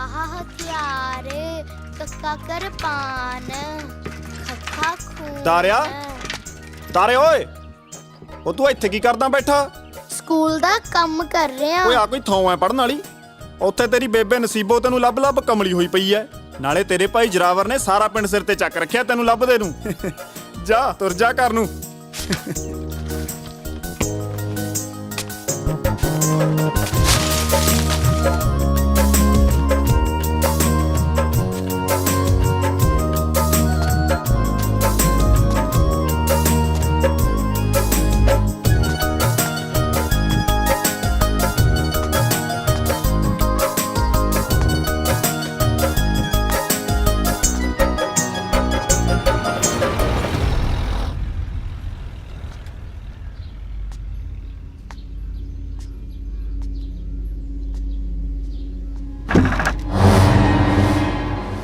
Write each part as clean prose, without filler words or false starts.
ਹਾਹਾ ਹਥਿਆਰ ਕੱਕਾ ਕਿਰਪਾਨ ਖੱਖਾ ਖੂਨ। ਤਾਰੇ ਓਏ, ਉਹ ਤੂੰ ਇੱਥੇ ਕੀ ਕਰਦਾ ਬੈਠਾ? ਸਕੂਲ ਦਾ ਕੰਮ ਕਰ ਰਿਹਾ। ਓਏ ਆ ਕੋਈ ਥਾਂ ਐ ਪੜਨ ਵਾਲੀ? ਉੱਥੇ ਤੇਰੀ ਬੇਬੇ ਨਸੀਬੋ ਤੈਨੂੰ ਲੱਭ ਲੱਭ ਕਮਲੀ ਹੋਈ ਪਈ ਐ। ਨਾਲੇ ਤੇਰੇ ਭਾਈ ਜਰਾਵਰ ਨੇ ਸਾਰਾ ਪਿੰਡ ਸਿਰ ਤੇ ਚੱਕ ਰੱਖਿਆ ਤੈਨੂੰ ਲੱਭਦੇ ਨੂੰ। ਜਾ ਤੁਰ ਜਾ ਘਰ ਨੂੰ।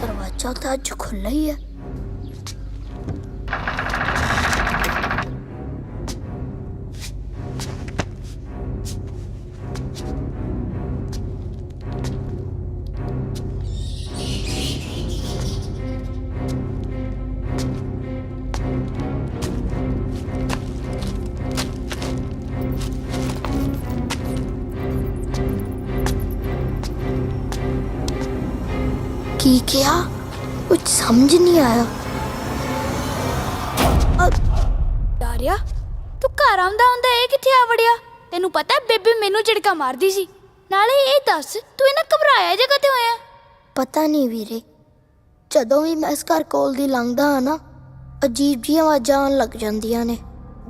दरवाजा तो आज खुला ही है। की क्या? कुछ समझ नहीं आया। ਡਾਰਿਆ ਤੂੰ ਘਰ ਆਉਂਦਾ ਹੁੰਦਾ ਇਹ ਕਿੱਥੇ ਆ ਵੜਿਆ? ਤੈਨੂੰ ਪਤਾ ਬੇਬੇ ਮੈਨੂੰ ਝਿੜਕਾ ਮਾਰਦੀ ਸੀ। ਨਾਲੇ ਇਹ ਦੱਸ ਤੂੰ ਇਹਨਾਂ ਘਬਰਾਇਆ ਜਗ੍ਹਾ ਤੇ ਹੋਇਆ? ਪਤਾ ਨਹੀਂ ਵੀਰੇ, ਜਦੋਂ ਵੀ ਮੈਂ ਇਸ ਘਰ ਕੋਲ ਦੀ ਲੰਘਦਾ ਹਾਂ ਨਾ, ਅਜੀਬ ਜਿਹੀਆਂ ਆਵਾਜ਼ਾਂ ਆਉਣ ਲੱਗ ਜਾਂਦੀਆਂ ਨੇ,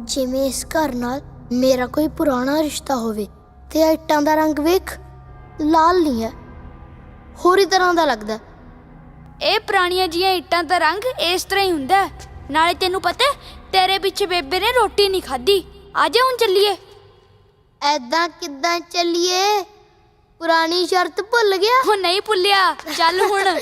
ਜਿਵੇਂ ਇਸ ਘਰ ਨਾਲ ਮੇਰਾ ਕੋਈ ਪੁਰਾਣਾ ਰਿਸ਼ਤਾ ਹੋਵੇ। ਤੇ ਇੱਟਾਂ ਦਾ ਰੰਗ ਵੇਖ, ਲਾਲ ਨਹੀਂ ਹੈ, ਹੋਰ ਹੀ ਤਰ੍ਹਾਂ ਦਾ ਲੱਗਦਾ। ਇਹ ਪੁਰਾਣੀਆਂ ਜੀਆਂ ਇੱਟਾਂ ਦਾ ਰੰਗ ਇਸ ਤਰ੍ਹਾਂ ਹੀ ਹੁੰਦਾ। ਨਾਲੇ ਤੈਨੂੰ ਪਤਾ ਤੇਰੇ ਪਿੱਛੇ ਬੇਬੇ ਨੇ ਰੋਟੀ ਨਹੀਂ ਖਾਧੀ। ਆ ਜਾ ਹੁਣ ਚੱਲੀਏ। ਐਦਾਂ ਕਿੱਦਾਂ ਚੱਲੀਏ? ਪੁਰਾਣੀ ਸ਼ਰਤ ਭੁੱਲ ਗਿਆ? ਉਹ ਨਹੀਂ ਭੁੱਲਿਆ, ਚੱਲ ਹੁਣ।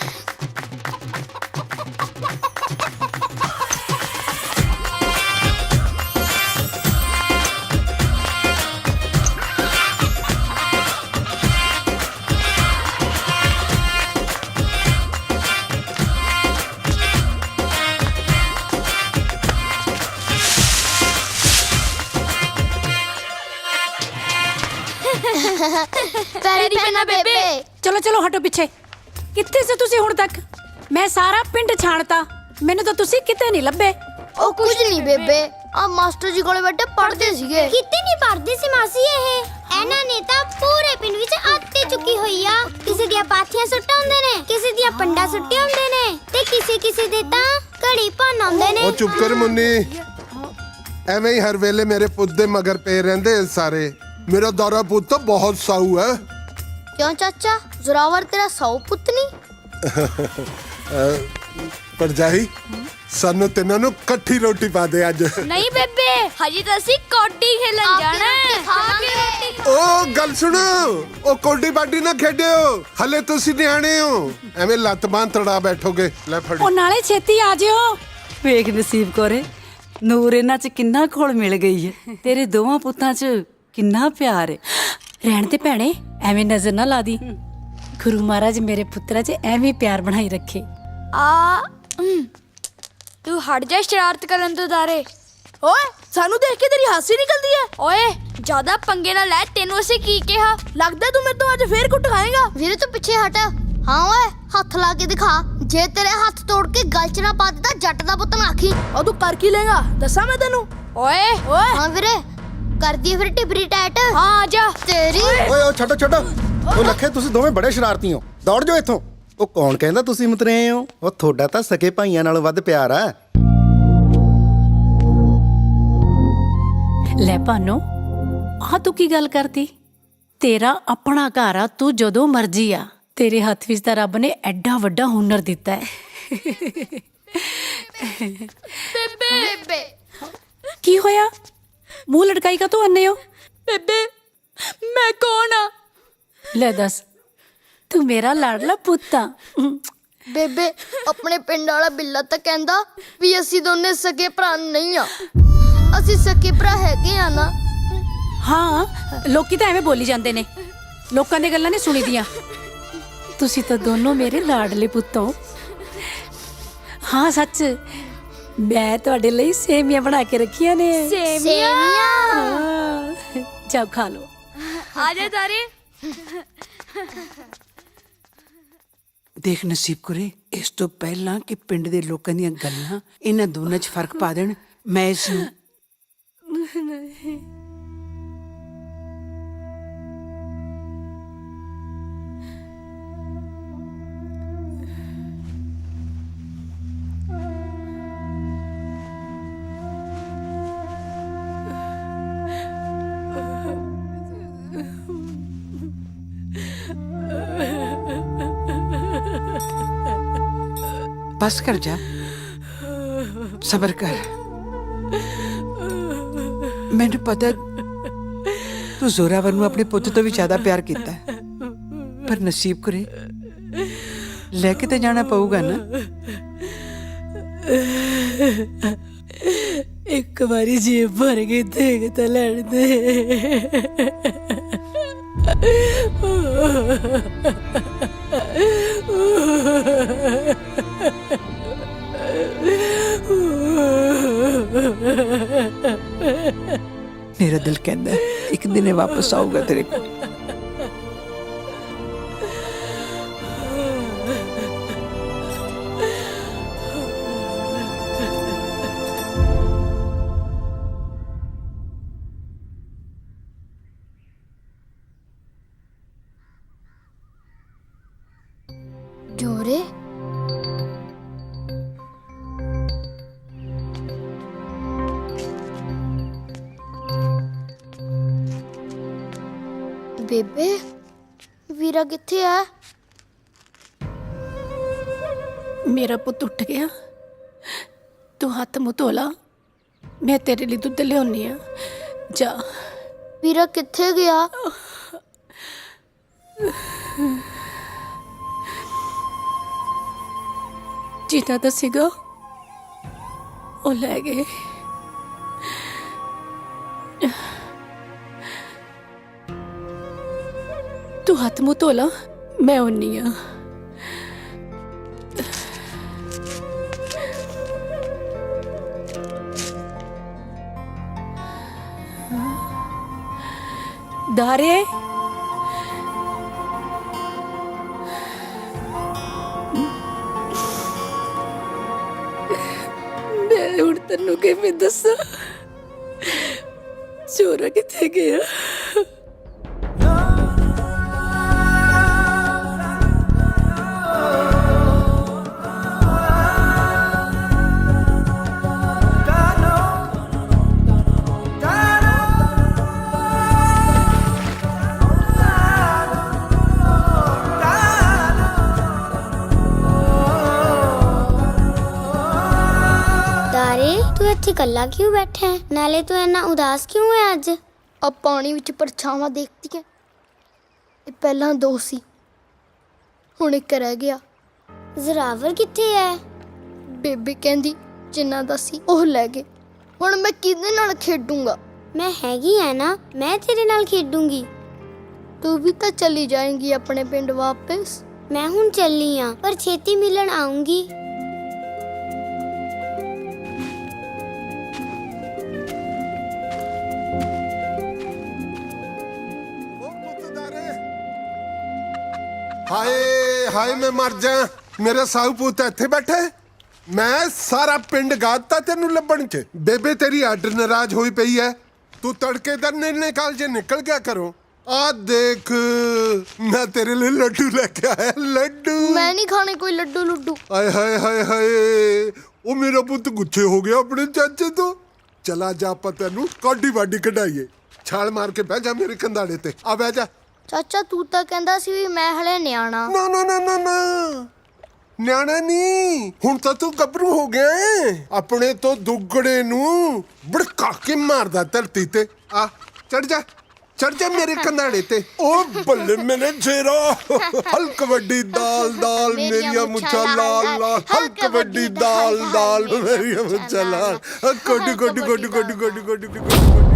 ਪੈਰੀ ਪੈਣਾ ਬੇਬੇ। ਚਲੋ ਚਲੋ ਹਟੋ ਪਿੱਛੇ। ਕਿੱਥੇ ਸੀ ਤੁਸੀਂ ਹੁਣ ਤੱਕ? ਮੈਂ ਸਾਰਾ ਪਿੰਡ ਛਾਣਤਾ, ਮੈਨੂੰ ਤਾਂ ਤੁਸੀਂ ਕਿਤੇ ਨਹੀਂ ਲੱਭੇ। ਉਹ ਕੁਝ ਨਹੀਂ ਬੇਬੇ, ਆ ਮਾਸਟਰ ਜੀ ਕੋਲੇ ਬੈਠੇ ਪੜ੍ਹਦੇ ਸੀਗੇ। ਕਿਤੇ ਨਹੀਂ ਪੜ੍ਹਦੇ ਸੀ ਮਾਸੀ। ਇਹਨਾਂ ਨੇ ਤਾਂ ਪੂਰੇ ਪਿੰਡ ਵਿੱਚ ਆਤੇ ਚੁੱਕੀ ਹੋਈ ਆ। ਕਿਸੇ ਦੀਆਂ ਪਾਥੀਆਂ ਸੁੱਟ ਆਉਂਦੇ ਨੇ, ਕਿਸੇ ਦੀਆਂ ਪੰਡਾ ਸੁੱਟ ਆਉਂਦੇ ਨੇ, ਤੇ ਕਿਸੇ ਦੇ ਤਾਂ ਘੜੀ ਭੰਨ ਆਉਂਦੇ ਨੇ। ਉਹ ਚੁੱਪ ਕਰ ਮੁੰਨੀ, ਐਵੇਂ ਹੀ ਹਰ ਵੇਲੇ ਮੇਰੇ ਪੁੱਤ ਦੇ ਮਗਰ ਪਏ ਰਹਿੰਦੇ ਸਾਰੇ। ਮੇਰਾ ਦਾਰਾ ਪੁੱਤ ਤਾਂ ਬਹੁਤ ਸਾਊ ਹੈ। ਕਿਉਂ ਚਾਚਾ, ਜ਼ੋਰਾਵਰ ਤੇਰਾ ਸੌ ਪੁੱਤ ਨਹੀਂ? ਭਰਜਾਈ, ਸਾਨੂੰ ਤਿੰਨਾਂ ਨੂੰ ਇਕੱਠੀ ਰੋਟੀ ਪਾ ਦੇ ਅੱਜ। ਨਹੀਂ ਬੇਬੇ, ਹਜੇ ਤਾਂ ਅਸੀਂ ਕੌਡੀ ਖੇਲਣ ਜਾਣਾ ਹੈ। ਉਹ ਗੱਲ ਸੁਣੋ, ਉਹ ਕੋਡੀ ਬਾਡੀ ਨਾ ਖੇਡਿਓ, ਹਲੇ ਤੁਸੀਂ ਨਿਆਣੇ ਹੋ, ਐਵੇਂ ਲੱਤ ਬਾਂਹ ਤੜਾ ਬੈਠੋਗੇ। ਲੈ ਫੜ। ਉਹ ਨਾਲੇ ਛੇਤੀ ਆ ਜਿਓ। ਵੇਖ ਨਸੀਬ ਕੋਰੇ, ਨੂਰ ਇਹਨਾਂ 'ਚ ਕਿੰਨਾ ਘੁਲ ਮਿਲ ਗਈ ਹੈ। ਤੇਰੇ ਦੋਵਾਂ ਪੁੱਤਾਂ 'ਚ ਕਿੰਨਾ ਪਿਆਰ ਹੈ। ਰਹਿਣ ਤੇ ਭੈਣੇ, ਐਵੇਂ ਨਜ਼ਰ ਨਾ ਲਾ ਦੀ। ਗੁਰੂ ਮਹਾਰਾਜ ਮੇਰੇ ਪੁੱਤਰਾਂ 'ਚ ਐਵੇਂ ਪਿਆਰ ਬਣਾਈ ਰੱਖੇ। ਤੂੰ ਹਟ ਜਾ ਸ਼ਰਾਰਤ ਕਰਨ ਤੋਂ ਦਾਰੇ। ਓਏ ਸਾਨੂੰ ਦੇਖ ਕੇ ਤੇਰੀ ਹਾਸੀ ਨਿਕਲਦੀ ਹੈ। ਓਏ ਜ਼ਿਆਦਾ ਪੰਗੇ ਨਾ ਲੈ, ਤੈਨੂੰ ਅਸੀਂ ਕੀ ਕਿਹਾ? ਲੱਗਦਾ ਤੂੰ ਮੇਰੇ ਤੋਂ ਅੱਜ ਫੇਰ ਕੁੱਟ ਖਾਏਗਾ। ਵੀਰੇ ਤੂੰ ਪਿੱਛੇ ਹਟ। ਹਾਂ ਓਏ, ਹੱਥ ਲਾ ਕੇ ਦਿਖਾ। ਜੇ ਤੇਰੇ ਹੱਥ ਤੋੜ ਕੇ ਗਲ 'ਚ ਨਾ ਪਾ ਦਿੱਤਾ, ਜੱਟ ਦਾ ਪੁੱਤ ਨਾ ਆਖੀ। ਉਹ ਤੂੰ ਕਰ ਕੀ ਲੇਗਾ, ਦੱਸਾਂ ਮੈਂ ਤੈਨੂੰ। ਓਏ ਓਏ ਹਾਂ ਵੀਰੇ, ਕਰਦੀ ਫਿਰ ਟਿਬਰੀ ਟੈਟ। ਹਾਂ ਆ ਜਾ। ਤੇਰੀ ਓਏ ਉਹ ਛੱਡੋ ਛੱਡੋ। ਉਹ ਲੱਖੇ, ਤੁਸੀਂ ਦੋਵੇਂ ਬੜੇ ਸ਼ਰਾਰਤੀ ਹੋ, ਦੌੜ ਜਾਓ ਇੱਥੋਂ। ਉਹ ਕੌਣ ਕਹਿੰਦਾ ਤੁਸੀਂ ਮਤਰੇਏ ਹੋ? ਉਹ ਤੁਹਾਡਾ ਤਾਂ ਸਕੇ ਭਾਈਆਂ ਨਾਲੋਂ ਵੱਧ ਪਿਆਰ ਆ। ਲੈ ਭਾਨੋ, ਆਹ ਤੂੰ ਕੀ ਗੱਲ ਕਰਤੀ? ਤੇਰਾ ਆਪਣਾ ਘਰ ਆ, ਤੂੰ ਜਦੋਂ ਮਰਜੀ ਆ। ਤੇਰੇ ਹੱਥ ਵਿੱਚ ਤਾਂ ਰੱਬ ਨੇ ਐਡਾ ਵੱਡਾ ਹੁਨਰ ਦਿੱਤਾ ਹੈ। ਬੇਬੇ ਕੀ ਹੋਇਆ? ਮੂੰਹ ਲਟਕਾਈ ਕਾ ਤੂੰ ਅੰਨੇ ਹੋ? ਬੇਬੇ ਮੈਂ ਕੌਣ ਆ? ਲੈ ਦੱਸ, ਤੂੰ ਮੇਰਾ ਲਾਡਲਾ ਪੁੱਤ ਆ। ਬੇਬੇ, ਆਪਣੇ ਪਿੰਡ ਵਾਲਾ ਬਿੱਲਾ ਤਾਂ ਕਹਿੰਦਾ ਵੀ ਅਸੀਂ ਦੋਨੇ ਸਕੇ ਭਰਾ ਨਹੀਂ ਆ। ਅਸੀਂ ਸਕੇ ਭਰਾ ਹੈਗੇ ਆ ਨਾ। ਹਾਂ, ਲੋਕੀ ਤਾਂ ਐਵੇਂ ਬੋਲੀ ਜਾਂਦੇ ਨੇ, ਲੋਕਾਂ ਦੀਆਂ ਗੱਲਾਂ ਨਹੀਂ ਸੁਣੀ ਦੀਆਂ। ਤੁਸੀਂ ਤਾਂ ਦੋਨੋਂ ਮੇਰੇ ਲਾਡਲੇ ਪੁੱਤ ਹੋ। ਹਾਂ ਸੱਚ, ਮੈਂ ਤੁਹਾਡੇ ਲਈ ਸੇਵੀਆਂ ਬਣਾ ਕੇ ਰੱਖੀਆਂ ਨੇ। ਸੇਵੀਆਂ ਹਾਂ, ਜਾਓ ਖਾ ਲਓ। ਆ ਜਾ ਤਾਰੇ। ਦੇਖ ਨਸੀਬ ਕੁਰੇ, ਇਸ ਤੋਂ ਪਹਿਲਾਂ ਕਿ ਪਿੰਡ ਦੇ ਲੋਕਾਂ ਦੀਆਂ ਗੱਲਾਂ ਇਹਨਾਂ ਦੋਨਾਂ 'ਚ ਫਰਕ ਪਾ ਦੇਣ, ਮੈਂ ਇਸ ਨੂੰ बस कर जा, सबर कर। मैंने पता तू जोरावर नूं अपने पुੱਤ ਤੋਂ ਵੀ ਜ਼ਿਆਦਾ ਪਿਆਰ ਕੀਤਾ ਹੈ, ਪਰ ਨਸੀਬ ਕਰੇ ਲੈ ਕੇ ਤੇ ਜਾਣਾ ਪਊਗਾ ਨਾ। ਇੱਕ ਵਾਰੀ ਜੇਬ ਭਰ ਕੇ ਦੇਖ ਤਾਂ ਲੈਣ ਦੇ। मेरा दिल कहता है एक दिन ये वापस आऊगा तेरे को। ਜੋਰੇ ਬੇਬੇ, ਵੀਰਾ ਕਿੱਥੇ ਆ? ਮੇਰਾ ਪੁੱਤ ਉੱਠ ਗਿਆ, ਤੂੰ ਹੱਥ ਮੂੰਹ ਧੋ ਲਾ, ਮੈਂ ਤੇਰੇ ਲਈ ਦੁੱਧ ਲਿਆਉਣੀ ਆ। ਜਾ। ਵੀਰਾ ਕਿੱਥੇ ਗਿਆ? ਜੀਤਾ ਤਾਂ ਸੀਗਾ, ਉਹ ਲੈ ਗਏ। ਤੂੰ ਹੱਥ ਮੂੰਹ ਧੋ ਲਾ, ਮੈਂ ਆਉਣੀ ਆ। ਦਾਰੇ, ਮੈਂ ਹੁਣ ਤੈਨੂੰ ਕਿਵੇਂ ਦੱਸਾਂ ਚੋਰਾ ਕਿੱਥੇ ਗਿਆ? ਤੂੰ ਇੱਥੇ ਇਕੱਲਾ ਕਿਉਂ ਬੈਠਾ ਹੈ? ਨਾਲੇ ਤੂੰ ਇੰਨਾ ਉਦਾਸ ਕਿਉਂ ਹੈ ਅੱਜ? ਆ ਪਾਣੀ ਵਿੱਚ ਪਰਛਾਵਾਂ ਦੇਖਦੀ ਹੈ। ਇਹ ਪਹਿਲਾਂ ਦੋ ਸੀ, ਹੁਣ ਇੱਕ ਰਹਿ ਗਿਆ। ਜ਼ਰਾਵਰ ਕਿੱਥੇ ਹੈ? ਬੇਬੇ ਕਹਿੰਦੀ ਜਿੰਨਾ ਦਾ ਸੀ ਉਹ ਲੈ ਗਏ। ਹੁਣ ਮੈਂ ਕਿਹਦੇ ਨਾਲ ਖੇਡੂੰਗਾ? ਮੈਂ ਹੈਗੀ ਆ ਨਾ, ਮੈਂ ਤੇਰੇ ਨਾਲ ਖੇਡੂੰਗੀ। ਤੂੰ ਵੀ ਤਾਂ ਚਲੀ ਜਾਏਂਗੀ ਆਪਣੇ ਪਿੰਡ ਵਾਪਸ। ਮੈਂ ਹੁਣ ਚੱਲੀ ਆ, ਪਰ ਛੇਤੀ ਮਿਲਣ ਆਉਂਗੀ। ਹਾਏ ਹਾਏ, ਮੈਂ ਮਰ ਜਾ। ਮੇਰੇ ਸਾਊ ਪੁੱਤ ਇੱਥੇ ਬੈਠੇ, ਮੈਂ ਸਾਰਾ ਪਿੰਡ ਗਾਤਾ ਤੈਨੂੰ ਲੱਭਣ ਚ। ਬੇਬੇ ਤੇਰੀ ਅੱਡ ਨਾਰਾਜ਼ ਹੋਈ ਪਈ ਐ। ਤੂੰ ਤੜਕੇ ਦਾ ਨਿਕਲ ਜੇ ਨਿਕਲ ਗਿਆ ਕਰੋ। ਆ ਦੇਖ, ਮੈਂ ਤੇਰੇ ਲਈ ਲੱਡੂ ਲੈ ਕੇ ਆਇਆ। ਲੱਡੂ ਮੈਂ ਨਹੀਂ ਖਾਣੇ ਕੋਈ ਲੱਡੂ ਲੁੱਡੂ। ਆਏ ਹਾਏ ਹਾਏ ਹਾਏ, ਉਹ ਮੇਰਾ ਪੁੱਤ ਗੁੱਸੇ ਹੋ ਗਿਆ ਆਪਣੇ ਚਾਚੇ ਤੋਂ। ਚਲਾ ਜਾ, ਆਪਾਂ ਤੈਨੂੰ ਕਾਢੀ ਵਾਢੀ ਕਢਾਈਏ। ਛਾਲ ਮਾਰ ਕੇ ਬਹਿ ਜਾ ਮੇਰੇ ਕੰਧਾੜੇ ਤੇ। ਆ ਬਹਿ ਜਾ। ਚਾਚਾ ਤੂੰ ਤਾਂ ਕਹਿੰਦਾ ਸੀ ਵੀ ਮੈਂ ਹਲੇ ਨਿਆਣਾ। ਨਾ ਨਾ ਨਾ ਨਾ ਨਾ, ਨਿਆਣਾ ਨਹੀਂ, ਹੁਣ ਤਾਂ ਤੂੰ ਗੱਭਰੂ ਹੋ ਗਿਆ ਏ। ਆਪਣੇ ਤੋਂ ਦੁੱਗੜੇ ਨੂੰ ਭੜਕਾ ਕੇ ਮਾਰਦਾ ਧਰਤੀ ਤੇ। ਆ ਚੜ ਜਾ, ਚੜ ਜਾ ਮੇਰੇ ਕੰਧਾੜੇ ਤੇ। ਉਹ ਬੱਲੇ ਮੇਰੇ ਜੇਰਾ, ਹਲਕ ਵੱਡੀ ਦਾਲ ਦਾਲ ਮੇਰੀਆਂ ਮੁੱਛਾਂ ਲਾਲ ਲਾਲ, ਹਲਕ ਵੱਡੀ ਦਾਲ ਦਾਲ ਮੇਰੀਆਂ ਮੁੱਛਾਂ ਲਾਲ, ਕੋਡੀ ਕੋਡੀ ਕੋਡੀ ਕੋਡੀ ਕੋਡੀ ਕੋਡੀ ਕੋਡੀ।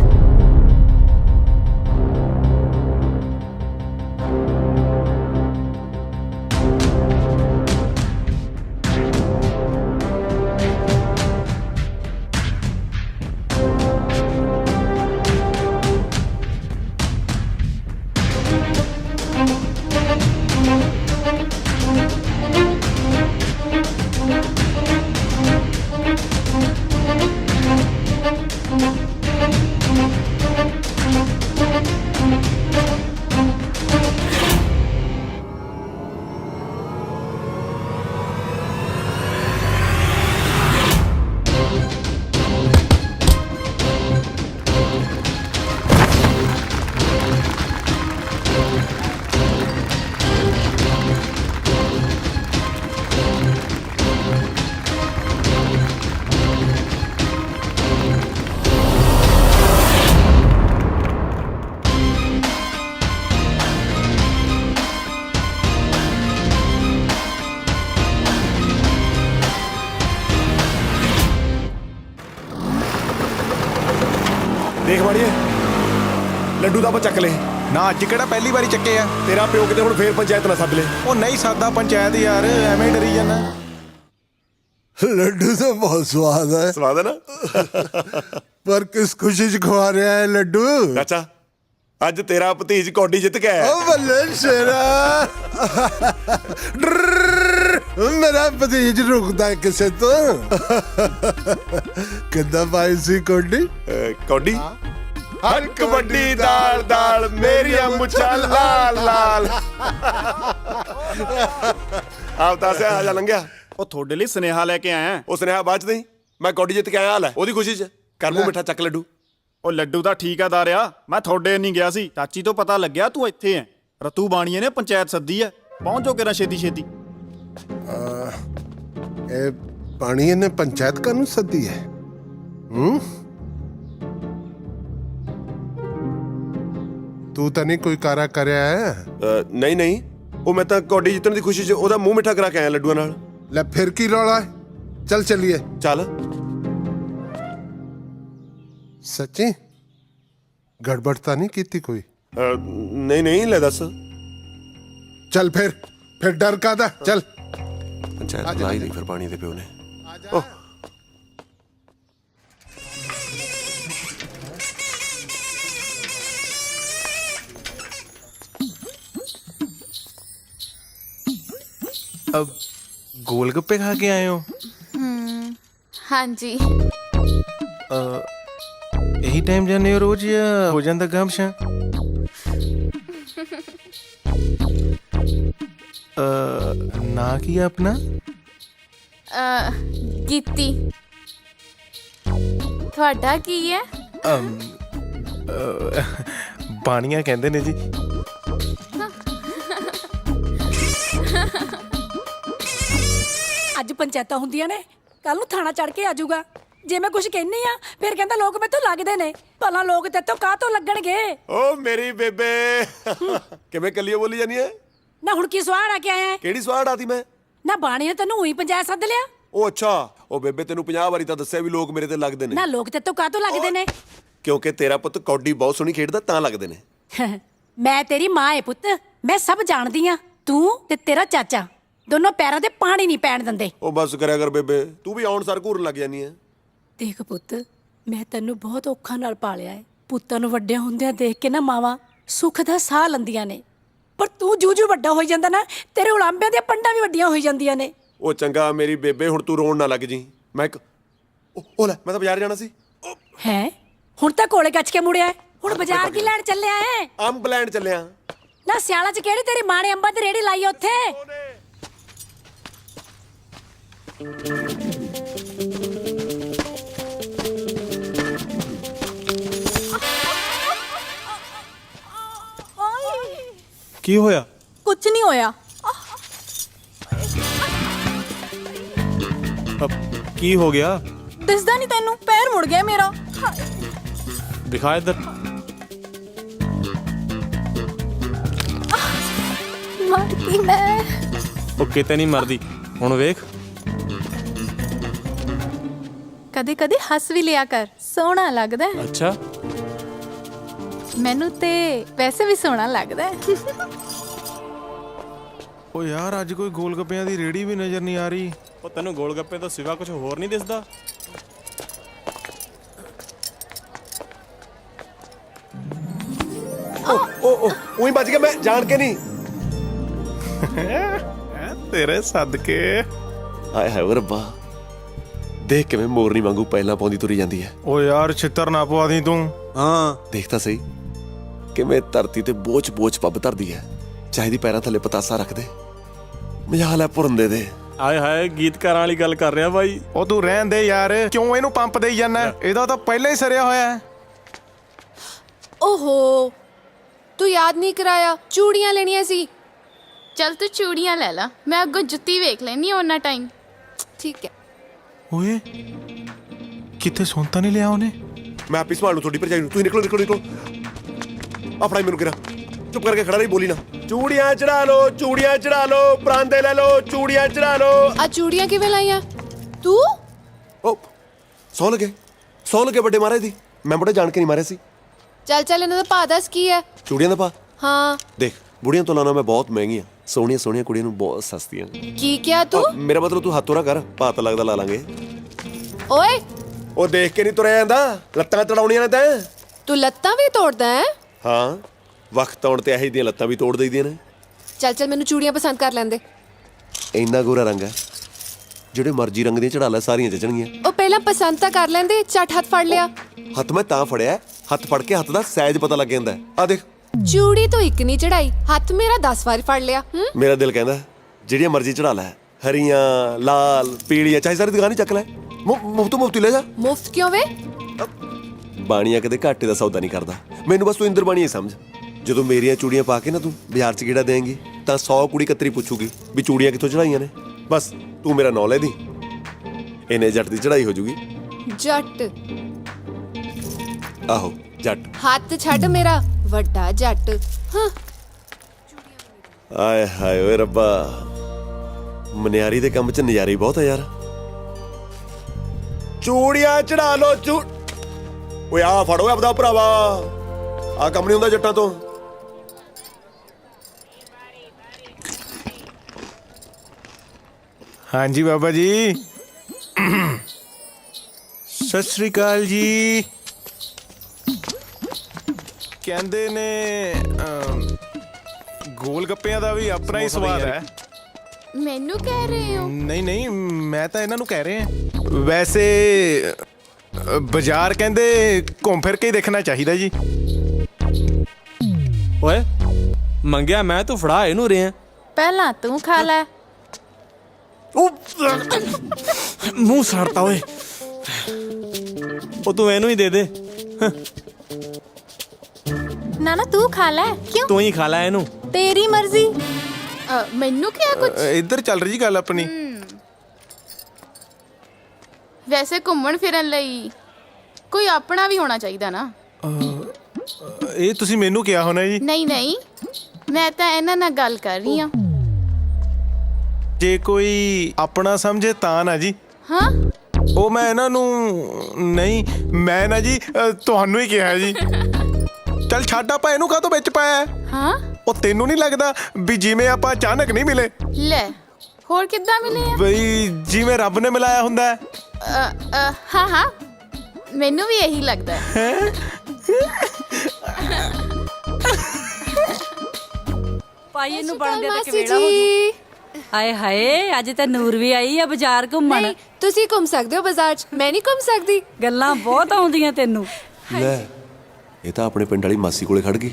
ਵਾਲੀਏ ਲੱਡੂ ਤਾਂ ਆਪਾਂ ਚੱਕ ਲਏ। ਨਾ ਅੱਜ ਕਿਹੜਾ ਪਹਿਲੀ ਵਾਰੀ ਚੱਕੇ ਆ। ਤੇਰਾ ਪਿਓ ਕਿਤੇ ਹੁਣ ਫੇਰ ਪੰਚਾਇਤ ਨਾ ਸੱਦ ਲੇ। ਉਹ ਨਹੀਂ ਸਾਦਾ ਪੰਚਾਇਤ ਯਾਰ, ਐਵੇਂ ਹੀ ਡਰੀ ਜਾਂਦਾ। ਲੱਡੂ ਤਾਂ ਬਹੁਤ ਸਵਾਦ ਹੈ, ਸਵਾਦ ਹੈ ਨਾ। ਪਰ ਕਿਸ ਖੁਸ਼ੀ ਚ ਖਵਾ ਰਿਹਾ ਹੈ ਲੱਡੂ? ਚਾਚਾ ਅੱਜ ਤੇਰਾ ਭਤੀਜ ਕੌਡੀ ਜਿੱਤ ਕੇ ਆਇਆ। ਓ ਬੱਲੇ ਸ਼ੇਰਾ, ਮੇਰਾ ਭਤੀਜ ਰੁਕਦਾ ਹੈ ਕਿਸੇ ਤੋਂ। ਕਿੱਦਾਂ ਪਾਈ ਸੀ ਕੋਡੀ? ਕੌਡੀ ਹਰ ਕਬੱਡੀ ਦਾਲ ਦਾਲ ਮੇਰੀਆਂ ਮੁੱਛਾਂ ਲਾਲ ਲਾਲ। ਆਪ ਤਾਂ ਸੇ ਆ ਜਾ ਲੰਘਿਆ। ਉਹ ਤੁਹਾਡੇ ਲਈ ਸੁਨੇਹਾ ਲੈ ਕੇ ਆਇਆ। ਉਹ ਸੁਨੇਹਾ ਬਾਅਦ ਚ ਨਹੀਂ, ਮੈਂ ਕੌਡੀ ਜਿੱਤ ਕੇ ਆਇਆ ਹਾਲ ਹੈ ਉਹਦੀ ਖੁਸ਼ੀ ਚ। ਕਰ ਮੂੰਹ ਮਿੱਠਾ ਚੱਕ ਲੱਡੂ। ਉਹ ਲੱਡੂ ਤਾਂ ਠੀਕ ਆ ਦਾਰਿਆ, ਮੈਂ ਤੁਹਾਡੇ ਨਹੀਂ ਗਿਆ ਸੀ। ਚਾਚੀ ਤੋਂ ਪਤਾ ਲੱਗਿਆ ਤੂੰ ਇੱਥੇ ਐ। ਰਤੂ ਬਾਣੀਏ ਨੇ ਪੰਚਾਇਤ ਸੱਦੀ ਐ, ਪਹੁੰਚੋ ਕਿਰਾ ਛੇਤੀ ਛੇਤੀ। ਇਹ ਪਾਣੀ ਨੇ ਪੰਚਾਇਤ ਕਾਨੂੰ ਸੱਦੀ ਹੈ? ਤੂੰ ਤਾਂ ਨਹੀਂ ਕੋਈ ਕਾਰਾ ਕਰਿਆ ਹੈ? ਨਹੀਂ ਨਹੀਂ, ਉਹ ਮੈਂ ਤਾਂ ਕੌਡੀ ਜਿੱਤਣ ਦੀ ਖੁਸ਼ੀ ਚ ਉਹਦਾ ਮੂੰਹ ਮਿੱਠਾ ਕਰਾ ਕੇ ਆਇਆ ਲੱਡੂਆਂ ਨਾਲ। ਲੈ ਫਿਰ ਕੀ ਰੌਲਾ ਹੈ? ਚੱਲ ਚੱਲੀਏ। ਚੱਲ। ਸੱਚੀ ਗੜਬੜ ਤਾਂ ਨਹੀਂ ਕੀਤੀ ਕੋਈ? ਨਹੀਂ ਨਹੀਂ, ਲੈ ਦੱਸ। ਚੱਲ ਫਿਰ ਡਰ ਕਾਦਾ? ਚੱਲ। ਪੰਚਾਇਤ ਲਾ ਹੀ ਲਈ ਫਿਰ ਪਾਣੀ ਦੇ ਪਿਓ ਨੇ। अब गोलगप्पे खा के आए हो? हाँ जी। यही टाइम जाने हो रोज या हो जाता काम शा? ना किया अपना? गीती। ਤੁਹਾਡਾ ਕੀ ਹੈ? ਬਾਣੀਆਂ ਕਹਿੰਦੇ ਨੇ ਜੀ। ਅੱਜ ਪੰਚਾਇਤਾਂ ਹੁੰਦੀਆਂ ਨੇ, ਕੱਲ ਨੂੰ ਥਾਣਾ ਚੜ ਕੇ ਆ ਜਾਊਗਾ। ਜੇ ਮੈਂ ਕੁਝ ਕਹਿਨੀ ਆ ਫਿਰ ਕਹਿੰਦਾ ਲੋਕ ਮੈਥੋਂ ਲੱਗਦੇ ਨੇ। ਭਲਾ ਲੋਕ ਤੇਤੋਂ ਕਾਹ ਤੋਂ ਲੱਗਣਗੇ? ਓ ਮੇਰੀ ਬੇਬੇ ਕਿਵੇਂ ਕੱਲੀਓ ਬੋਲੀ ਜਾਨੀ ਐ? ਨਾ ਹੁਣ ਕੀ ਸਵਾੜ ਆ ਕੇ ਆਇਆ ਹੈ? ਕਿਹੜੀ ਸਵਾੜ ਆਤੀ ਮੈਂ? ਨਾ ਬਾਣੀ ਨੇ ਤੈਨੂੰ ਉਹੀ ਪੰਚਾਇਤ ਸੱਦ ਲਿਆ? ਉਹ ਅੱਛਾ, ਉਹ ਬੇਬੇ ਤੈਨੂੰ 50 ਵਾਰੀ ਤਾਂ ਦੱਸਿਆ ਵੀ ਲੋਕ ਮੇਰੇ ਤੇ ਲੱਗਦੇ ਨੇ। ਨਾ ਲੋਕ ਤੇਤੋਂ ਕਾਹ ਤੋਂ ਲੱਗਦੇ ਨੇ? ਕਿਉਂਕਿ ਤੇਰਾ ਪੁੱਤ ਕੌਡੀ ਬਹੁਤ ਸੋਹਣੀ ਖੇਡਦਾ ਤਾਂ ਲੱਗਦੇ ਨੇ। ਮੈਂ ਤੇਰੀ ਮਾਂ ਏ ਪੁੱਤ, ਮੈਂ ਸਭ ਜਾਣਦੀ ਆ। ਤੂੰ ਤੇ ਤੇਰਾ ਚਾਚਾ ਦੋਨੋਂ ਪੈਰਾਂ ਤੇ ਪਾਣੀ ਨਹੀਂ ਪੈਣ ਦਿੰਦੇ। ਉਹ ਬਸ ਕਰਿਆ ਕਰ ਬੇਬੇ, ਤੂੰ ਵੀ ਆਉਣ ਸਾਰ ਘੂਰਨ ਲੱਗ ਜਾਨੀ ਐ। ਦੇਖ ਪੁੱਤ, ਮੈਂ ਤੈਨੂੰ ਬਹੁਤ ਔਖਾ ਨਾਲ ਪਾਲਿਆ ਏ। ਪੁੱਤਾਂ ਨੂੰ ਵੱਡਿਆਂ ਹੁੰਦਿਆਂ ਦੇਖ ਕੇ ਨਾ ਮਾਵਾਂ ਸੁੱਖ ਦਾ ਸਾਹ ਲੈਂਦੀਆਂ ਨੇ, ਪਰ ਤੂੰ ਜੂ ਵੱਡਾ ਹੋਈ ਜਾਂਦਾ ਨਾ, ਤੇਰੇ ਉਲਾਂਬਿਆਂ ਦੀਆਂ ਪੰਡਾਂ ਵੀ ਵੱਡੀਆਂ ਹੋਈ ਜਾਂਦੀਆਂ ਨੇ। ਉਹ ਚੰਗਾ ਮੇਰੀ ਬੇਬੇ, ਹੁਣ ਤੂੰ ਰੋਣ ਨਾ ਲੱਗ ਜੀ। ਮੈਂ ਇੱਕ ਉਹ ਲੈ, ਮੈਂ ਤਾਂ ਬਾਜ਼ਾਰ ਜਾਣਾ ਸੀ। ਹੈ ਹੁਣ ਤਾਂ ਕੋਲੇ ਗੱਚ ਕੇ ਮੁੜਿਆ ਏ। ਹੁਣ ਬਾਜ਼ਾਰ ਕੀ ਲੈਣ ਚੱਲਿਆ ਏ? ਅੰਬ ਲੈਣ ਚੱਲਿਆ। ਨਾ ਸਿਆਲਾਂ 'ਚ ਕਿਹੜੀ ਤੇਰੀ ਮਾਂ ਨੇ ਅੰਬਾਂ ਦੀ ਰੇੜੀ ਲਾਈ ਉੱਥੇ? ਕੀ ਹੋਇਆ? ਕੁਝ ਨਹੀਂ ਹੋਇਆ। ਕੀ ਹੋ ਗਿਆ? ਦਿਸਦਾ ਨਹੀਂ ਤੈਨੂੰ? ਪੈਰ ਮੁੜ ਗਿਆ ਮੇਰਾ। ਦਿਖਾ ਇੱਧਰ। ਮਰ ਗਈ ਮੈਂ। ਉਹ ਕਿਤੇ ਨਹੀਂ ਮਰਦੀ, ਹੁਣ ਵੇਖ। ਕਦੇ ਕਦੇ ਹੱਸ ਵੀ ਲਿਆ ਕਰ, ਸੋਹਣਾ ਲੱਗਦਾ ਹੈ। ਅੱਛਾ, ਮੈਨੂੰ ਤੇ ਵੈਸੇ ਵੀ ਸੋਹਣਾ ਲੱਗਦਾ ਹੈ। ਉਹ ਯਾਰ ਅੱਜ ਕੋਈ ਗੋਲਗੱਪਿਆਂ ਦੀ ਰੇੜੀ ਵੀ ਨਜ਼ਰ ਨਹੀਂ ਆ ਰਹੀ। ਉਹ ਤੈਨੂੰ ਗੋਲਗੱਪੇ ਤੋਂ ਸਿਵਾ ਕੁਝ ਹੋਰ ਨਹੀਂ ਦਿਸਦਾ? ਉਹ ਉਹੀ ਬਚ ਗਿਆ, ਮੈਂ ਜਾਣ ਕੇ ਨਹੀਂ। ਤੇਰੇ ਸਦਕੇ। ਹਾਏ ਹਾਏ ਓ ਰੱਬਾ, ਦੇਖ ਕਿਵੇਂ ਮੋਰਨੀ ਵਾਂਗੂ ਪਹਿਲਾਂ ਪਾਉਂਦੀ ਤੁਰੀ ਜਾਂਦੀ ਹੈ। ਓ ਯਾਰ ਛਿੱਤਰ ਨਾ ਪਵਾ ਦੀ ਤੂੰ। ਹਾਂ ਦੇਖ ਤਾਂ ਸਹੀ ਕਿਵੇਂ ਧਰਤੀ ਤੇ ਬੋਝ ਪੱਬ ਧਰਦੀ ਹੈ। ਚਾਹੀਦੀ ਪੈਰਾਂ ਥੱਲੇ ਪਤਾਸਾ ਰੱਖ ਦੇ, ਮਜਾਲ ਹੈ ਭੁਰੰਦੇ ਦੇ। ਆਏ ਹਾਏ, ਗੀਤਕਾਰਾਂ ਵਾਲੀ ਗੱਲ ਕਰ ਰਿਹਾ ਬਾਈ। ਉਹ ਤੂੰ ਰਹਿਣ ਦੇ ਯਾਰ, ਕਿਉਂ ਇਹਨੂੰ ਪੰਪ ਦੇਈ ਜਾਂਦਾ? ਇਹਦਾ ਤਾਂ ਪਹਿਲਾਂ ਹੀ ਸਰਿਆ ਹੋਇਆ ਹੈ। ਓਹੋ, ਤੂੰ ਯਾਦ ਨਹੀਂ ਕਰਾਇਆ, ਚੂੜੀਆਂ ਲੈਣੀਆਂ ਸੀ। ਚੱਲ ਤੂੰ ਚੂੜੀਆਂ ਲੈ ਲਾ, ਮੈਂ ਅੱਗੋਂ ਜੁੱਤੀ ਵੇਖ ਲੈਣੀ ਉਹਨਾਂ ਟਾਈਮ। ਠੀਕ ਹੈ। ਓਏ ਕਿਤੇ ਸੁਣਤਾ ਨਹੀਂ ਲਿਆ ਉਹਨੇ? ਮੈਂ ਆਪੀ ਸੰਭਾਲ ਲੂ ਤੁਹਾਡੀ ਭਰਜਾਈ ਨੂੰ। ਤੁਸੀਂ ਨਿਕਲੋ। ਆਪਣਾ ਹੀ ਮੈਨੂੰ ਕਿਰਾ ਚੁੱਪ ਕਰਕੇ ਖੜਾ ਰਹੀ, ਬੋਲੀ ਨਾ। ਚੂੜੀਆਂ ਚੜਾ ਲਓ, ਪਰਾਂਦੇ ਲੈ ਲਓ, ਚੂੜੀਆਂ ਚੜਾ ਲਓ। ਆ ਚੂੜੀਆਂ ਕਿਵੇਂ ਲਾਈਆਂ ਤੂੰ? ਉਹ ਸੌ ਲਗੇ ਵੱਡੇ ਮਹਾਰਾਜ ਦੀ। ਮੈਂ ਬੜਾ ਜਾਣ ਕੇ ਨਹੀਂ ਮਾਰਿਆ ਸੀ। ਚੱਲ ਚੱਲ ਇਹਨਾਂ ਦਾ ਭਾਅ ਦੱਸ ਕੀ ਹੈ? ਚੂੜੀਆਂ ਦਾ ਪਾ ਹਾਂ ਦੇਖ, ਬੁੜੀਆਂ ਤੋਂ ਲਾਣਾ ਮੈਂ ਬਹੁਤ ਮਹਿੰਗੀਆਂ, ਸੋਹਣੀਆਂ ਸੋਹਣੀਆਂ ਕੁੜੀਆਂ ਨੂੰ ਬਹੁਤ ਸਸਤੀਆਂ। ਕੀ ਕਿਹਾ ਤੂੰ? ਮੇਰਾ ਮਤਲਬ ਤੂੰ ਹੱਥੋਂ ਨਾ ਕਰ, ਭਾਅ ਤਾਂ ਲੱਗਦਾ ਲਾ ਲਾਂਗੇ। ਓਏ ਉਹ ਦੇਖ ਕੇ ਨਹੀਂ ਤੁਰਿਆ ਜਾਂਦਾ, ਲੱਤਾਂ ਚੜਾਉਣੀਆਂ ਨੇ ਤੈਂ। ਤੂੰ ਲੱਤਾਂ ਵੀ ਤੋੜਦਾ ਹੈ? ਹਾਂ, ਵਕਤ ਆਉਣ ਤੇ ਇਹੋ ਜਿਹੀਆਂ ਲੱਤਾਂ ਵੀ ਤੋੜ ਦਈਦੀਆਂ ਨੇ। ਚੱਲ ਚੱਲ ਮੈਨੂੰ ਚੂੜੀਆਂ ਪਸੰਦ ਕਰ ਲੈਂਦੇ। ਇੰਨਾ ਗੋਰਾ ਰੰਗ ਹੈ, ਜਿਹੜੇ ਮਰਜ਼ੀ ਰੰਗ ਦੀਆਂ ਚੜਾ ਲੈ, ਸਾਰੀਆਂ ਜਚਣਗੀਆਂ। ਉਹ ਪਹਿਲਾਂ ਪਸੰਦ ਤਾਂ ਕਰ ਲੈਂਦੇ, ਝੱਟ ਹੱਥ ਫੜ ਲਿਆ। ਹੱਥ ਮੈਂ ਤਾਂ ਫੜਿਆ, ਹੱਥ ਫੜ ਕੇ ਹੱਥ ਦਾ ਸਾਈਜ਼ ਪਤਾ ਲੱਗ ਜਾਂਦਾ। ਆ ਦੇਖ, ਚੂੜੀ ਤੋਂ ਇੱਕ ਨਹੀਂ ਚੜਾਈ, ਹੱਥ ਮੇਰਾ 10 ਵਾਰ ਫੜ ਲਿਆ। ਮੇਰਾ ਦਿਲ ਕਹਿੰਦਾ ਜਿਹੜੀਆਂ ਮਰਜ਼ੀ ਚੜਾ ਲੈ, ਹਰੀਆਂ, ਲਾਲ, ਪੀਲੀਆਂ, ਚਾਹੇ ਸਾਰੀ ਦੁਕਾਨ ਹੀ ਚੱਕ ਲੈ, ਮੁਫਤ ਲੈ ਜਾ। ਮੁਫਤ ਕਿਉਂ ਵੇ? ਬਾਣੀਆਂ ਕਦੇ ਘਾਟੇ ਦਾ ਸੌਦਾ ਨਹੀਂ ਕਰਦਾ। ਮੈਨੂੰ ਬਸ ਤੂੰ ਇੰਦਰ ਬਾਣੀ ਹੀ ਸਮਝ। ਜਦੋਂ ਮੇਰੀਆਂ ਚੂੜੀਆਂ ਪਾ ਕੇ ਨਾ ਤੂੰ ਬਾਜ਼ਾਰ 'ਚ ਗੇੜਾ ਦੇਂਗੀ ਤਾਂ 100 ਕੁੜੀ ਕਤਰੀ ਪੁੱਛੂਗੀ ਵੀ ਚੂੜੀਆਂ ਕਿੱਥੋਂ ਚੜਾਈਆਂ ਨੇ। ਬਸ ਤੂੰ ਮੇਰਾ ਨਾਂ ਲੈ ਦੀ, ਇਹਨੇ ਜੱਟ ਦੀ ਚੜਾਈ ਹੋ ਜੂਗੀ। ਜੱਟ? ਆਹੋ ਜੱਟ। ਹੱਥ ਛੱਡ ਮੇਰਾ ਵੱਡਾ ਜੱਟ। ਹਾਂ ਆਏ ਹਾਏ ਓਏ ਰੱਬਾ, ਮਨਿਆਰੀ ਦੇ ਕੰਮ 'ਚ ਨਜ਼ਾਰੀ ਬਹੁਤ ਆ ਯਾਰ। ਚੂੜੀਆਂ ਚੜਾ ਲੋ ਓਏ ਆ ਫੜੋ ਆਪਦਾ ਭਰਾਵਾ, ਆ ਕੰਮ ਨਹੀਂ ਹੁੰਦਾ ਜੱਟਾਂ ਤੋਂ। ਹਾਂਜੀ ਬਾਬਾ ਜੀ, ਸਤਿ ਸ੍ਰੀ ਅਕਾਲ ਜੀ। ਕਹਿੰਦੇ ਨੇ ਗੋਲ ਗੱਪਿਆਂ ਦਾ ਵੀ ਆਪਣਾ ਹੀ ਸਵਾਦ ਹੈ। ਮੈਨੂੰ ਕਹਿ ਰਹੇ ਹੋ? ਨਹੀਂ ਨਹੀਂ, ਮੈਂ ਤਾਂ ਇਹਨਾਂ ਨੂੰ ਕਹਿ ਰਿਹਾ। ਵੈਸੇ ਬਾਜ਼ਾਰ ਕਹਿੰਦੇ ਘੁੰਮ ਫਿਰ ਕੇ ਹੀ ਦੇਖਣਾ ਚਾਹੀਦਾ ਜੀ। ਓਏ ਮੰਗਿਆ ਮੈਂ, ਤੂੰ ਫੜਾ ਇਹਨੂੰ ਰਿਹਾ। ਪਹਿਲਾਂ ਤੂੰ ਖਾ ਲੈ। ਮੂੰਹ ਸੜਤਾ ਓਏ। ਉਹ ਤੂੰ ਇਹਨੂੰ ਹੀ ਦੇ ਦੇ। ਨਾ ਤੂੰ ਖਾ ਲੈ। ਕਿਉਂ? ਤੂੰ ਹੀ ਖਾ ਲੈ ਇਹਨੂੰ। ਤੇਰੀ ਮਰਜ਼ੀ। ਮੈਨੂੰ ਕਿਹਾ ਕੁਝ? ਇੱਧਰ ਚੱਲ ਰਹੀ ਜੀ ਗੱਲ ਆਪਣੀ। ਵੈਸੇ ਘੁੰਮਣ ਫਿਰਨ ਲਈ ਕੋਈ ਆਪਣਾ ਵੀ ਹੋਣਾ ਚਾਹੀਦਾ ਨਾ। ਇਹ ਤੁਸੀਂ ਮੈਨੂੰ ਕਿਹਾ ਹੋਣਾ ਜੀ। ਨਹੀਂ ਨਹੀਂ, ਮੈਂ ਤਾਂ ਇਹਨਾਂ ਨਾਲ ਗੱਲ ਕਰ ਰਹੀ ਹਾਂ। ਜੇ ਕੋਈ ਆਪਣਾ ਸਮਝੇ ਤਾਂ ਨਾ ਜੀ। ਹਾਂ, ਉਹ ਮੈਂ ਇਹਨਾਂ ਨੂੰ ਨਹੀਂ, ਮੈਂ ਨਾ ਜੀ ਤੁਹਾਨੂੰ ਹੀ ਕਿਹਾ ਜੀ। ਚੱਲ ਛੱਡ, ਆਪਾਂ ਇਹਨੂੰ ਕਾਹਤੋਂ ਵਿੱਚ ਪਾਇਆ? ਹਾਂ, ਉਹ ਤੈਨੂੰ ਨਹੀਂ ਲੱਗਦਾ ਵੀ ਜਿਵੇਂ ਆਪਾਂ ਅਚਾਨਕ ਨਹੀਂ ਮਿਲੇ, ਲੈ ਹੋਰ ਕਿੱਦਾਂ ਮਿਲੇ ਆ? ਬਈ ਜਿਵੇਂ ਰੱਬ ਨੇ ਮਿਲਾਇਆ ਹੁੰਦਾ ਹੈ। ਹਾਂ ਹਾਂ, ਮੈਨੂੰ ਵੀ ਇਹੀ ਲੱਗਦਾ ਹੈ। ਭਾਈ ਇਹਨੂੰ ਬਣਦੇ ਤੱਕ ਮਾਸੀ ਵੇੜਾ ਹੋ ਜੂ। ਜੀ। ਹਾਏ ਹਾਏ, ਅੱਜ ਤਾਂ ਨੂਰ ਵੀ ਆਈ ਆ ਬਾਜ਼ਾਰ ਘੁੰਮਣ। ਨਹੀਂ, ਤੁਸੀਂ ਘੁੰਮ ਸਕਦੇ ਹੋ ਬਾਜ਼ਾਰ 'ਚ, ਮੈਂ ਨਹੀਂ ਘੁੰਮ ਸਕਦੀ। ਗੱਲਾਂ ਬਹੁਤ ਆਉਂਦੀਆਂ ਤੈਨੂੰ। ਲੈ, ਇਹ ਤਾਂ ਆਪਣੇ ਪਿੰਡ ਵਾਲੀ ਮਾਸੀ ਕੋਲੇ ਖੜ ਗਈ।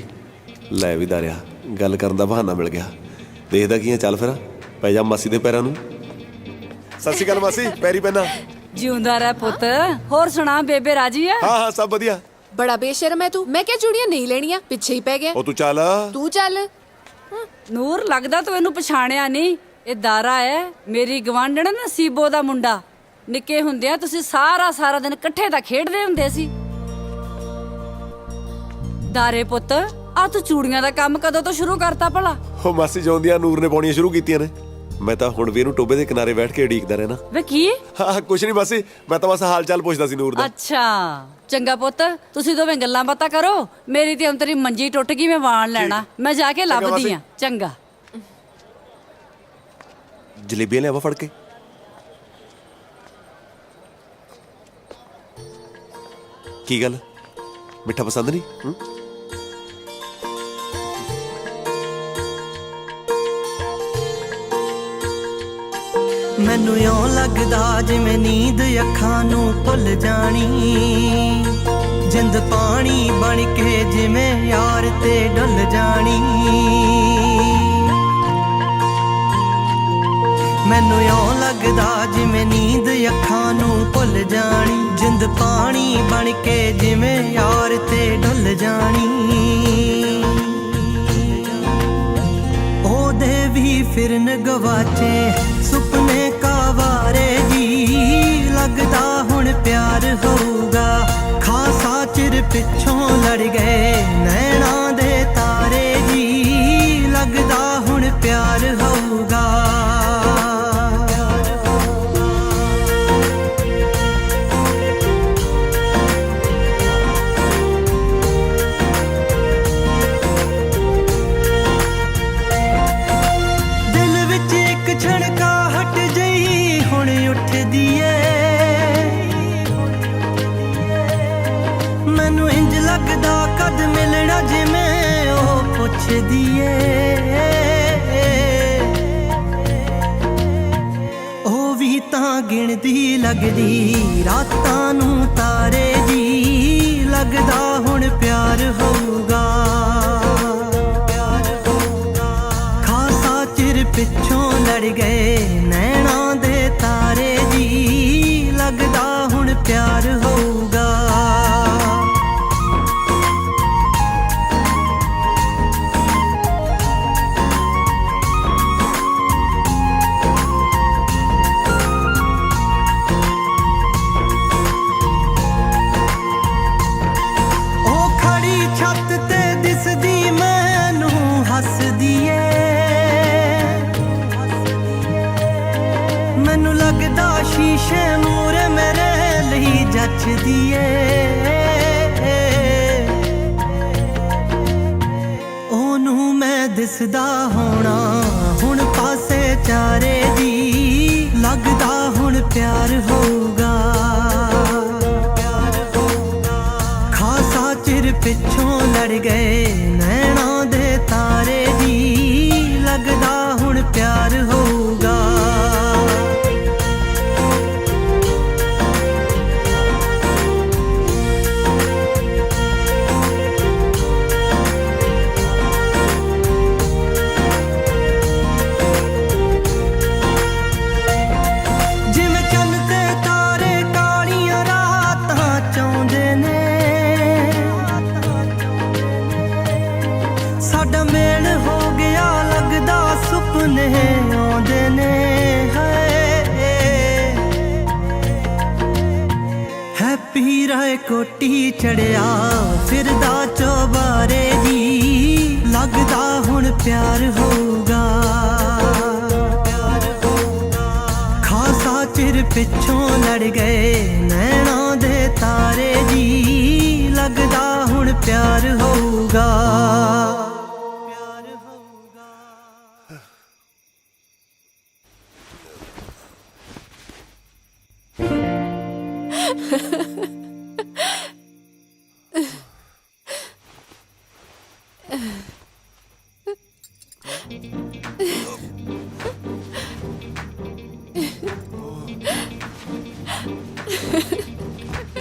ਲੈ ਵੀ ਦਾਰਿਆ, ਗੱਲ ਕਰਨ ਦਾ ਬਹਾਨਾ ਮਿਲ ਗਿਆ। ਦੇਖਦਾ ਕੀ ਆ, ਚੱਲ ਫਿਰ ਪੈ ਜਾ ਮਾਸੀ ਦੇ ਪੈਰਾਂ ਨੂੰ। ਸਤਿ ਸ਼੍ਰੀ ਅਕਾਲ ਮਾਸੀ, ਪੈਰੀ ਪੈਣਾ। ਜਿਉਂਦਾ ਰਹਿ ਪੁੱਤ। ਹੋਰ ਸੁਣਾ, ਬੇਬੇ ਰਾਜੀ ਆ? ਹਾਂ ਹਾਂ, ਸਭ ਵਧੀਆ। ਬੜਾ ਬੇਸ਼ਰਮ ਹੈ ਤੂੰ। ਮੈਂ ਕਿਹਾ ਚੂੜੀਆਂ ਨਹੀਂ ਲੈਣੀਆਂ, ਪਿੱਛੇ ਹੀ ਪੈ ਗਿਆ। ਉਹ ਤੂੰ ਚੱਲ। ਤੂੰ ਚੱਲ। ਨੂਰ, ਲੱਗਦਾ ਤੂੰ ਇਹਨੂੰ ਪਛਾਣਿਆ ਨਹੀਂ। ਇਹ ਦਾਰਾ ਹੈ, ਮੇਰੀ ਗਵਾਂਢਣ ਨਸੀਬੋ ਦਾ ਮੁੰਡਾ। ਨਿੱਕੇ ਹੁੰਦਿਆਂ ਤੁਸੀਂ ਸਾਰਾ ਦਿਨ ਇਕੱਠੇ ਤਾਂ ਖੇਡਦੇ ਹੁੰਦੇ ਸੀ। ਦਾਰੇ ਪੁੱਤ, ਆ ਤੂੰ ਚੂੜੀਆਂ ਦਾ ਕੰਮ ਕਦੋਂ ਤੋਂ ਸ਼ੁਰੂ ਕਰਤਾ ਭਲਾ? ਉਹ ਮਾਸੀ ਜਿਉਂਦੀਆਂ ਨੂਰ ਨੇ ਪਾਉਣੀਆਂ ਸ਼ੁਰੂ ਕੀਤੀਆਂ ਨੇ। ਮੈਂ ਤਾਂ ਹੁਣ ਵੀ ਇਹਨੂੰ ਟੋਬੇ ਦੇ ਕਿਨਾਰੇ ਬੈਠ ਕੇ ਉਡੀਕਦਾ ਰਹਿਣਾ। ਵੇ ਕੀ? ਹਾਂ ਕੁਛ ਨਹੀਂ ਮਾਸੀ, ਮੈਂ ਤਾਂ ਬਸ ਹਾਲ ਚਾਲ ਪੁੱਛਦਾ ਸੀ ਨੂਰ ਦਾ। ਅੱਛਾ ਚੰਗਾ ਪੁੱਤ, ਤੁਸੀਂ ਦੋਵੇਂ ਗੱਲਾਂ ਬਾਤਾਂ ਕਰੋ। ਮੇਰੀ ਤੇ ਅੰਤਰੀ ਮੰਜੀ ਟੁੱਟ ਗਈ, ਮੈਂ ਵਾਣ ਲੈਣਾ। ਮੈਂ ਜਾ ਕੇ ਲੱਭਦੀ ਆ। ਚੰਗਾ। ਜਲੇਬੀਆਂ ਲਿਆਵਾ ਫੜ ਕੇ। ਕੀ ਗੱਲ, ਮਿੱਠਾ ਪਸੰਦ ਨਹੀਂ? ਮੈਨੂੰ ਇਉਂ ਲੱਗਦਾ ਜਿਵੇਂ ਨੀਂਦ ਅੱਖਾਂ ਨੂੰ ਭੁੱਲ ਜਾਣੀ, ਜਿੰਦ ਪਾਣੀ ਬਣ ਕੇ ਜਿਵੇਂ ਯਾਰ ਤੇ ਡੁੱਲ ਜਾਣੀ। ਮੈਨੂੰ ਇਉਂ ਲੱਗਦਾ ਜਿਵੇਂ ਨੀਂਦ ਅੱਖਾਂ ਨੂੰ ਭੁੱਲ ਜਾਣੀ, ਜਿੰਦ ਪਾਣੀ ਬਣ ਕੇ ਜਿਵੇਂ ਯਾਰ ਤੇ ਡੁੱਲ ਜਾਣੀ। ਉਹਦੇ ਵੀ ਫਿਰਨ ਗਵਾਚੇ ਸੁਪਨੇ ਕਾਵਾਰੇ ਜੀ, ਲੱਗਦਾ ਹੁਣ ਪਿਆਰ ਹੋਊਗਾ। ਖਾਸਾ ਚਿਰ ਪਿੱਛੋਂ ਲੜ ਗਏ ਨੈਣਾਂ ਦੇ ਤਾਰੇ ਜੀ, ਲੱਗਦਾ ਹੁਣ ਪਿਆਰ ਹੋਊਗਾ। ਗਿਣਦੀ ਲੱਗਦੀ ਰਾਤਾਂ ਨੂੰ ਤਾਰੇ ਜੀ ਲੱਗਦਾ ਹੁਣ ਪਿਆਰ ਹੋਊਗਾ ਖਾਸਾ ਚਿਰ ਪਿੱਛੋਂ ਲੜ ਗਏ ਨੈਣਾਂ ਦੇ ਤਾਰੇ ਜੀ ਲੱਗਦਾ ਹੁਣ ਪਿਆਰ ਹੋਊਗਾ ਛੱਤ ਤੇ ਦਿਸਦੀ ਮੈਨੂੰ ਹੱਸਦੀ ਏ ਮੈਨੂੰ ਲੱਗਦਾ ਸ਼ੀਸ਼ੇ ਮੂਰੇ ਮੇਰੇ ਲਈ ਜੱਚਦੀ ਏ ਉਹਨੂੰ ਮੈਂ ਦਿਸਦਾ ਹੋਣਾ ਹੁਣ ਪਾਸੇ ਚਾਰੇ ਜੀ ਲੱਗਦਾ ਹੁਣ ਪਿਆਰ ਹੋਊਗਾ ਚਿਰ ਪਿੱਛੋਂ ਲੜ ਗਏ ਨੈਣਾਂ ਦੇ ਤਾਰੇ ਜੀ ਲੱਗਦਾ ਹੁਣ ਪਿਆਰ ਹੋਊਗਾ ਜਿਵੇਂ ਚੰਨ ਤੇ ਤਾਰੇ ਕਾਲੀਆਂ ਰਾਤਾਂ ਚਾਹੁੰਦੇ ਨੇ ਸਾਡਾ ਮੇਲ ਹੋ ਗਿਆ ਲੱਗਦਾ ਸੁਪਨੇ ਆਉਂਦੇ ਨੇ ਹੈਪੀ ਰਾਏ ਕੋਟੀ ਚੜਿਆ ਫਿਰਦਾ ਚੋਬਾਰੇ ਜੀ ਲੱਗਦਾ ਹੁਣ ਪਿਆਰ ਹੋਊਗਾ ਖਾਸਾ ਚਿਰ ਪਿੱਛੋਂ ਲੜ ਗਏ ਨੈਣਾਂ ਦੇ ਤਾਰੇ ਜੀ ਲੱਗਦਾ ਹੁਣ ਪਿਆਰ ਹੋਊਗਾ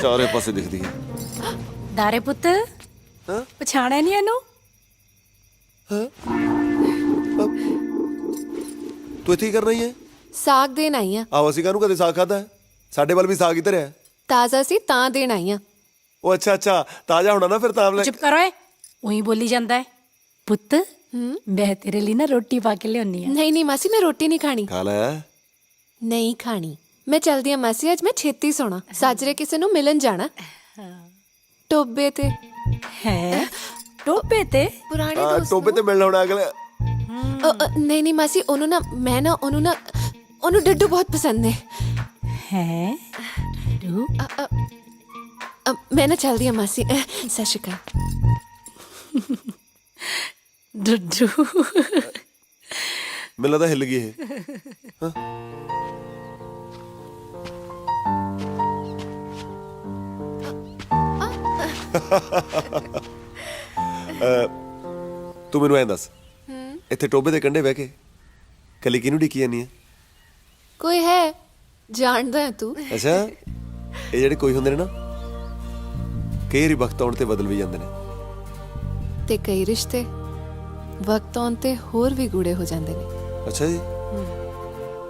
ਚਾਰੇ ਪਾਸੇ ਦਿਖਦੀ ਹੈ ਦਾਰੇ ਪੁੱਤ ਪਛਾਣਿਆ ਨਹੀਂ ਇਹਨੂੰ ਤੂੰ ਇੱਥੇ ਕੀ ਕਰ ਰਹੀ ਹੈ ਸਾਗ ਦੇਣ ਆਈ ਆ ਆਹ ਅਸੀਂ ਕਾਹਨੂੰ ਕਦੇ ਸਾਗ ਖਾਦਾ ਹੈ ਸਾਡੇ ਵੱਲ ਵੀ ਸਾਗ ਹੀ ਧਰਿਆ ਤਾਜ਼ਾ ਸੀ ਤਾਂ ਦੇਣ ਆਈ ਆ ਉਹ ਅੱਛਾ ਤਾਜ਼ਾ ਹੋਣਾ ਨਾ ਫਿਰ ਤਾਂ ਚੁੱਪ ਕਰੋ ਏ ਉਹੀ ਬੋਲੀ ਜਾਂਦਾ ਹੈ ਪੁੱਤ ਮੈਂ ਤੇਰੇ ਲਈ ਨਾ ਰੋਟੀ ਪਾ ਕੇ ਲਿਆਉਣੀ ਆ ਨਹੀਂ ਮਾਸੀ ਮੈਂ ਰੋਟੀ ਨਹੀਂ ਖਾਣੀ ਖਾ ਲੈ ਨਹੀਂ ਖਾਣੀ ਮੈਂ ਚਲਦੀ ਆ ਮਾਸੀ ਅੱਜ ਮੈਂ ਛੇਤੀ ਸੋਣਾ ਸਾਜਰੇ ਕਿਸੇ ਨੂੰ ਮਿਲਣ ਜਾਣਾ ਟੋਬੇ ਤੇ ਹੈ ਟੋਬੇ ਤੇ ਪੁਰਾਣੇ ਦੋਸਤ ਟੋਬੇ ਤੇ ਮਿਲਣ ਆਉਣਾ ਅਗਲੇ ਨਹੀਂ ਮਾਸੀ ਉਹਨੂੰ ਡੱਡੂ ਬਹੁਤ ਪਸੰਦ ਨੇ ਹੈ ਡੱਡੂ ਮੈਂ ਨਾ ਚਲਦੀ ਆ ਮਾਸੀ ਸਤਿ ਸ਼੍ਰੀ ਅਕਾਲ ਡੱਡੂ ਮੈਨੂੰ ਲੱਗਦਾ ਹਿੱਲ ਗਈ ਇਹ ਹਾਂ ਤੂੰ ਮੈਨੂੰ ਐਂ ਦੱਸ ਇੱਥੇ ਟੋਬੇ ਦੇ ਕੰਢੇ ਬਹਿ ਕੇ ਕੱਲੀ ਕਿਹਨੂੰ ਢੀਕੀ ਜਾਂਦੀ ਹੈ ਕੋਈ ਹੈ ਜਾਣਦਾ ਹੈ ਤੂੰ ਅੱਛਾ ਇਹ ਜਿਹੜੇ ਕੋਈ ਹੁੰਦੇ ਨੇ ਨਾ ਕਈ ਵਾਰੀ ਵਕਤ ਆਉਣ ਤੇ ਬਦਲ ਵੀ ਜਾਂਦੇ ਨੇ ਤੇ ਕਈ ਰਿਸ਼ਤੇ ਵਕਤ ਆਉਣ ਤੇ ਹੋਰ ਵੀ ਗੂੜੇ ਹੋ ਜਾਂਦੇ ਨੇ ਅੱਛਾ ਜੀ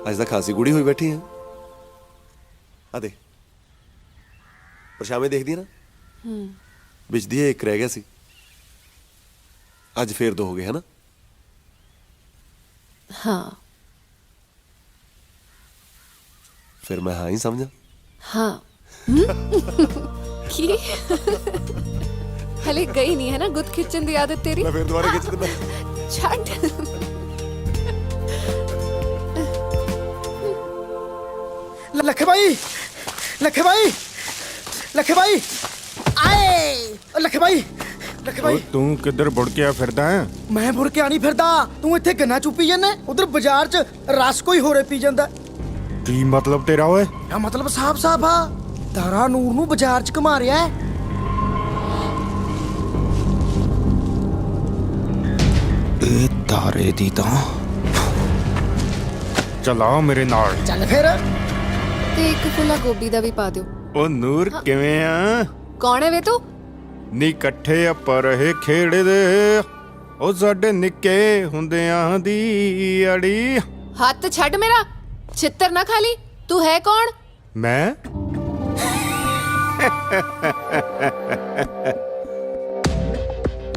ਅੱਜ ਤਾਂ ਖਾਸੀ ਗੂੜੀ ਹੋਈ ਬੈਠੀ ਆ ਆ ਦੇ ਪਰਛਾਵੇਂ ਦੇਖਦੀ ਆ ਨਾ ਵਿੱਚ ਦੀ ਇੱਕ ਰਹਿ ਗਿਆ ਸੀ ਅੱਜ ਫੇਰ ਦੋ ਹੋ ਗਏ ਹਨਾ ਹਾਂ ਫਿਰ ਮੈਂ ਹਾਂ ਹੀ ਸਮਝਾਂ ਹਾਂ ਕੀ ਹਲੇ ਗਈ ਨਹੀਂ ਹੈ ਨਾ ਗੁੱਤ ਖਿੱਚਣ ਦੀ ਆਦਤ ਤੇਰੀ ਮੈਂ ਫੇਰ ਦੁਬਾਰਾ ਖਿੱਚ ਦਿੰਦਾ ਛੱਡ ਲੱਖੇ ਭਾਈ ਆਏ ਲੱਖੇ ਭਾਈ ਤੂੰ ਕਿੱਧਰ ਬੁੜ ਕੇ ਆ ਫਿਰਦਾ ਹੈ ਮੈਂ ਮੁੜ ਕੇ ਆਣੀ ਫਿਰਦਾ ਤੂੰ ਇੱਥੇ ਗੰਨਾ ਚੁੱਪੀ ਜਾਂਦਾ ਉਧਰ ਬਾਜ਼ਾਰ 'ਚ ਰਸ ਕੋਈ ਹੋਰੇ ਪੀ ਜਾਂਦਾ ਕੀ ਮਤਲਬ ਤੇਰਾ ਓਏ ਆ ਮਤਲਬ ਸਾਫ ਆ ਤਾਰਾ ਨੂਰ ਨੂੰ ਬਾਜ਼ਾਰ 'ਚ ਘੁਮਾ ਰਿਹਾ ਹੈ ਇਹ ਤਾਰੇ ਦੀ ਤਾਂ ਚਲਾ ਮੇਰੇ ਨਾਲ ਚੱਲ ਫਿਰ ਤੇ ਇੱਕ ਫੁੱਲਾ ਗੋਭੀ ਦਾ ਵੀ ਪਾ ਦਿਓ। ਉਹ ਨੂਰ ਕਿਵੇਂ ਆ? ਕੌਣ ਹੈ ਵੇ ਤੂੰ? ਨੀ ਇਕੱਠੇ ਆਪਾਂ ਰਹੇ ਖੇਡਦੇ, ਉਹ ਸਾਡੇ ਨਿੱਕੇ ਹੁੰਦਿਆਂ ਦੀ ਅੜੀ। ਹੱਥ ਛੱਡ ਮੇਰਾ, ਛਿੱਤਰ ਨਾ ਖਾ ਲਈ। ਤੂੰ ਹੈ ਕੌਣ? ਮੈਂ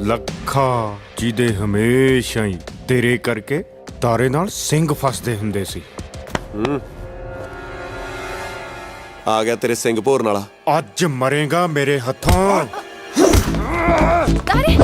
ਲੱਖਾ, ਜਿਹਦੇ ਹਮੇਸ਼ਾ ਹੀ ਤੇਰੇ ਕਰਕੇ ਤਾਰੇ ਨਾਲ ਸਿੰਘ ਫਸਦੇ ਹੁੰਦੇ ਸੀ। ਆ ਗਿਆ ਤੇਰੇ ਸਿੰਘ ਭੋਰਨ ਵਾਲਾ। ਅੱਜ ਮਰੇਗਾ ਮੇਰੇ ਹੱਥੋਂ। ਤਾਰੇ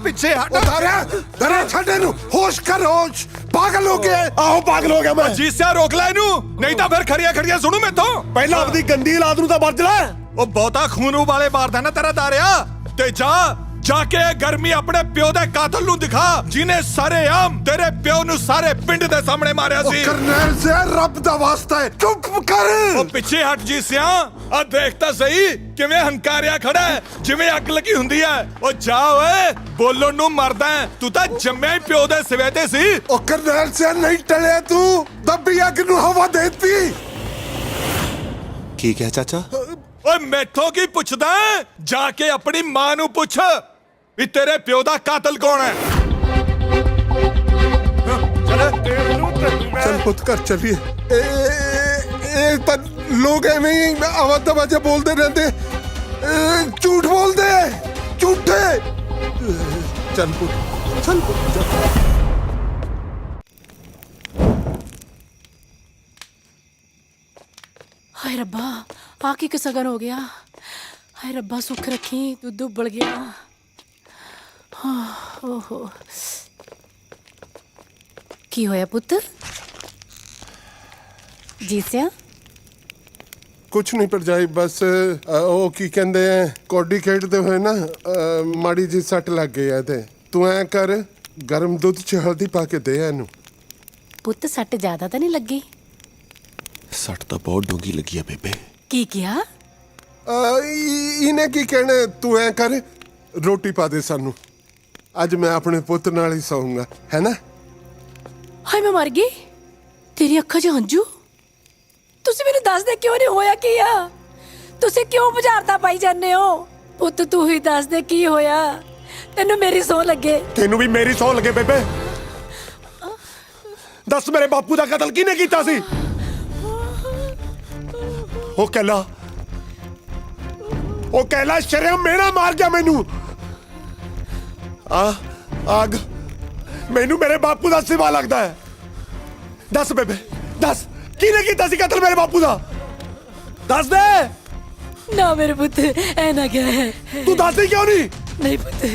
ਪਿੱਛੇ ਹਟ। ਦਰਿਆ ਛੱਡ ਇਹਨੂੰ, ਹੋਸ਼ ਕਰ ਹੋਸ਼। ਪਾਗਲ ਹੋ ਗਿਆ। ਆਹੋ ਪਾਗਲ ਹੋ ਗਿਆ ਮੈਂ। ਜੀਸਿਆ ਰੋਕ ਲੈ ਇਹਨੂੰ, ਨਹੀਂ ਤਾਂ ਫਿਰ ਖੜੀਆਂ ਖੜੀਆਂ ਸੁਣੂ ਮੈਥੋਂ। ਪਹਿਲਾਂ ਆਪਣੀ ਗੰਦੀ ਔਲਾਦ ਨੂੰ ਤਾਂ ਵਰਜ ਲੈ। ਉਹ ਬਹੁਤਾ ਖੂਨ ਉਬਾਲੇ ਮਾਰਦਾ ਨਾ ਤੇਰਾ ਦਾਰਿਆ। ਤੇ ਜਾ ਕੇ ਗਰਮੀ ਆਪਣੇ ਪਿਓ ਦੇ ਕਾਤਲ ਨੂੰ ਦਿਖਾ, ਜਿਹਨੇ ਸਾਰੇ ਆਮ ਤੇਰੇ ਪਿਓ ਨੂੰ ਸਾਰੇ ਪਿੰਡ ਦੇ ਸਾਹਮਣੇ ਮਾਰਿਆ ਸੀ। ਕਰਨੈਲ ਸੇ ਰੱਬ ਦਾ ਵਾਸਤਾ ਹੈ, ਚੁੱਪ ਕਰ। ਉਹ ਪਿੱਛੇ ਹਟ ਜੀਸਿਆ, ਆ ਦੇਖ ਤਾਂ ਸਹੀ ਕਿਵੇਂ ਹੰਕਾਰਿਆ ਖੜਾ ਹੈ, ਜਿਵੇਂ ਅੱਗ ਲੱਗੀ ਹੁੰਦੀ ਹੈ। ਉਹ ਜਾ ਓਏ, ਬੋਲਣ ਨੂੰ ਮਰਦਾ ਹੈ। ਤੂੰ ਤਾਂ ਜੰਮਿਆ ਹੀ ਪਿਓ ਦੇ ਸਿਵੇ ਤੇ ਸੀ। ਉਹ ਕਰਨੈਲ ਸੇ ਨਹੀਂ ਟਲਿਆ ਤੂੰ, ਦੱਬੀ ਅੱਗ ਨੂੰ ਹਵਾ ਦੇਤੀ। ਕੀ ਕਿਹਾ ਚਾਚਾ? ਓਏ ਮੈਥੋਂ ਕੀ ਪੁੱਛਦਾ ਹੈ? ਜਾ ਕੇ ਆਪਣੀ ਮਾਂ ਨੂੰ ਪੁੱਛ ਵੀ ਤੇਰੇ ਪਿਓ ਦਾ ਕਾਤਲ ਕੌਣ ਹੈ। चल पुत कर चलिए। पर लोग एवं ही आवाज दबाजे बोलते रहते, झूठ बोलते, झूठे। चल पुत, चल पुत, चल। ਹਾਏ ਰੱਬਾ, ਆ ਕੀ ਸਗਨ ਹੋ ਗਿਆ। ਹਾਏ ਰੱਬਾ ਸੁੱਖ ਰੱਖੀ, ਦੁੱਧ ਉਬਲ ਗਿਆ। ਹਾਂ, ਓਹੋ, ਕੀ ਹੋਇਆ ਪੁੱਤ? ਜੀਸਿਆ कुछ नहीं पर जाई, बस ਉਹ ਕੀ ਕਹਿੰਦੇ ਆ, ਕੌਡੀ ਖੇਡਦੇ ਹੋਏ ਨਾ ਮਾੜੀ ਜੀ ਸੱਟ ਲੱਗ ਗਈ ਐ। ਤੇ ਤੂੰ ਐ ਕਰ, ਗਰਮ ਦੁੱਧ ਚ ਹਲਦੀ ਪਾ ਕੇ ਦੇ ਇਹਨੂੰ। ਪੁੱਤ ਸੱਟ ਜ਼ਿਆਦਾ ਤਾਂ ਨਹੀਂ ਲੱਗੀ? ਸੱਟ ਤਾਂ ਬਹੁਤ ਡੂੰਗੀ ਲੱਗੀ ਆ ਬੇਬੇ। ਕੀ ਕਿਹਾ? ਇਹਨੇ ਕੀ ਕਹਿਣਾ, ਤੂੰ ਐ ਕਰ, ਰੋਟੀ ਪਾ ਦੇ ਸਾਨੂੰ। ਅੱਜ ਮੈਂ ਆਪਣੇ ਪੁੱਤ ਨਾਲ ਹੀ ਸੌਂਗਾ, ਹੈ ਨਾ? ਹਾਏ ਮੈਂ ਮਰ ਗਈ। ਤੇਰੀ ਅੱਖਾਂ 'ਚ ਹੰਝੂ? ਤੁਸੀਂ ਮੈਨੂੰ ਦੱਸ ਦੇ ਕਿਉਂ ਨਹੀਂ ਹੋਇਆ ਕੀ ਆ? ਤੁਸੀਂ ਕਿਉਂ ਬੁਝਾਰਤਾਂ ਪਾਈ ਜਾਂਦੇ ਹੋ? ਪੁੱਤ ਤੂੰ ਹੀ ਦੱਸ ਦੇ ਕੀ ਹੋਇਆ। ਤੈਨੂੰ ਮੇਰੀ ਸੌ ਲੱਗੇ। ਤੈਨੂੰ ਵੀ ਮੇਰੀ ਸੌ ਲੱਗੇ ਬੇਬੇ। ਦੱਸ ਮੇਰੇ ਬਾਪੂ ਦਾ ਕਤਲ ਕਿਹਨੇ ਕੀਤਾ ਸੀ? ਉਹ ਕਹਿਲਾ ਸ਼ਰਮ ਮੇਰਾ ਮਾਰ ਗਿਆ ਮੈਨੂੰ। ਆਗ ਮੈਨੂੰ ਮੇਰੇ ਬਾਪੂ ਦਾ ਸਿਵਾ ਲੱਗਦਾ ਹੈ। ਦੱਸ ਬੇਬੇ, ਦੱਸ ਕਿਹਨੇ ਕੀਤਾ ਸੀ ਕਤਲ ਮੇਰੇ ਬਾਪੂ ਦਾ? ਦੱਸ ਦੇ ਨਾ ਮੇਰੇ ਪੁੱਤ, ਐ ਨਾ ਕਹਿ। ਤੂੰ ਦੱਸਦੀ ਕਿਉਂ ਨਹੀਂ? ਨਹੀਂ ਪੁੱਤ,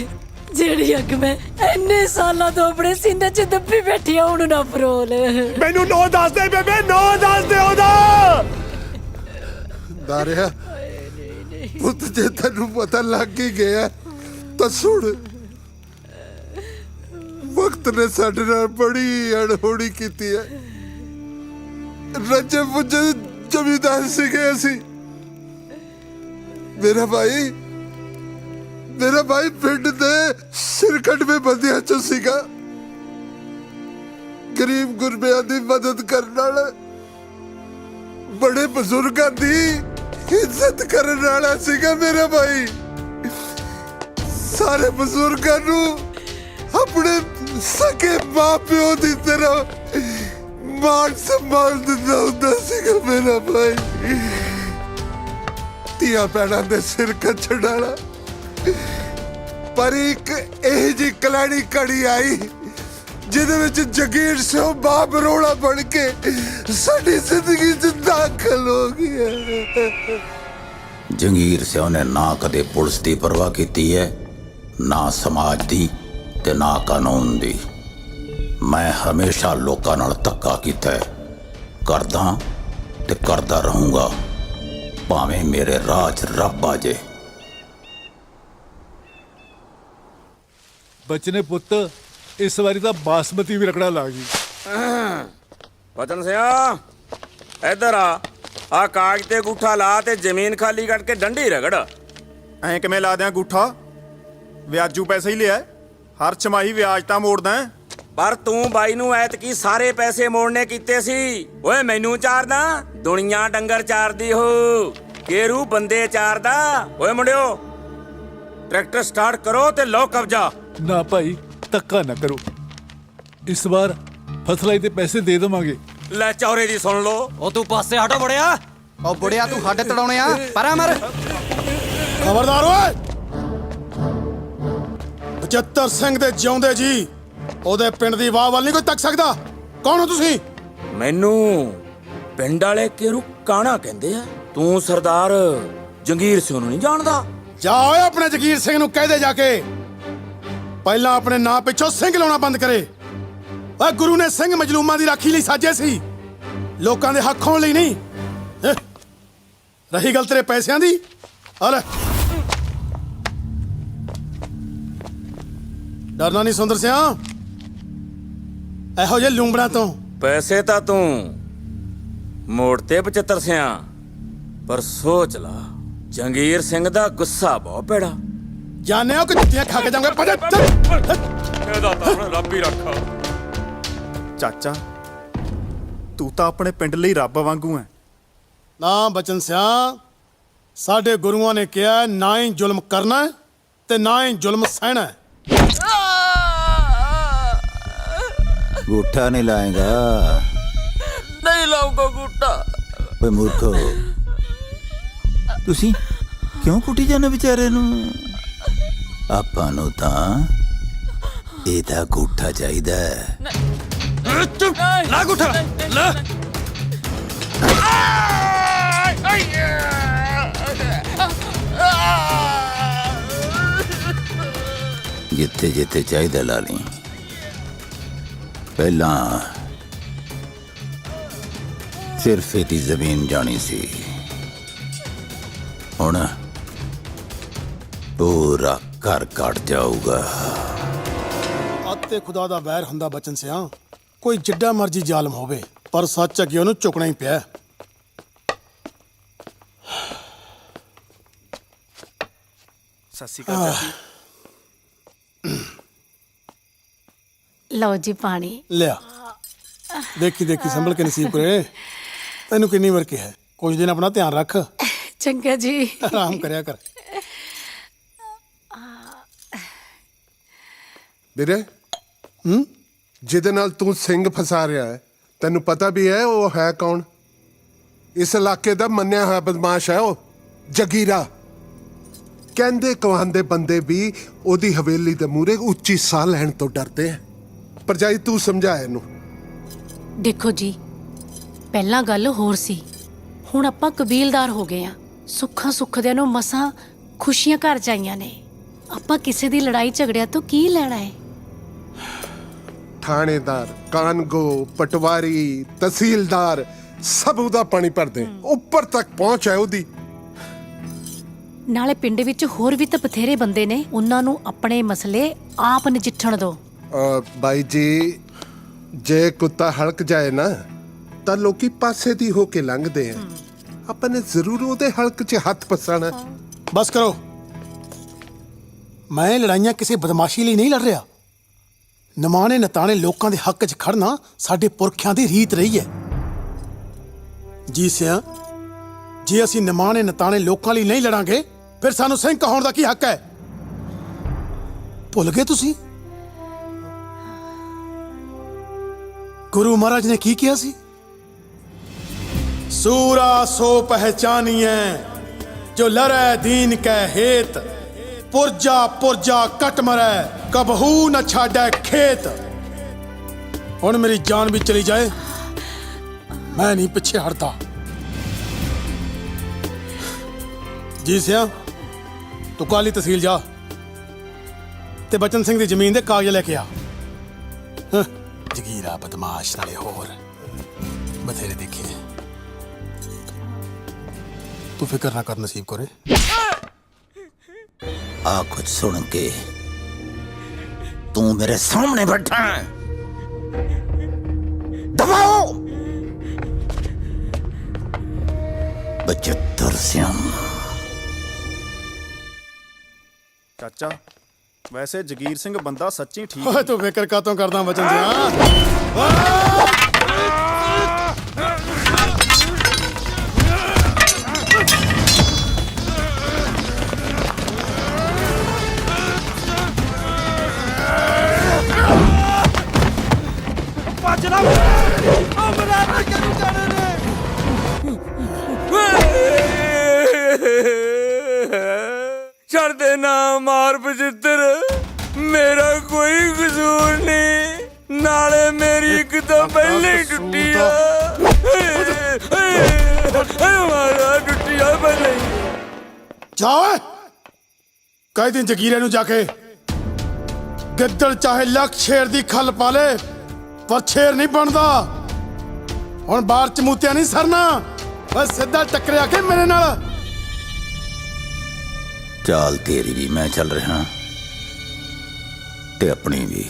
ਜਿਹੜੀ ਅੱਗ ਮੈਂ ਇੰਨੇ ਸਾਲਾਂ ਤੋਂ ਆਪਣੇ ਸੀਨੇ 'ਚ ਦੱਬੀ ਬੈਠੀ ਆ, ਉਹਨੂੰ ਨਾ ਫਰੋਲ। ਮੈਨੂੰ ਨੋ ਦੱਸ ਦੇ ਬੇਬੇ, ਨੋ ਦੱਸ ਦੇ ਉਹਦਾ। ਦਾਰਿਆ ਪੁੱਤ, ਜੇ ਤੈਨੂੰ ਪਤਾ ਲੱਗ ਹੀ ਗਿਆ ਤਾਂ ਸੁਣ, ਵਕਤ ਨੇ ਸਾਡੇ ਨਾਲ ਬੜੀ ਅਣਹੋਣੀ ਕੀਤੀ ਹੈ। ਰੱਜੇ ਪੁੱਜੇ ਜ਼ਮੀਂਦਾਰ ਸੀਗੇ ਅਸੀਂ। ਮੇਰਾ ਭਾਈ ਪਿੰਡ ਦੇ ਸਿਰਕਟਵੇਂ ਬੰਦਿਆਂ ਚੋਂ ਸੀਗਾ। ਗਰੀਬ ਗੁਰਬਿਆਂ ਦੀ ਮਦਦ ਕਰਨ ਵਾਲਾ, ਬੜੇ ਬਜ਼ੁਰਗਾਂ ਦੀ ਇੱਜ਼ਤ ਕਰਨ ਵਾਲਾ ਸੀਗਾ ਮੇਰਾ ਭਾਈ। ਸਾਰੇ ਬਜ਼ੁਰਗਾਂ ਨੂੰ ਆਪਣੇ ਸਕੇ ਮਾਂ ਪਿਓ ਦੀ ਤਰ੍ਹਾਂ ਮਾਣ ਸੰਭਾਲ ਦਿੰਦਾ ਹੁੰਦਾ ਸੀਗਾ ਮੇਰਾ ਭਾਈ। ਧੀਆਂ ਭੈਣਾਂ ਦੇ ਸਿਰ ਕੱਛਣ ਵਾਲਾ। ਪਰ ਇੱਕ ਇਹ ਜੀ ਕਲਾੜੀ ਘੜੀ ਆਈ ਜਿਹਦੇ ਵਿੱਚ ਜਗੀਰ ਸਿੰਘ ਬਾਪ ਰੋਲਾ ਬਣ ਕੇ ਸਾਡੀ ਜ਼ਿੰਦਗੀ 'ਚ ਦਾਖਲ ਹੋ ਗਿਆ। ਜੰਗੀਰ ਸਿੰਘ ਨੇ ਨਾ ਕਦੇ ਪੁਲਿਸ ਦੀ ਪਰਵਾਹ ਕੀਤੀ ਹੈ, ਨਾ ਸਮਾਜ ਦੀ, ਤੇ ਨਾ ਕਾਨੂੰਨ ਦੀ। ਮੈਂ ਹਮੇਸ਼ਾ ਲੋਕਾਂ ਨਾਲ ਧੱਕਾ ਕੀਤਾ ਹੈ, ਕਰਦਾ ਤੇ ਕਰਦਾ ਰਹੂੰਗਾ, ਭਾਵੇਂ ਮੇਰੇ ਰਾਹ 'ਚ ਰੱਬ ਆ ਜੇ। ਬਚਨੇ ਪੁੱਤ, ਇਸ ਵਾਰੀ ਤਾਂ ਬਾਸਮਤੀ ਵੀ ਰਕੜਾ ਲਾ ਗਈ। ਬਚਨ ਸਿਆ ਇੱਧਰ ਆ ਕਾਗਜ਼ ਤੇ ਅੰਗੂਠਾ ਲਾ ਤੇ ਜ਼ਮੀਨ ਖਾਲੀ ਕਰਕੇ ਡੰਡੀ ਰਗੜ। ਐਂ ਕਿਵੇਂ ਲਾ ਦਿਆਂ ਅੰਗੂਠਾ? ਵਿਆਜੂ ਪੈਸੇ ਹੀ ਲਿਆ, ਹਰ ਛਮਾਹੀ ਵਿਆਜ ਤਾਂ ਮੋੜਦਾ। ਪਰ ਤੂੰ ਬਾਈ ਨੂੰ ਐਤਕੀ ਸਾਰੇ ਪੈਸੇ ਮੋੜਨੇ ਕੀਤੇ ਸੀ। ਓਏ ਮੈਨੂੰ ਚਾਰਦਾ, ਦੁਨੀਆ ਡੰਗਰ ਚਾਰਦੀ ਹੋ, ਕੇਰੂ ਬੰਦੇ ਚਾਰਦਾ। ਓਏ ਮੁੰਡਿਓ, ਟਰੈਕਟਰ ਸਟਾਰਟ ਕਰੋ ਤੇ ਲਓ ਕਬਜ਼ਾ। ਨਾ ਭਾਈ, ਧੱਕਾ ਨਾ ਕਰੋ, ਇਸ ਵਾਰ ਫਸਲਾਂ ਦੇ ਪੈਸੇ ਦੇ ਦੇਵਾਂਗੇ। ਲੈ ਚੌਰੇ ਦੀ ਸੁਣ ਲਓ। ਉਹ ਤੂੰ ਪਾਸੇ ਹਟੋ ਬੜਿਆ। ਉਹ ਬੁੜਿਆ ਤੂੰ ਹੱਡ ਤੜਾਉਣੇ ਆ, ਪਰਾਂ ਮਰ। ਖਬਰਦਾਰ ਓਏ, 75 ਸਿੰਘ ਦੇ ਜਿਉਂਦੇ ਜੀ ਉਹਦੇ ਪਿੰਡ ਦੀ ਵਾਹ ਵੱਲ ਨਹੀਂ ਕੋਈ ਤੱਕ ਸਕਦਾ। ਕੌਣ ਹੋ ਤੁਸੀਂ? ਮੈਨੂੰ ਪਿੰਡ ਵਾਲੇ ਕੇਰੂ ਕਾਣਾ ਕਹਿੰਦੇ ਆ। ਤੂੰ ਸਰਦਾਰ ਜੰਗੀਰ ਸਿੰਘ ਨੂੰ ਨਹੀਂ ਜਾਣਦਾ? ਜਾ ਓਏ, ਆਪਣੇ ਜਗੀਰ ਸਿੰਘ ਨੂੰ ਕਹਿ ਦੇ ਜਾ ਕੇ ਪਹਿਲਾਂ ਆਪਣੇ ਨਾਂ ਪਿੱਛੋਂ ਸਿੰਘ ਲਾਉਣਾ ਬੰਦ ਕਰੇ। ਓਏ ਗੁਰੂ ਨੇ ਸਿੰਘ ਮਜਲੂਮਾਂ ਦੀ ਰਾਖੀ ਲਈ ਸਾਜੇ ਸੀ, ਲੋਕਾਂ ਦੇ ਹੱਕ ਹੋਣ ਲਈ ਨਹੀਂ। ਰਹੀ ਗੱਲ ਤੇਰੇ ਪੈਸਿਆਂ ਦੀ, ਆ ਲੈ। ਡਰਨਾ ਨਹੀਂ ਸੁੰਦਰ ਸਿਆ ਇਹੋ ਜਿਹੇ ਲੂੰਬੜਾਂ ਤੋਂ। ਪੈਸੇ ਤਾਂ ਤੂੰ ਮੋੜ ਤੇ 75 ਸਿਆ, ਪਰ ਸੋਚ ਲਾ, ਜੰਗੀਰ ਸਿੰਘ ਦਾ ਗੁੱਸਾ ਬਹੁਤ ਭੈੜਾ। ਜਾਣਿਆ ਕਿ ਜੁੱਤੀਆਂ ਖਾ ਕੇ ਜਾਵਾਂਗੇ। ਇਹਦਾ ਤਾਂ ਹੁਣ ਰੱਬ ਹੀ ਰੱਖਾ। ਚਾਚਾ, ਤੂੰ ਤਾਂ ਆਪਣੇ ਪਿੰਡ ਲਈ ਰੱਬ ਵਾਂਗੂ ਐ। ਨਾ ਬਚਨ ਸਿਆ, ਸਾਡੇ ਗੁਰੂਆਂ ਨੇ ਕਿਹਾ ਨਾ ਹੀ ਜ਼ੁਲਮ ਕਰਨਾ ਹੈ ਤੇ ਨਾ ਹੀ ਜ਼ੁਲਮ ਸਹਿਣਾ ਹੈ। ਗੂਠਾ ਨਹੀਂ ਲਾਏਗਾ? ਨਹੀਂ ਲਾਊਗਾ ਗੂਟਾ। ਓਏ ਮੂਰਖੋ, ਤੁਸੀਂ ਕਿਉਂ ਕੁੱਟੀ ਜਾਂਦੇ ਵਿਚਾਰੇ ਨੂੰ? ਆਪਾਂ ਨੂੰ ਤਾਂ ਇਹਦਾ ਗੂਠਾ ਚਾਹੀਦਾ ਹੈ। ਲਾ ਗੁੱਠਾ ਲਾ। ਜਿੱਥੇ ਜਿੱਥੇ ਚਾਹੀਦਾ ਲਾ ਲਈ। ਪਹਿਲਾਂ ਸਿਰਫ ਇਹਦੀ ਜ਼ਮੀਨ ਜਾਣੀ ਸੀ, ਹੁਣ ਪੂਰਾ ਘਰ ਕੱਟ ਜਾਊਗਾ। ਆਤੇ ਖੁਦਾ ਦਾ ਵੈਰ ਹੁੰਦਾ ਬਚਨ ਸਿਆ, ਕੋਈ ਜਿੱਡਾ ਮਰਜੀ ਜ਼ਾਲਮ ਹੋਵੇ, ਪਰ ਸੱਚ ਅੱਗੇ ਉਹਨੂੰ ਚੁੱਕਣਾ ਹੀ ਪਿਆ। ਸਤਿ ਸ਼੍ਰੀ ਅਕਾਲ ਚਾਚੀ। ਲਓ ਜੀ ਪਾਣੀ। ਲਿਆ, ਦੇਖੀ ਦੇਖੀ ਸੰਭਲ ਕੇ ਨਸੀਬ ਕਰੇ। ਤੈਨੂੰ ਕਿੰਨੀ ਵਾਰ ਕਿਹਾ ਕੁਝ ਦਿਨ ਆਪਣਾ ਧਿਆਨ ਰੱਖ। ਚੰਗਾ ਜੀ। ਆਰਾਮ ਕਰਿਆ ਕਰ। ਵੀਰੇ, ਜਿਹਦੇ ਨਾਲ ਤੂੰ ਸਿੰਘ ਫਸਾ ਰਿਹਾ ਹੈ, ਤੈਨੂੰ ਪਤਾ ਵੀ ਹੈ ਉਹ ਹੈ ਕੌਣ? ਇਸ ਇਲਾਕੇ ਦਾ ਮੰਨਿਆ ਹੋਇਆ ਬਦਮਾਸ਼ ਹੈ ਉਹ, ਜਗੀਰਾ। ਕਹਿੰਦੇ ਕਹਾਂਦੇ ਬੰਦੇ ਵੀ ਉਹਦੀ ਹਵੇਲੀ ਦੇ ਮੂਹਰੇ ਉੱਚੀ ਸਾਹ ਲੈਣ ਤੋਂ ਡਰਦੇ ਆ। ਭਰਜਾਈ ਤੂੰ ਸਮਝਾ ਇਹਨੂੰ। ਦੇਖੋ ਜੀ, ਪਹਿਲਾਂ ਗੱਲ ਹੋਰ ਸੀ, ਹੁਣ ਆਪਾਂ ਕਬੀਲਦਾਰ ਹੋ ਗਏ ਆ। ਸੁੱਖਾਂ ਸੁੱਖਦਿਆਂ ਨੂੰ ਮਸਾਂ ਖੁਸ਼ੀਆਂ ਘਰ ਚਾਈਆਂ ਨੇ। ਆਪਾਂ ਕਿਸੇ ਦੀ ਲੜਾਈ ਝਗੜਿਆਂ ਤੋਂ ਕੀ ਲੈਣਾ ਹੈ? ਥਾਣੇਦਾਰ, ਕਾਨਗੋ, ਪਟਵਾਰੀ, ਤਹਿਸੀਲਦਾਰ ਸਭ ਉਹਦਾ ਪਾਣੀ ਭਰਦੇ, ਉੱਪਰ ਤੱਕ ਪਹੁੰਚ ਹੈ ਉਹਦੀ। ਨਾਲੇ ਪਿੰਡ ਵਿੱਚ ਹੋਰ ਵੀ ਤਾਂ ਬਥੇਰੇ ਬੰਦੇ ਨੇ, ਉਹਨਾਂ ਨੂੰ ਆਪਣੇ ਮਸਲੇ ਆਪ ਨਜਿੱਠਣ ਦਿਓ। ਬਾਈ ਜੀ, ਜੇ ਕੁੱਤਾ ਹਲਕ ਜਾਏ ਨਾ ਤਾਂ ਲੋਕੀ ਪਾਸੇ ਦੀ ਹੋ ਕੇ ਲੰਘਦੇ ਆ। ਆਪਾਂ ਨੇ ਜ਼ਰੂਰ ਉਹਦੇ ਹਲਕ 'ਚ ਹੱਥ ਪਸਾਣਾ। ਬਸ ਕਰੋ, ਮੈਂ ਲੜਾਈਆਂ ਕਿਸੇ ਬਦਮਾਸ਼ੀ ਲਈ ਨਹੀਂ ਲੜ ਰਿਹਾ। ਨਿਮਾਣੇ ਨਤਾਣੇ ਲੋਕਾਂ ਦੇ ਹੱਕ 'ਚ ਖੜਨਾ ਸਾਡੇ ਪੁਰਖਿਆਂ ਦੀ ਰੀਤ ਰਹੀ ਹੈ। ਜੀ ਸਿਆ, ਜੇ ਅਸੀਂ ਨਿਮਾਣੇ ਨਤਾਣੇ ਲੋਕਾਂ ਲਈ ਨਹੀਂ ਲੜਾਂਗੇ, ਫਿਰ ਸਾਨੂੰ ਸਿੰਘ ਕਹਾਉਣ ਦਾ ਕੀ ਹੱਕ ਹੈ? ਭੁੱਲ ਗਏ ਤੁਸੀਂ ਗੁਰੂ ਮਹਾਰਾਜ ਨੇ ਕੀ ਕਿਹਾ ਸੀ? ਸੂਰਾ ਸੋ ਪਹਿਚਾਨੀਐ ਜੋ ਲੜੈ ਦੀਨ ਕੈ ਹੇਤ, ਪੁਰਜਾ ਪੁਰਜਾ ਕਟ ਮਰੈ ਕਬਹੂ ਨ ਛਾੜੈ ਖੇਤ। ਹੁਣ ਮੇਰੀ ਜਾਨ ਵੀ ਚਲੀ ਜਾਏ, ਮੈਂ ਨਹੀਂ ਪਿੱਛੇ ਹਟਦਾ। ਜੀ ਸਿਆ, ਤੂੰ ਕਾਲੀ ਤਹਿਸੀਲ ਜਾ, ਤੇ ਬਚਨ ਸਿੰਘ ਦੀ ਜ਼ਮੀਨ ਦੇ ਕਾਗਜ਼ ਲੈ ਕੇ ਆ। ਜਗੀਰਾ ਬਦਮਾਸ਼ ਨਾਲੇ ਹੋਰ ਬਥੇਰੇ ਦੇਖੇ। ਤੂੰ ਫਿਕਰ ਨਾ ਕਰ ਨਸੀਬ ਕੋਰੇ। ਆ ਕੁਝ ਸੁਣ ਕੇ ਤੂੰ ਮੇਰੇ ਸਾਹਮਣੇ बैठा है। दबाओ 75 सियाम। ਚਾਚਾ ਵੈਸੇ ਜਗੀਰ ਸਿੰਘ ਬੰਦਾ ਸੱਚੀ ਠੀਕ ਓਏ ਤੂੰ ਫਿਕਰ ਕਾਤੋਂ ਕਰਦਾ ਬਚਨ ਸਿਆ? ਛੱਡ ਦੇ ਨਾ ਮਾਰ ਬਚਿੱਤਰ, ਮੇਰਾ ਕੋਈ ਕਸੂਰ ਨਹੀਂ। ਨਾਲੇ ਮੇਰੀ ਇੱਕ ਤਾਂ ਪਹਿਲੇ ਹੀ ਟੁੱਟੀ ਆ। ਮਾਰਾ ਟੁੱਟੀ ਆ ਪਹਿਲੇ ਹੀ। ਜਾ ਓਏ ਕਹਿ ਦੇ ਜਗੀਰੇ ਨੂੰ ਜਾ ਕੇ, ਗਿੱਦੜ ਚਾਹੇ ਲੱਖ ਸ਼ੇਰ ਦੀ ਖੱਲ ਪਾ ਲੇ ਪਰ ਸ਼ੇਰ ਨਹੀਂ ਬਣਦਾ। ਹੁਣ ਬਾਹਰ ਚਮੂਤਿਆ ਨਹੀਂ ਸਰਨਾ, ਬਸ ਸਿੱਧਾ ਟੱਕਰਿਆ ਕੇ ਮੇਰੇ ਨਾਲ। चाल तेरी भी मैं चल रहा ते अपनी भी।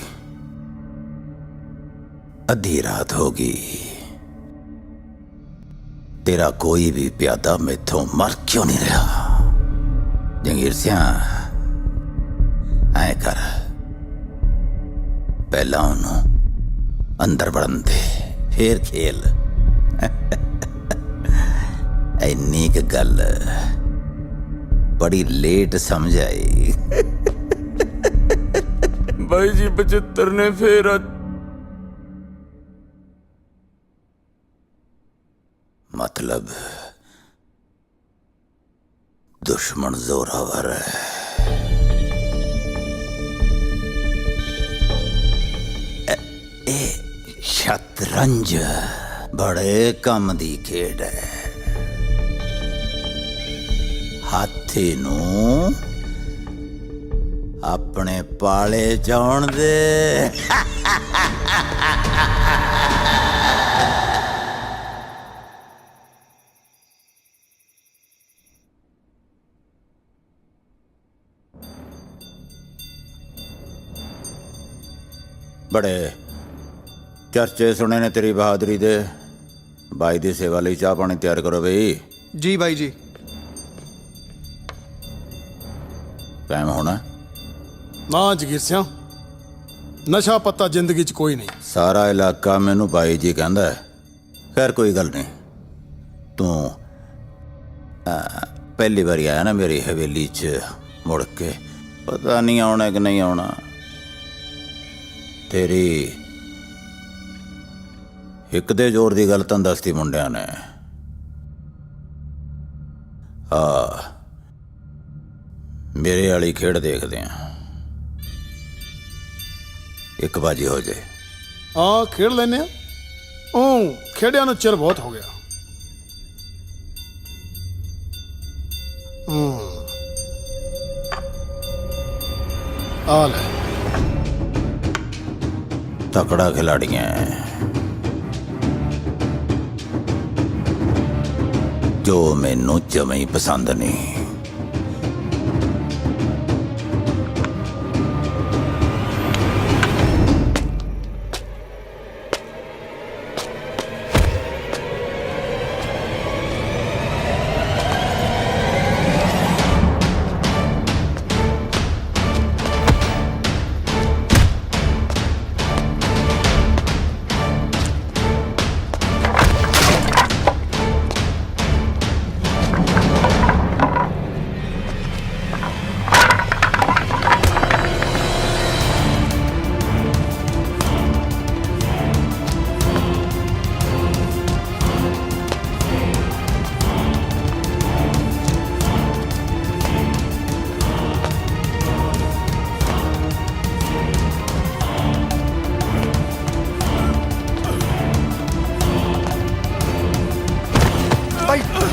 अद्धी रात होगी, तेरा कोई भी प्यादा मैथों मर क्यों नहीं रहा? जंगीर सिया ऐ कर, पहला उन्होंने अंदर बढ़न दे फिर खेल। इन्नी क गल बड़ी लेट समझ आई। भाई जी 75 ने फिर मतलब दुश्मन जोरावर है। ए शतरंज बड़े कम दी खेड है। हाथी नू अपने पाले जान दे। बड़े चर्चे सुने ने तेरी बहादुरी दे। भाई दी सेवा लई चाह पानी तैयार करो बई। जी भाई जी। टाइम होना ना जगीर सिया, नशा पत्ता जिंदगी च कोई नहीं। सारा इलाका मैनू भाई जी कहंदा है। खैर कोई गल नहीं, तू पहली बार आया ना मेरी हवेली च मुड़ के, पता नहीं आना कि नहीं आना। तेरी एक दे जोर दी गल तन दसती मुंडिया ने। मेरे वाली खेड़ देखते हैं, एक बाजी हो जाए। हाँ खेड़ लेने खेड़िया नूं चिर बहुत हो गया। आ ले तकड़ा खिलाड़ी है जो मैनू जमे ही पसंद नहीं।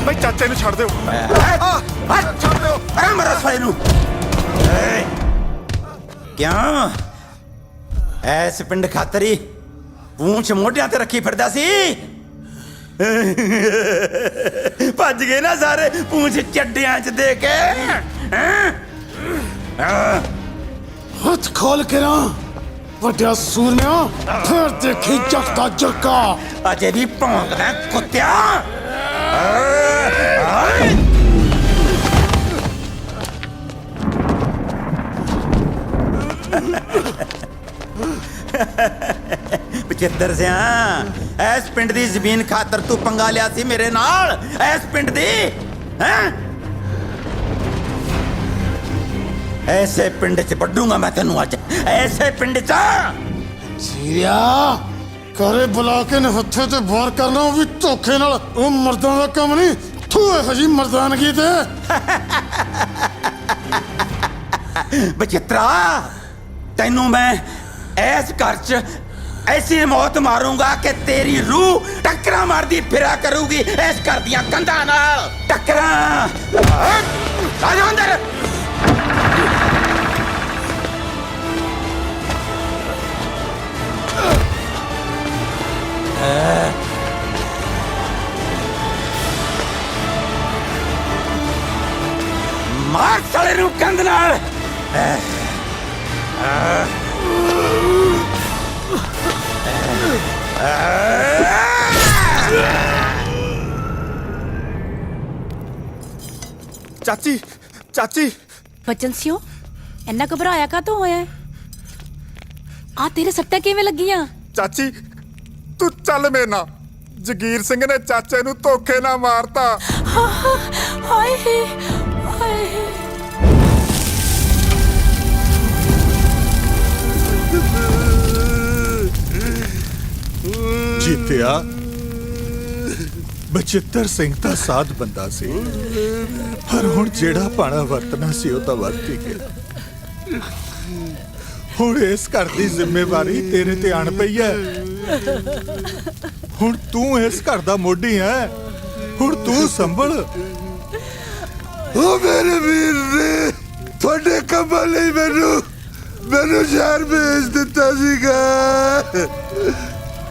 भाई चाचे ਨੂੰ ਛੱਡ ਦਿਓ। ਛੱਡ ਦਿਓ। ਮੇਰਾ ਸਾਲੇ ਨੂੰ ਕਿਉਂ ਐਸ ਪਿੰਡ ਖਾਤਰੀ ਪੂੰਛ ਮੋਢਿਆਂ ਤੇ ਰੱਖੀ ਫਿਰਦਾ ਸੀ ਭੱਜ ਗਏ ਨਾ ਸਾਰੇ ਪੂੰਛ ਚੱਡਿਆਂ 'ਚ ਦੇ ਕੇ ਹੱਥ ਖੋਲ ਕੇ ਨਾ ਵੱਡਿਆ ਸੂਰਮਿਆ ਫਿਰ ਦੇਖੀ ਜੱਟ ਦਾ ਜੱਗਾ ਅਜੇ ਵੀ ਭੌਂਕਦਾ ਕੁੱਤਿਆ ਬਚਿੱਤਰ ਸਿਆ ਐਸ ਪਿੰਡ ਦੀ ਜ਼ਮੀਨ ਖਾਤਰ ਤੂੰ ਪੰਗਾ ਲਿਆ ਸੀ ਮੇਰੇ ਨਾਲ ਐਸ ਪਿੰਡ ਦੀ ਹੈਂ ਐਸੇ ਪਿੰਡ 'ਚ ਵੱਢੂਗਾ ਮੈਂ ਤੈਨੂੰ ਅੱਜ ਐਸੇ ਪਿੰਡ 'ਚ ਸੀਰੀਆ ਘਰੇ ਬੁਲਾ ਕੇ ਹੱਥੇ ਤੇ ਵਾਰ ਕਰਨਾ ਉਹ ਵੀ ਧੋਖੇ ਨਾਲ ਉਹ ਮਰਦਾਂ ਦਾ ਕੰਮ ਨਹੀਂ ਤੂੰ ਇਹੋ ਜਿਹੀ ਮਰਦਾਨਗੀ ਤੇ ਬਚਿੱਤਰਾ ਤੈਨੂੰ ਮੈਂ ਐਸ ਘਰ 'ਚ ਐਸੀ ਮੌਤ ਮਾਰੂੰਗਾ ਕਿ ਤੇਰੀ ਰੂਹ ਟੱਕਰਾਂ ਮਾਰਦੀ ਫਿਰਿਆ ਕਰੂਗੀ ਐਸ ਘਰ ਦੀਆਂ ਕੰਧਾਂ ਨਾਲ ਟੱਕਰਾਂ ਆ ਜਾ ਅੰਦਰ ਮਾਰ ਸਾਲੇ ਨੂੰ ਕੰਧ ਨਾਲ ਚਾਚੀ ਚਾਚੀ ਬਚਨ ਸਿਓ ਇੰਨਾ ਘਬਰਾਇਆ ਕਾਤੋਂ ਹੋਇਆ ਆ ਤੇਰੇ ਸੱਟਾਂ ਕਿਵੇਂ ਲੱਗੀਆਂ ਚਾਚੀ ਤੂੰ ਚੱਲ ਮੇਰੇ ਨਾਲ ਜਗੀਰ ਸਿੰਘ ਨੇ ਚਾਚੇ ਨੂੰ ਧੋਖੇ ਨਾਲ ਮਾਰਤਾ ਹਾਏ ਹਾਏ ਜੀਤਿਆ ਬਚਿੱਤਰ ਸਿੰਘ ਤਾਂ ਸਾਧ ਬੰਦਾ ਸੀ ਪਰ ਹੁਣ ਜਿਹੜਾ ਪਾਣਾ ਵਰਤਣਾ ਸੀ ਉਹ ਤਾਂ ਵਰਤ ਹੀ ਗਿਆ ਹੁਣ ਇਸ ਘਰ ਦੀ ਜ਼ਿੰਮੇਵਾਰੀ ਤੇਰੇ ਤੇ ਆਣ ਪਈ ਹੈ ਹੁਣ ਤੂੰ ਇਸ ਘਰ ਦਾ ਮੋਢੀ ਹੈ ਹੁਣ ਤੂੰ ਸੰਭਲ ਉਹ ਮੇਰੇ ਵੀਰ ਨੇ ਤੁਹਾਡੇ ਕੰਮਾਂ ਲਈ ਮੈਨੂੰ ਸ਼ਹਿਰ ਭੇਜ ਦਿੱਤਾ ਸੀਗਾ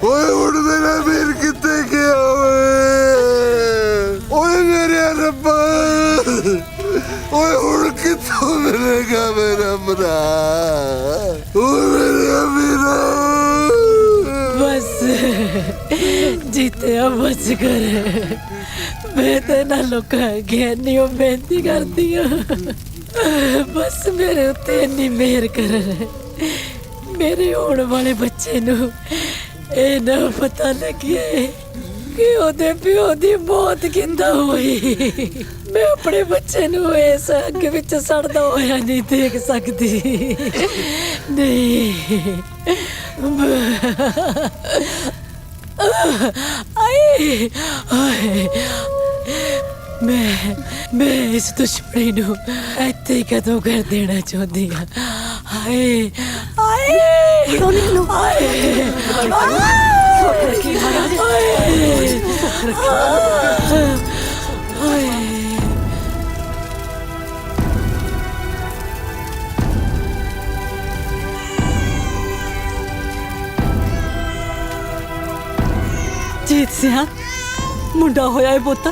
ਓਏ ਹੁਣ ਮੇਰਾ ਵੀਰ ਕਿੱਥੇ ਗਿਆ ਓਏ ਮੇਰੇ ਰੱਬਾ ਓਏ ਹੁਣ ਕਿੱਥੋਂ ਮਿਲੇਗਾ ਮੇਰਾ ਭਰਾ ਓਏ ਮੇਰੇ ਵੀਰਾ ਬਸ ਜੀਤਿਆ ਬਸ ਕਰ ਮੈਂ ਤੇ ਨਾ ਲੋਕਾਂ ਅੱਗੇ ਨਹੀਂ ਉਹ ਬੇਨਤੀ ਕਰਦੀ ਆ ਬਸ ਮੇਰੇ ਉੱਤੇ ਇੰਨੀ ਮਿਹਰ ਕਰ ਮੇਰੇ ਹੋਣ ਵਾਲੇ ਬੱਚੇ ਨੂੰ ਇਹ ਨਾ ਪਤਾ ਲੱਗੇ ਕਿ ਉਹਦੇ ਪਿਓ ਦੀ ਮੌਤ ਕਿੱਦਾਂ ਹੋਈ ਮੈਂ ਆਪਣੇ ਬੱਚੇ ਨੂੰ ਇਸ ਅੱਗ ਵਿੱਚ ਸੜਦਾ ਹੋਇਆ ਨਹੀਂ ਦੇਖ ਸਕਦੀ ਨਹੀਂ ਆਏ ਆਏ ਮੈਂ ਇਸ ਦੁਸ਼ਮਣੀ ਨੂੰ ਇੱਥੇ ਹੀ ਕਦੋਂ ਕਰ ਦੇਣਾ ਚਾਹੁੰਦੀ ਹਾਂ ਹਾਏ ਹਾਏ ਨਿਕਲੋ ਹਾਏ ਜੀਤ ਸਿਆ ਮੁੰਡਾ ਹੋਇਆ ਹੈ ਪੁੱਤ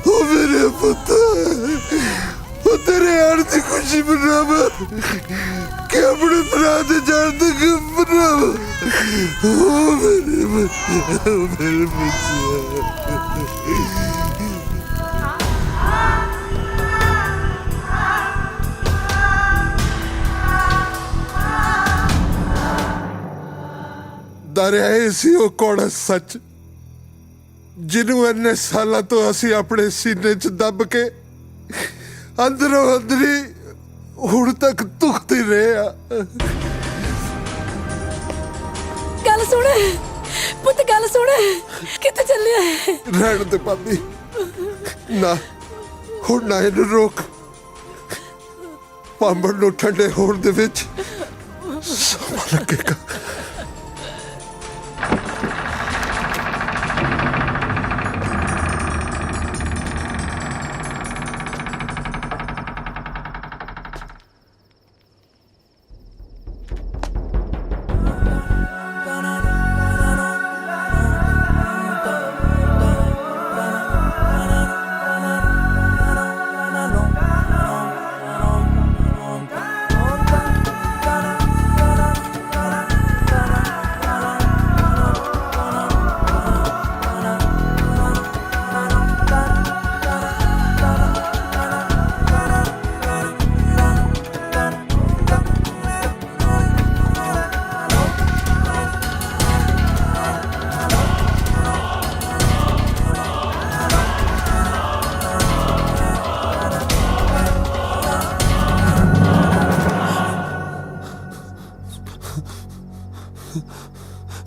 ਉਹ ਮੇਰੇ ਪੁੱਤ ਉਹ ਤੇਰੇ ਆਣ ਦੀ ਖੁਸ਼ੀ ਮਨਾਵਾ ਕਿ ਆਪਣੇ ਭਰਾ ਦੇ ਜਾਣ ਤੱਕ ਮਨਾਵਾ ਉਹ ਮੇਰੇ ਬੱਚੇ ਉਹ ਮੇਰੇ ਬੱਚੇ ਦਰਿਆਏ ਸੀ ਉਹ ਕੌੜਾ ਸੱਚ ਜਿਹਨੂੰ ਇੰਨੇ ਸਾਲਾਂ ਤੋਂ ਅਸੀਂ ਆਪਣੇ ਸੀਨੇ 'ਚ ਦੱਬ ਕੇ ਅੰਦਰੋਂ ਅੰਦਰੀ ਹੁਣ ਤੱਕ ਧੁਖਦੇ ਰਹੇ ਆ ਗੱਲ ਸੁਣ ਪੁੱਤ ਗੱਲ ਸੁਣ ਕਿੱਥੇ ਚੱਲਿਆ ਹੈ ਰਹਿਣ ਦੇ ਭਾਬੀ ਨਾ ਹੁਣ ਨਾ ਇਹਨੂੰ ਰੋਕ ਪਾਂਬੜ ਨੂੰ ਠੰਡੇ ਹੋਣ ਦੇ ਵਿੱਚ ਸਮਾਂ ਲੱਗੇਗਾ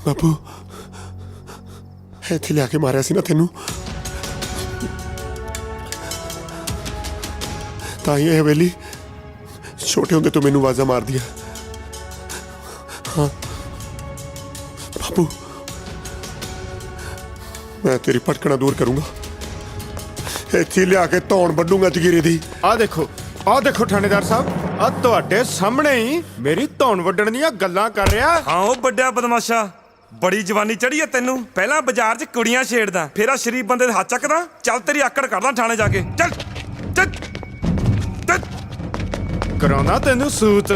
ਬਾਪੂ ਇੱਥੇ ਲਿਆ ਕੇ ਮਾਰਿਆ ਸੀ ਨਾ ਤੈਨੂੰ, ਤਾਂ ਹੀ ਇਹ ਹਵੇਲੀ ਛੋਟੇ ਹੁੰਦੇ ਤੋਂ ਮੈਨੂੰ ਆਵਾਜ਼ਾਂ ਮਾਰਦੀ ਆ। ਹਾਂ ਬਾਪੂ, ਮੈਂ ਤੇਰੀ ਭਟਕਣਾ ਦੂਰ ਕਰੂੰਗਾ, ਇੱਥੇ ਲਿਆ ਕੇ ਧੌਣ ਵੱਢੂੰਗਾ ਜਗੀਰੇ ਦੀ। ਆਹ ਦੇਖੋ ਥਾਣੇਦਾਰ ਸਾਹਿਬ, ਆ ਤੁਹਾਡੇ ਸਾਹਮਣੇ ਹੀ ਮੇਰੀ ਧੌਣ ਵੱਢਣ ਦੀਆਂ ਗੱਲਾਂ ਕਰ ਰਿਹਾ। ਹਾਂ ਉਹ ਵੱਡਿਆ ਬਦਮਾਸ਼ਾ, ਬੜੀ ਜਵਾਨੀ ਚੜੀ ਐ ਤੈਨੂੰ। ਪਹਿਲਾਂ ਬਾਜ਼ਾਰ 'ਚ ਕੁੜੀਆਂ ਛੇੜਦਾ, ਫੇਰ ਆ ਸ਼ਰੀਫ ਬੰਦੇ ਦੇ ਹੱਥ ਚੱਕਦਾ। ਚੱਲ ਤੇਰੀ ਆਕੜ ਕਰਦਾ ਥਾਣੇ ਜਾ ਕੇ। ਚੱਲ ਚੱਲ ਚੱਲ। ਕਰਾਉਣਾ ਤੈਨੂੰ ਸੂਤ।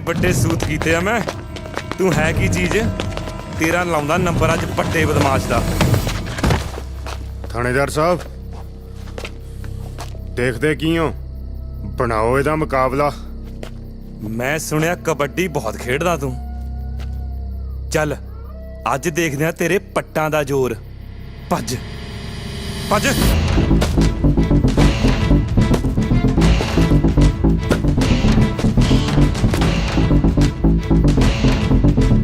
ਵੱਡੇ ਸੂਤ ਕੀਤੇ ਆ ਮੈਂ। ਤੂੰ ਹੈ ਕੀ ਚੀਜ਼? ਤੇਰਾ ਲਾਉਂਦਾ ਨੰਬਰ ਅੱਜ ਵੱਡੇ ਬਦਮਾਸ਼ ਦਾ। ਥਾਣੇਦਾਰ ਸਾਹਿਬ ਦੇਖਦੇ ਕੀ ਹੋ, ਬਣਾਓ ਇਹਦਾ ਮੁਕਾਬਲਾ। ਮੈਂ ਸੁਣਿਆ ਕਬੱਡੀ ਬਹੁਤ ਖੇਡਦਾ ਤੂੰ। ਚੱਲ ਅੱਜ ਦੇਖਦੇ ਆ ਤੇਰੇ ਪੱਟਾਂ ਦਾ ਜ਼ੋਰ। ਭੱਜ ਭੱਜ।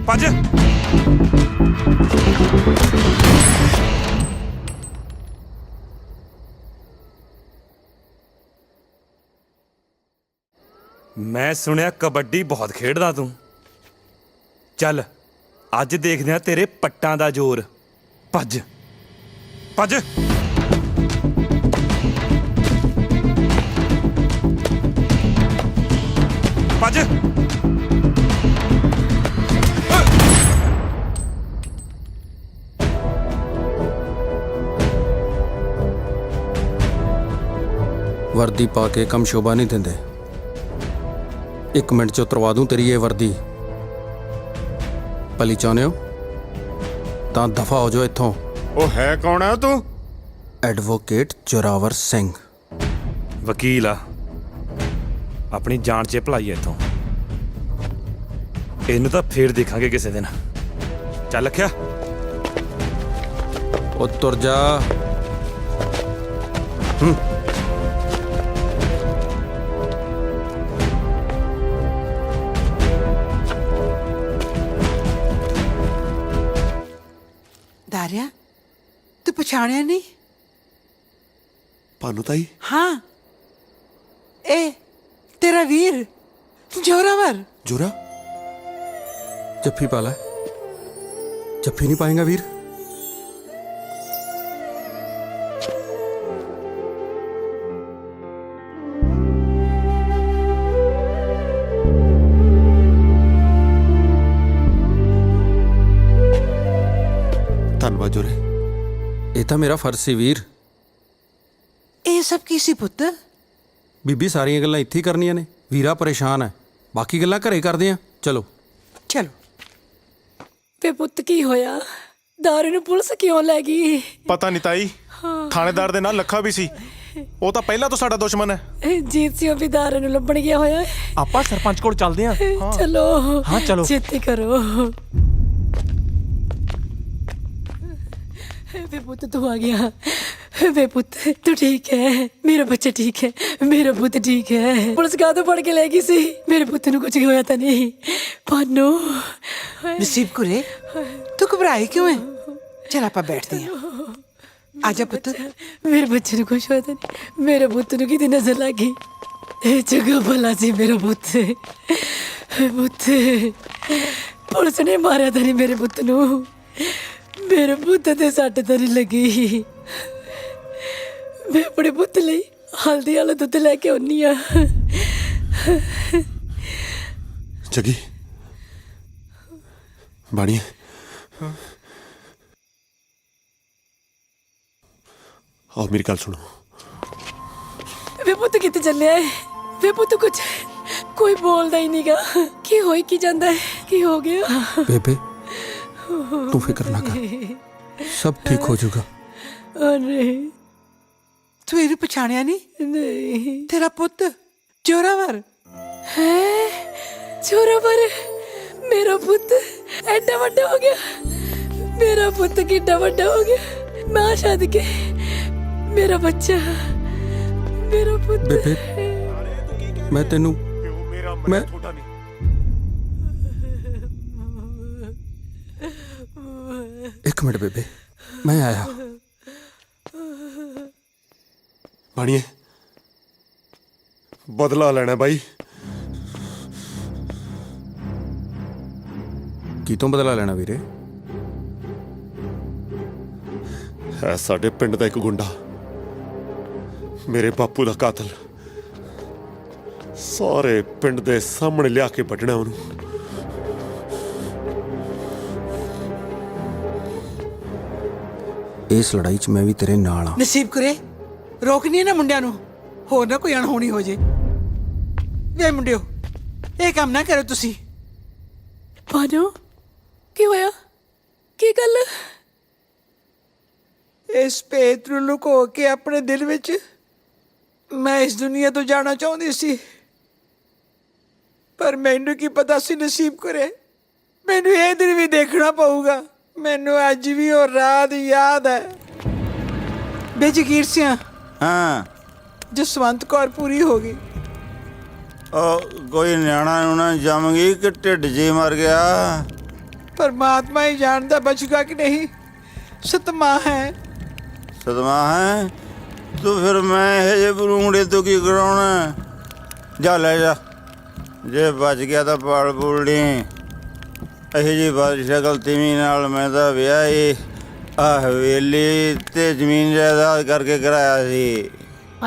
ਭੱਜ। ਮੈਂ ਸੁਣਿਆ ਕਬੱਡੀ ਬਹੁਤ ਖੇਡਦਾ ਤੂੰ। ਚੱਲ ਅੱਜ ਦੇਖਦੇ ਆ ਤੇਰੇ ਪੱਟਾਂ ਦਾ ਜ਼ੋਰ। ਭੱਜ ਭੱਜ। ਭੱਜ। ਵਰਦੀ ਪਾ ਕੇ ਕੰਮ ਸ਼ੋਭਾ ਨਹੀਂ ਦਿੰਦੇ। 1 ਮਿੰਟ 'ਚ ਉਤਰਵਾ ਦੂੰ ਤੇਰੀ ਇਹ ਵਰਦੀ। ਭਲੀ ਚਾਹੁੰਦੇ ਹੋ ਤਾਂ ਦਫਾ ਹੋ ਜਾਓ ਇੱਥੋਂ। ਉਹ ਹੈ ਕੌਣ ਆ ਤੂੰ? ਐਡਵੋਕੇਟ ਜ਼ੋਰਾਵਰ ਸਿੰਘ। ਵਕੀਲ ਆ, ਆਪਣੀ ਜਾਨ 'ਚ ਭਲਾਈ ਐ ਇੱਥੋਂ। ਇਹਨੂੰ ਤਾਂ ਫੇਰ ਦੇਖਾਂਗੇ ਕਿਸੇ ਦਿਨ। ਚੱਲ ਰੱਖਿਆ। ਉਹ ਤੁਰ ਜਾ। ਦਾਰਿਆ, ਤੂੰ ਪਛਾਣਿਆ ਨਹੀਂ? ਭਾਨੂ ਤਾਈ? ਹਾਂ, ਇਹ ਤੇਰਾ ਵੀਰ ਜ਼ੋਰਾਵਰ। ਜੋਰਾ? ਜੱਫੀ ਪਾ ਲੈ। ਜੱਫੀ ਨਹੀਂ ਪਾਏਗਾ ਵੀਰ? ਧੰਨਵਾਦ ਜੋਰੇ। ਇਹ ਤਾਂ ਮੇਰਾ ਫਰਜ਼ ਸੀ ਵੀਰ। ਇਹ ਸਭ ਕੀ ਸੀ ਪੁੱਤ? ਬੀਬੀ ਸਾਰੀਆਂ ਗੱਲਾਂ ਇੱਥੇ ਹੀ ਕਰਨੀਆਂ ਨੇ। ਵੀਰਾ ਪਰੇਸ਼ਾਨ ਹੈ, ਬਾਕੀ ਗੱਲਾਂ ਘਰੇ ਕਰਦੇ ਆ। ਚਲੋ ਚਲੋ। ਵੇ ਪੁੱਤ ਕੀ ਹੋਇਆ? ਦਾਰੂ ਨੂੰ ਪੁਲਿਸ ਕਿਉਂ ਲੈ ਗਈ? ਪਤਾ ਨਹੀਂ ਤਾਈ, ਥਾਣੇਦਾਰ ਦੇ ਨਾਲ ਲੱਖਾ ਵੀ ਸੀ। ਉਹ ਤਾਂ ਪਹਿਲਾਂ ਤੋਂ ਸਾਡਾ ਦੁਸ਼ਮਣ ਹੈ। ਜੀਤ ਸਿੰਘ ਵੀ ਦਾਰੂ ਨੂੰ ਲੱਭਣ ਗਿਆ ਹੋਇਆ ਹੈ। ਆਪਾਂ ਸਰਪੰਚ ਕੋਲ ਚੱਲਦੇ ਆ। ਚਲੋ ਹਾਂ ਚਲੋ। ਛੇਤੀ ਕਰੋ। ਵੇ ਪੁੱਤ ਤੂੰ ਆ ਗਿਆ। ਵੇ ਪੁੱਤ ਤੂੰ ਠੀਕ ਹੈ? ਮੇਰਾ ਬੱਚਾ ਠੀਕ ਹੈ? ਮੇਰਾ ਪੁੱਤ ਠੀਕ ਹੈ? ਪੁਲਿਸ ਕਾਹਤੋਂ ਫੜ ਕੇ ਲੈ ਗਈ ਸੀ? ਮੇਰੇ ਪੁੱਤ ਨੂੰ ਕੁਝ ਹੋਇਆ ਤਾਂ ਨਹੀਂ? ਭਾਨੂ ਨਸੀਬ ਕੁਰੇ, ਤੂੰ ਘਬਰਾਈ ਕਿਉਂ ਹੈ? ਚਲ ਆਪਾਂ ਬੈਠਦੇ ਹਾਂ। ਆਜਾ ਪੁੱਤ। ਮੇਰੇ ਬੱਚੇ ਨੂੰ ਕੁਝ ਹੋਇਆ ਤਾਂ ਨਹੀਂ? ਮੇਰੇ ਪੁੱਤ ਨੂੰ ਕਿਤੇ ਨਜ਼ਰ ਲੱਗ ਗਈ? ਇਹ ਜਗ੍ਹਾ ਭਲਾ ਸੀ ਮੇਰਾ ਪੁੱਤ। ਪੁੱਤ ਪੁਲਿਸ ਨੇ ਮਾਰਿਆ ਤਾਂ ਨਹੀਂ ਮੇਰੇ ਪੁੱਤ ਨੂੰ? ਮੇਰੇ ਪੁੱਤ ਤੇ ਸੱਟ ਤਾਂ ਨਹੀਂ ਲੱਗੀ? ਮੈਂ ਆਪਣੇ ਪੁੱਤ ਲਈ ਹਲਦੀ ਵਾਲਾ ਦੁੱਧ ਲੈ ਕੇ ਆਉਣੀ ਆ। ਜਗੀ ਬਾਣੀ, ਆਓ ਮੇਰੀ ਗੱਲ ਸੁਣੋ। ਵੇ ਪੁੱਤ ਕਿੱਥੇ ਚੱਲਿਆ ਹੈ? ਵੇ ਪੁੱਤ ਕੁਝ ਕੋਈ ਬੋਲਦਾ ਹੀ ਨਹੀਂਗਾ। ਕੀ ਹੋਈ ਕੀ ਜਾਂਦਾ ਹੈ? ਕੀ ਹੋ ਗਿਆ? ਬੇਬੇ ਤੂੰ ਫਿਕਰ ਨਾ ਕਰ, ਸਭ ਠੀਕ ਹੋ ਜਾਊਗਾ। ਅਰੇ ਤੂੰ ਇਹਨੂੰ ਪਛਾਣਿਆ ਨਹੀਂ? ਨਹੀਂ। ਤੇਰਾ ਪੁੱਤ ਜ਼ੋਰਾਵਰ ਹੈ? ਜ਼ੋਰਾਵਰ ਮੇਰਾ ਪੁੱਤ ਐਡਾ ਵੱਡਾ ਹੋ ਗਿਆ। ਮੇਰਾ ਪੁੱਤ ਕਿੱਡਾ ਵੱਡਾ ਹੋ ਗਿਆ। ਮਾਂ ਛੱਡ ਕੇ ਮੇਰਾ ਬੱਚਾ, ਮੇਰਾ ਪੁੱਤ। ਬੇਬੇ ਮੈਂ ਤੈਨੂੰ एक मिनट बेबे, मैं आया। ਬਾਣੀਏ ਬਦਲਾ ਲੈਣਾ ਬਾਈ। ਕੀ ਤੋਂ ਬਦਲਾ ਲੈਣਾ ਵੀਰੇ? ਹੈ ਸਾਡੇ ਪਿੰਡ ਦਾ ਇੱਕ ਗੁੰਡਾ, ਮੇਰੇ ਬਾਪੂ ਦਾ ਕਾਤਲ। ਸਾਰੇ ਪਿੰਡ ਦੇ ਸਾਹਮਣੇ ਲਿਆ ਕੇ ਵੱਢਣਾ ਉਹਨੂੰ। ਇਸ ਲੜਾਈ 'ਚ ਮੈਂ ਵੀ ਤੇਰੇ ਨਾਲ ਆ। ਨਸੀਬ ਕਰੇ ਰੋਕਣੀ ਨਾ ਮੁੰਡਿਆਂ ਨੂੰ, ਹੋਰ ਨਾ ਕੋਈ ਅਣਹੋਣੀ ਹੋ ਜੇ। ਵੇ ਮੁੰਡਿਓ, ਇਹ ਕੰਮ ਨਾ ਕਰੋ ਤੁਸੀਂ। ਭਾਨੋ ਕੀ ਹੋਇਆ? ਕੀ ਗੱਲ? ਇਸ ਭੇਤ ਨੂੰ ਲੁਕੋ ਕੇ ਆਪਣੇ ਦਿਲ ਵਿੱਚ ਮੈਂ ਇਸ ਦੁਨੀਆ ਤੋਂ ਜਾਣਾ ਚਾਹੁੰਦੀ ਸੀ, ਪਰ ਮੈਨੂੰ ਕੀ ਪਤਾ ਸੀ ਨਸੀਬ ਕਰੇ ਮੈਨੂੰ ਇਹ ਦਿਨ ਵੀ ਦੇਖਣਾ ਪਊਗਾ। ਮੈਨੂੰ ਅੱਜ ਵੀ ਉਹ ਰਾਤ ਯਾਦ ਹੈ। ਬੇਜਗੀਰ ਸਿਆਂ ਹਾਂ, ਜਸਵੰਤ ਕੌਰ ਪੂਰੀ ਹੋ ਗਈ। ਉਹ ਕੋਈ ਨਿਆਣਾ ਨੂੰ ਨਾ ਜੰਮ ਗਈ ਕਿ ਢਿੱਡ ਜੇ ਮਰ ਗਿਆ? ਪਰਮਾਤਮਾ ਹੀ ਜਾਣਦਾ ਬਚੂਗਾ ਕਿ ਨਹੀਂ। ਸਤਮਾ ਹੈ। ਸਦਮਾ ਹੈ ਤੂੰ, ਫਿਰ ਮੈਂ ਇਹ ਜੇ ਬਰੂੰਡੇ ਤੋਂ ਕੀ ਕਰਾਉਣਾ? ਜਾ ਲੈ ਜਾ, ਜੇ ਬਚ ਗਿਆ ਤਾਂ ਪਾਲ ਪੂਲਣੀ। ਇਹੋ ਜਿਹੀ ਬਦਸ਼ਕਲ ਤੀਵੀਂ ਨਾਲ ਮੈਂ ਤਾਂ ਵਿਆਹ ਹੀ ਆ ਹਵੇਲੀ ਤੇ ਜ਼ਮੀਨ ਜਾਇਦਾਦ ਕਰਕੇ ਕਰਾਇਆ ਸੀ।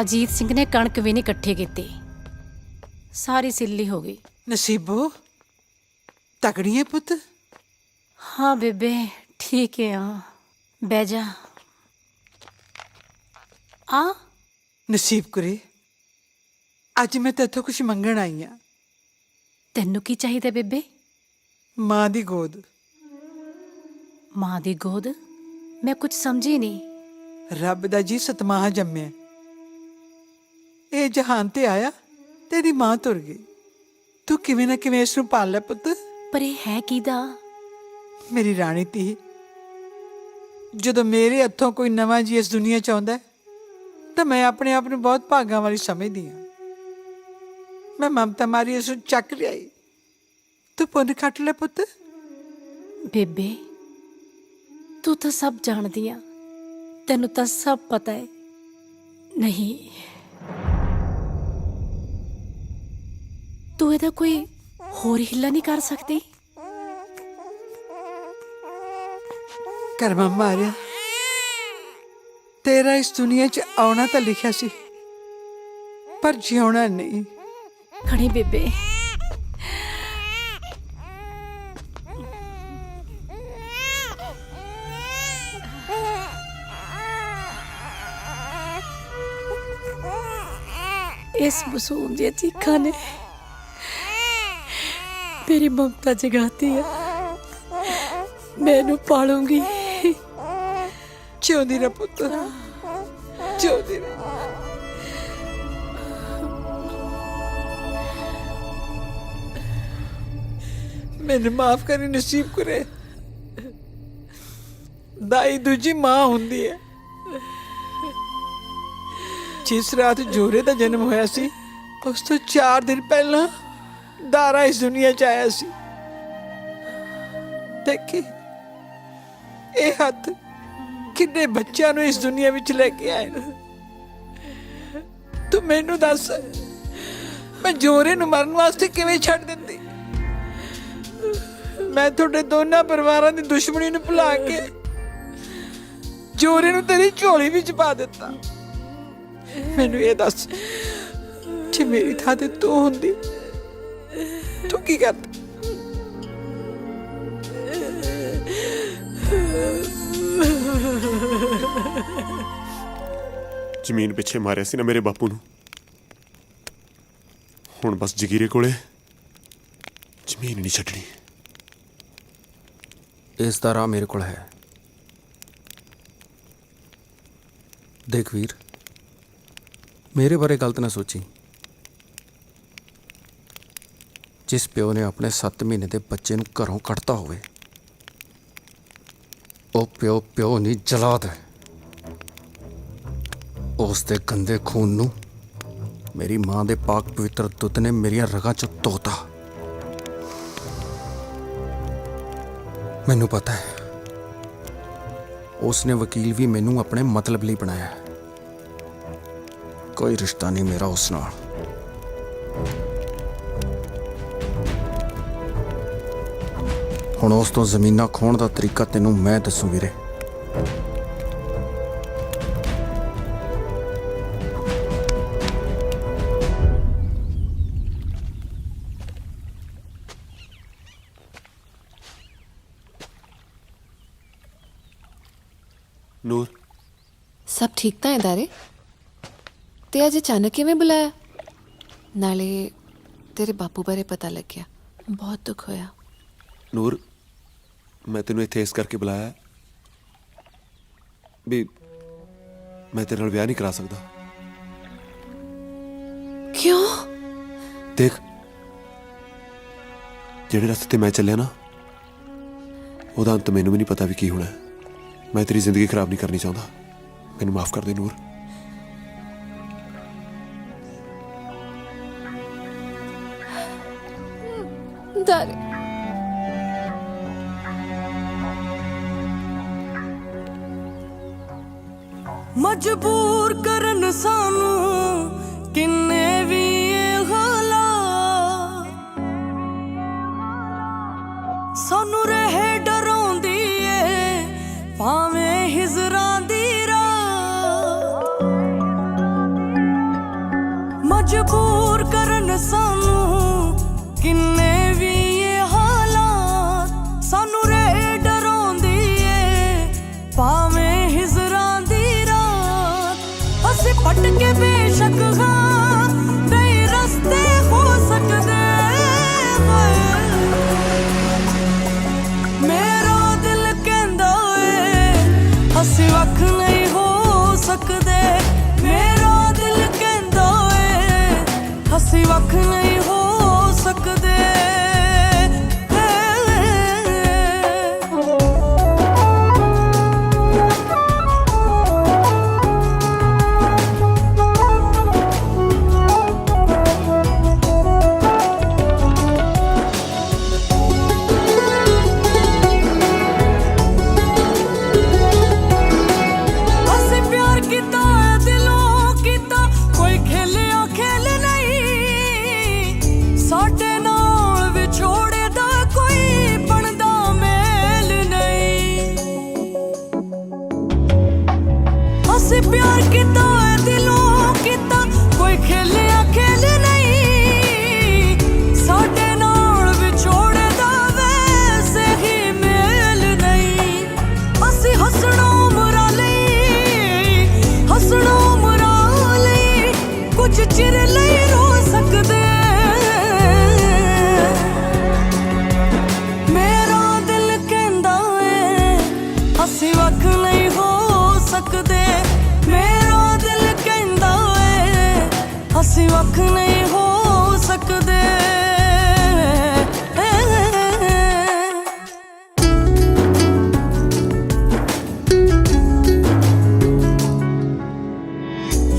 ਅਜੀਤ ਸਿੰਘ ਨੇ ਕਣਕ ਵੀ ਨਹੀਂ ਇਕੱਠੀ ਕੀਤੀ, ਸਾਰੀ ਸਿੱਲੀ ਹੋ ਗਈ। ਨਸੀਬੋ ਤਕੜੀ ਹੈ ਪੁੱਤ। ਹਾਂ ਬੇਬੇ ਠੀਕ ਹੈ। ਆ ਬਹਿ ਜਾ। ਆ ਨਸੀਬ ਕਰੇ ਅੱਜ ਮੈਂ ਤੇਥੋਂ ਕੁਝ ਮੰਗਣ ਆਈ ਆ। ਤੈਨੂੰ ਕੀ ਚਾਹੀਦਾ ਬੇਬੇ? ਮਾਂ ਦੀ ਗੋਦ। ਮਾਂ ਦੀ ਗੋਦ? ਮੈਂ ਕੁਝ ਸਮਝੀ ਨਹੀਂ। ਰੱਬ ਦਾ ਜੀ ਸਤਮਾਹ ਜੰਮਿਆ, ਇਹ ਜਹਾਨ ਤੇ ਆਇਆ, ਤੇਰੀ ਮਾਂ ਤੁਰ ਗਈ। ਤੂੰ ਕਿਵੇਂ ਨਾ ਕਿਵੇਂ ਇਸ ਨੂੰ ਪਾਲ ਲੈ ਪੁੱਤ। ਪਰ ਇਹ ਹੈ ਕਿਹਦਾ? ਮੇਰੀ ਰਾਣੀ ਧੀ। ਜਦੋਂ ਮੇਰੇ ਹੱਥੋਂ ਕੋਈ ਨਵਾਂ ਜੀ ਇਸ ਦੁਨੀਆ 'ਚ ਆਉਂਦਾ ਤਾਂ ਮੈਂ ਆਪਣੇ ਆਪ ਨੂੰ ਬਹੁਤ ਭਾਗਾਂ ਵਾਲੀ ਸਮਝਦੀ ਹਾਂ। ਮੈਂ ਮਮਤਾ ਮਾਰੀ ਇਸ ਨੂੰ ਚੱਕ ਲਿਆਈ। ਤੂੰ ਪੁੰਨ ਖੱਟ ਲੈ ਪੁੱਤ। ਬੇਬੇ ਤੂੰ ਤਾਂ ਸਭ ਜਾਣਦੀ ਆ, ਤੈਨੂੰ ਤਾਂ ਸਭ ਪਤਾ ਹੈ। ਨਹੀਂ ਤੂੰ ਇਹਦਾ ਕੋਈ ਹੋਰ ਹਿੱਲਾ ਨਹੀਂ ਕਰ ਸਕਦੀ? ਕਰਮਾ ਮਾਰਿਆ, ਤੇਰਾ ਇਸ ਦੁਨੀਆ 'ਚ ਆਉਣਾ ਤਾਂ ਲਿਖਿਆ ਸੀ, ਪਰ ਜਿਉਣਾ ਨਹੀਂ। ਖੜੀ ਬੇਬੇ। ਇਸ ਮਾਸੂਮ ਦੀਆਂ ਚੀਖਾਂ ਨੇ ਮੇਰੀ ਮਮਤਾ ਜਗਾਤੀ ਹੈ। ਮੈਨੂੰ ਪਾਲੂੰਗੀ। ਜਿਉਂਦੀ ਰਹਿ ਪੁੱਤ, ਜਿਉਂਦੀ ਰਹਿ। ਮੈਨੂੰ ਮਾਫ ਕਰੀ ਨਸੀਬ ਕਰੇ। ਦਾਈ ਦੂਜੀ ਮਾਂ ਹੁੰਦੀ ਹੈ। ਜਿਸ ਰਾਤ ਜੋਰੇ ਦਾ ਜਨਮ ਹੋਇਆ ਸੀ, ਉਸ ਤੋਂ 4 ਦਿਨ ਪਹਿਲਾਂ ਦਾਰਾ ਇਸ ਦੁਨੀਆ 'ਚ ਆਇਆ ਸੀ। ਦੇਖੀ ਇਹ ਹੱਥ ਕਿੰਨੇ ਬੱਚਿਆਂ ਨੂੰ ਇਸ ਦੁਨੀਆ ਵਿੱਚ ਲੈ ਕੇ ਆਏ ਨੇ। ਤੂੰ ਮੈਨੂੰ ਦੱਸ, ਮੈਂ ਜੋਰੇ ਨੂੰ ਮਰਨ ਵਾਸਤੇ ਕਿਵੇਂ ਛੱਡ ਦਿੰਦੀ? ਮੈਂ ਤੁਹਾਡੇ ਦੋਨਾਂ ਪਰਿਵਾਰਾਂ ਦੀ ਦੁਸ਼ਮਣੀ ਨੂੰ ਭੁਲਾ ਕੇ ਜੋਰੇ ਨੂੰ ਤੇਰੀ ਝੋਲੀ ਵਿੱਚ ਪਾ ਦਿੱਤਾ। ਮੈਨੂੰ ਇਹ ਦੱਸ, ਜੇ ਮੇਰੀ ਥਾਂ ਤੇ ਤੂੰ ਹੁੰਦੀ ਤੂੰ ਕੀ ਕਰਦੀ? ਜ਼ਮੀਨ ਪਿੱਛੇ ਮਾਰਿਆ ਸੀ ਨਾ ਮੇਰੇ ਬਾਪੂ ਨੂੰ, ਹੁਣ ਬਸ ਜਗੀਰੇ ਕੋਲੇ ਜ਼ਮੀਨ ਨਹੀਂ ਛੱਡਣੀ। ਇਸ ਦਾ ਰਾਹ ਮੇਰੇ ਕੋਲ ਹੈ। ਦੇਖ ਵੀਰ, ਮੇਰੇ ਬਾਰੇ ਗਲਤ ਨਾ ਸੋਚੀ। ਜਿਸ ਪਿਓ ਨੇ ਆਪਣੇ 7 ਮਹੀਨੇ ਦੇ ਬੱਚੇ ਨੂੰ ਘਰੋਂ ਕੱਢਤਾ ਹੋਵੇ, ਉਹ ਪਿਓ ਨਹੀਂ, ਜਲਾਦ ਹੈ। ਉਸ ਦੇ ਗੰਦੇ ਖੂਨ ਨੂੰ ਮੇਰੀ ਮਾਂ ਦੇ ਪਾਕ ਪਵਿੱਤਰ ਦੁੱਧ ਨੇ ਮੇਰੀਆਂ ਰਗਾਂ 'ਚ ਧੋਤਾ। ਮੈਨੂੰ ਪਤਾ ਹੈ ਉਸਨੇ ਵਕੀਲ ਵੀ ਮੈਨੂੰ ਆਪਣੇ ਮਤਲਬ ਲਈ ਬਣਾਇਆ ਹੈ। ਕੋਈ ਰਿਸ਼ਤਾ ਨਹੀਂ ਮੇਰਾ ਉਸ ਨਾਲ। ਹੁਣ ਉਸ ਤੋਂ ਜ਼ਮੀਨਾਂ ਖੋਹਣ ਦਾ ਤਰੀਕਾ ਤੈਨੂੰ ਮੈਂ ਦੱਸੂ ਵੀਰੇ। ਨੂਰ, ਸਭ ਠੀਕ ਤਾਂ ਹੈ ਦਾਰੇ? ਤੇ ਅੱਜ ਅਚਾਨਕ ਕਿਵੇਂ ਬੁਲਾਇਆ? ਨਾਲੇ ਤੇਰੇ ਬਾਪੂ ਬਾਰੇ ਪਤਾ ਲੱਗਿਆ, ਬਹੁਤ ਦੁੱਖ ਹੋਇਆ। ਨੂਰ, ਮੈਂ ਤੈਨੂੰ ਇੱਥੇ ਇਸ ਕਰਕੇ ਬੁਲਾਇਆ ਵੀ ਮੈਂ ਤੇਰੇ ਨਾਲ ਵਿਆਹ ਨਹੀਂ ਕਰਾ ਸਕਦਾ। ਕਿਉਂ? ਦੇਖ, ਜਿਹੜੇ ਰਸਤੇ ਤੇ ਮੈਂ ਚੱਲਿਆ ਨਾ, ਉਹਦਾ ਅੰਤ ਮੈਨੂੰ ਵੀ ਨਹੀਂ ਪਤਾ ਵੀ ਕੀ ਹੋਣਾ। ਮੈਂ ਤੇਰੀ ਜ਼ਿੰਦਗੀ ਖਰਾਬ ਨਹੀਂ ਕਰਨੀ ਚਾਹੁੰਦਾ। ਮੈਨੂੰ ਮਾਫ ਕਰ ਦੇ ਨੂਰ। ਦਾਰੇ, ਮਜਬੂਰ ਕਰਨ ਸਾਨੂੰ ਕਿੰਨੇ ਵੀ ਇਹ ਹਾਲਾਤ, ਸਾਨੂੰ ਰਹੇ ਡਰਾਉਂਦੀ ਏ ਭਾਵੇਂ ਹਿਜ਼ਰਾਂ ਦੀ ਰਾਤ। ਮਜਬੂਰ ਕਰਨ ਸਾਨੂੰ ਕਿੰਨੇ ਵੀ ਇਹ ਹਾਲਾਤ, ਸਾਨੂੰ ਰਹੇ ਡਰਾਉਂਦੀ ਏ ਭਾਵੇਂ ਹਿਜ਼ਰਾਂ ਦੀ ਰਾਤ। ਅਸੀਂ ਪਟ ਕੇ ਬੇਸ਼ੱਕ ਹਾਂ, ਕਈ ਰਸਤੇ ਹੋ ਸਕਦੇ। ਮੇਰਾ ਦਿਲ ਕਹਿੰਦਾ ਏ ਅਸੀਂ ਵੱਖ ਨਹੀਂ ਹੋ ਸਕਦੇ। ਮੇਰਾ ਦਿਲ ਕਹਿੰਦਾ ਏ ਅਸੀਂ ਵੱਖ ਨਹੀਂ ਹੋ ਸਕਦੇ। ਅਸੀਂ ਪਿਆਰ ਕੀਤਾ ਦਿਲੋਂ ਕੀਤਾ, ਕੋਈ ਖੇਲਿਆ ਖੇਲ ਨਹੀਂ। ਸਾਡੇ ਨਾਲ ਵਿਛੋੜੇ ਦਾ ਕੋਈ ਬਣਦਾ ਮੇਲ ਨਹੀਂ। ਅਸੀਂ ਪਿਆਰ ਕੀਤਾ ਦਿਲੋਂ ਕੀਤਾ, ਕੋਈ ਖੇਲਿਆ ਖੇਲ ਨਹੀਂ। ਸਾਡੇ ਨਾਲ ਵਿਛੋੜੇ ਦਾ ਵੈਸੇ ਹੀ ਮੇਲ ਨਹੀਂ। ਅਸੀਂ ਹੱਸਣਾ ਉਮਰਾਂ ਲਈ, ਹੱਸਣਾ ਉਮਰਾਂ ਲਈ, ਕੁਝ ਚਿਰ ਲਈ ਰੋ ਸਕਦੇ। ਮੇਰਾ ਦਿਲ ਕਹਿੰਦਾ ਏ ਅਸੀਂ ਵੱਖ ਨਹੀਂ ਹੋ ਸਕਦੇ। ਮੇਰਾ ਦਿਲ ਕਹਿੰਦਾ ਏ ਅਸੀਂ ਵੱਖ ਨਹੀਂ ਹੋ ਸਕਦੇ।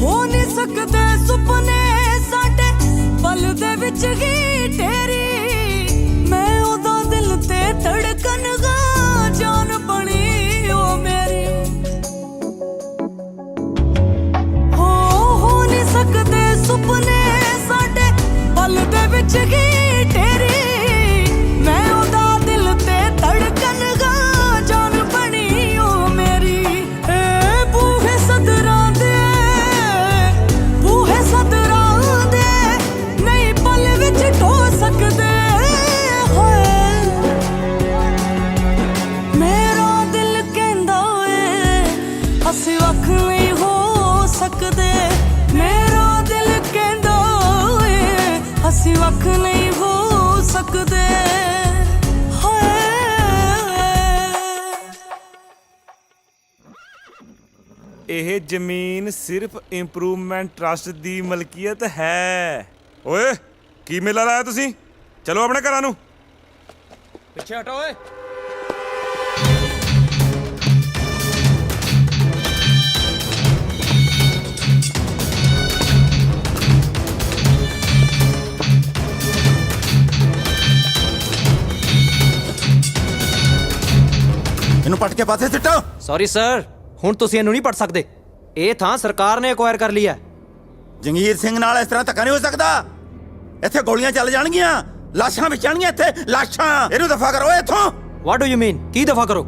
ਹੋ ਨਹੀਂ ਸਕਦੇ ਸੁਪਨੇ ਸਾਡੇ ਪਲ ਦੇ ਵਿੱਚ ਹੀ ਤੇਰੀ। ਮੈਂ ਉਹਦਾ ਦਿਲ ਤੇ ਧੜਕਨ ਗਾ, ਜਾਨ ਬਣੀ ਉਹ ਮੇਰੀ। ਹੋ ਨਹੀਂ ਸਕਦੇ ਸੁਪਨੇ ਸਾਡੇ ਪਲ ਦੇ ਵਿੱਚ ਹੀ ਤੇਰੀ। ਮੈਂ ਉਹਦਾ ਦਿਲ ਤੇ ਧੜਕਨ ਗਾ, ਜਾਨ ਬਣੀ ਉਹ ਮੇਰੀ। ਏ ਬੂਹੇ ਸਦਰਾਂ ਦੇ, ਬੂਹੇ ਸਦਰਾਂ ਦੇ, ਨਹੀਂ ਪਲ ਵਿੱਚ ਢੋ ਸਕਦੇ। ਹੋਏ ਮੇਰਾ ਦਿਲ ਕਹਿੰਦਾ ਏ ਅਸੀਂ ਵੱਖ ਨਹੀਂ ਹੋ ਸਕਦੇ। ਮੇਰਾ ਦਿਲ ਕਹਿੰਦਾ ਏ ਅਸੀਂ ਵੱਖ ਨਹੀਂ ਹੋ ਸਕਦੇ। ਹੋਏ ਇਹ ਜ਼ਮੀਨ ਸਿਰਫ ਇੰਪਰੂਵਮੈਂਟ ਟਰਸਟ ਦੀ ਮਲਕੀਅਤ ਹੈ। ਓਏ ਕੀ ਮੇਲਾ ਲਾਇਆ ਤੁਸੀਂ? ਚਲੋ ਆਪਣੇ ਘਰਾਂ ਨੂੰ। ਪਿੱਛੇ ਹਟੋ ਓਏ। ਇਹਨੂੰ ਪੱਟ ਕੇ ਪਾਸੇ ਸਿੱਟੋ। ਸੌਰੀ ਸਰ, ਹੁਣ ਤੁਸੀਂ ਇਹਨੂੰ ਨਹੀਂ ਪੜ ਸਕਦੇ। ਇਹ ਥਾਂ ਸਰਕਾਰ ਨੇ ਐਕਵਾਇਰ ਕਰ ਲਈ ਹੈ। ਜੰਗੀਰ ਸਿੰਘ ਨਾਲ ਇਸ ਤਰ੍ਹਾਂ ਧੱਕਾ ਨਹੀਂ ਹੋ ਸਕਦਾ। ਇੱਥੇ ਗੋਲੀਆਂ ਚੱਲ ਜਾਣਗੀਆਂ, ਲਾਸ਼ਾਂ ਵਿਚਣਗੀਆਂ ਇੱਥੇ, ਲਾਸ਼ਾਂ। ਇਹਨੂੰ ਦਫਾ ਕਰੋ ਇੱਥੋਂ। What do you mean? ਕੀ ਦਫਾ ਕਰੋ?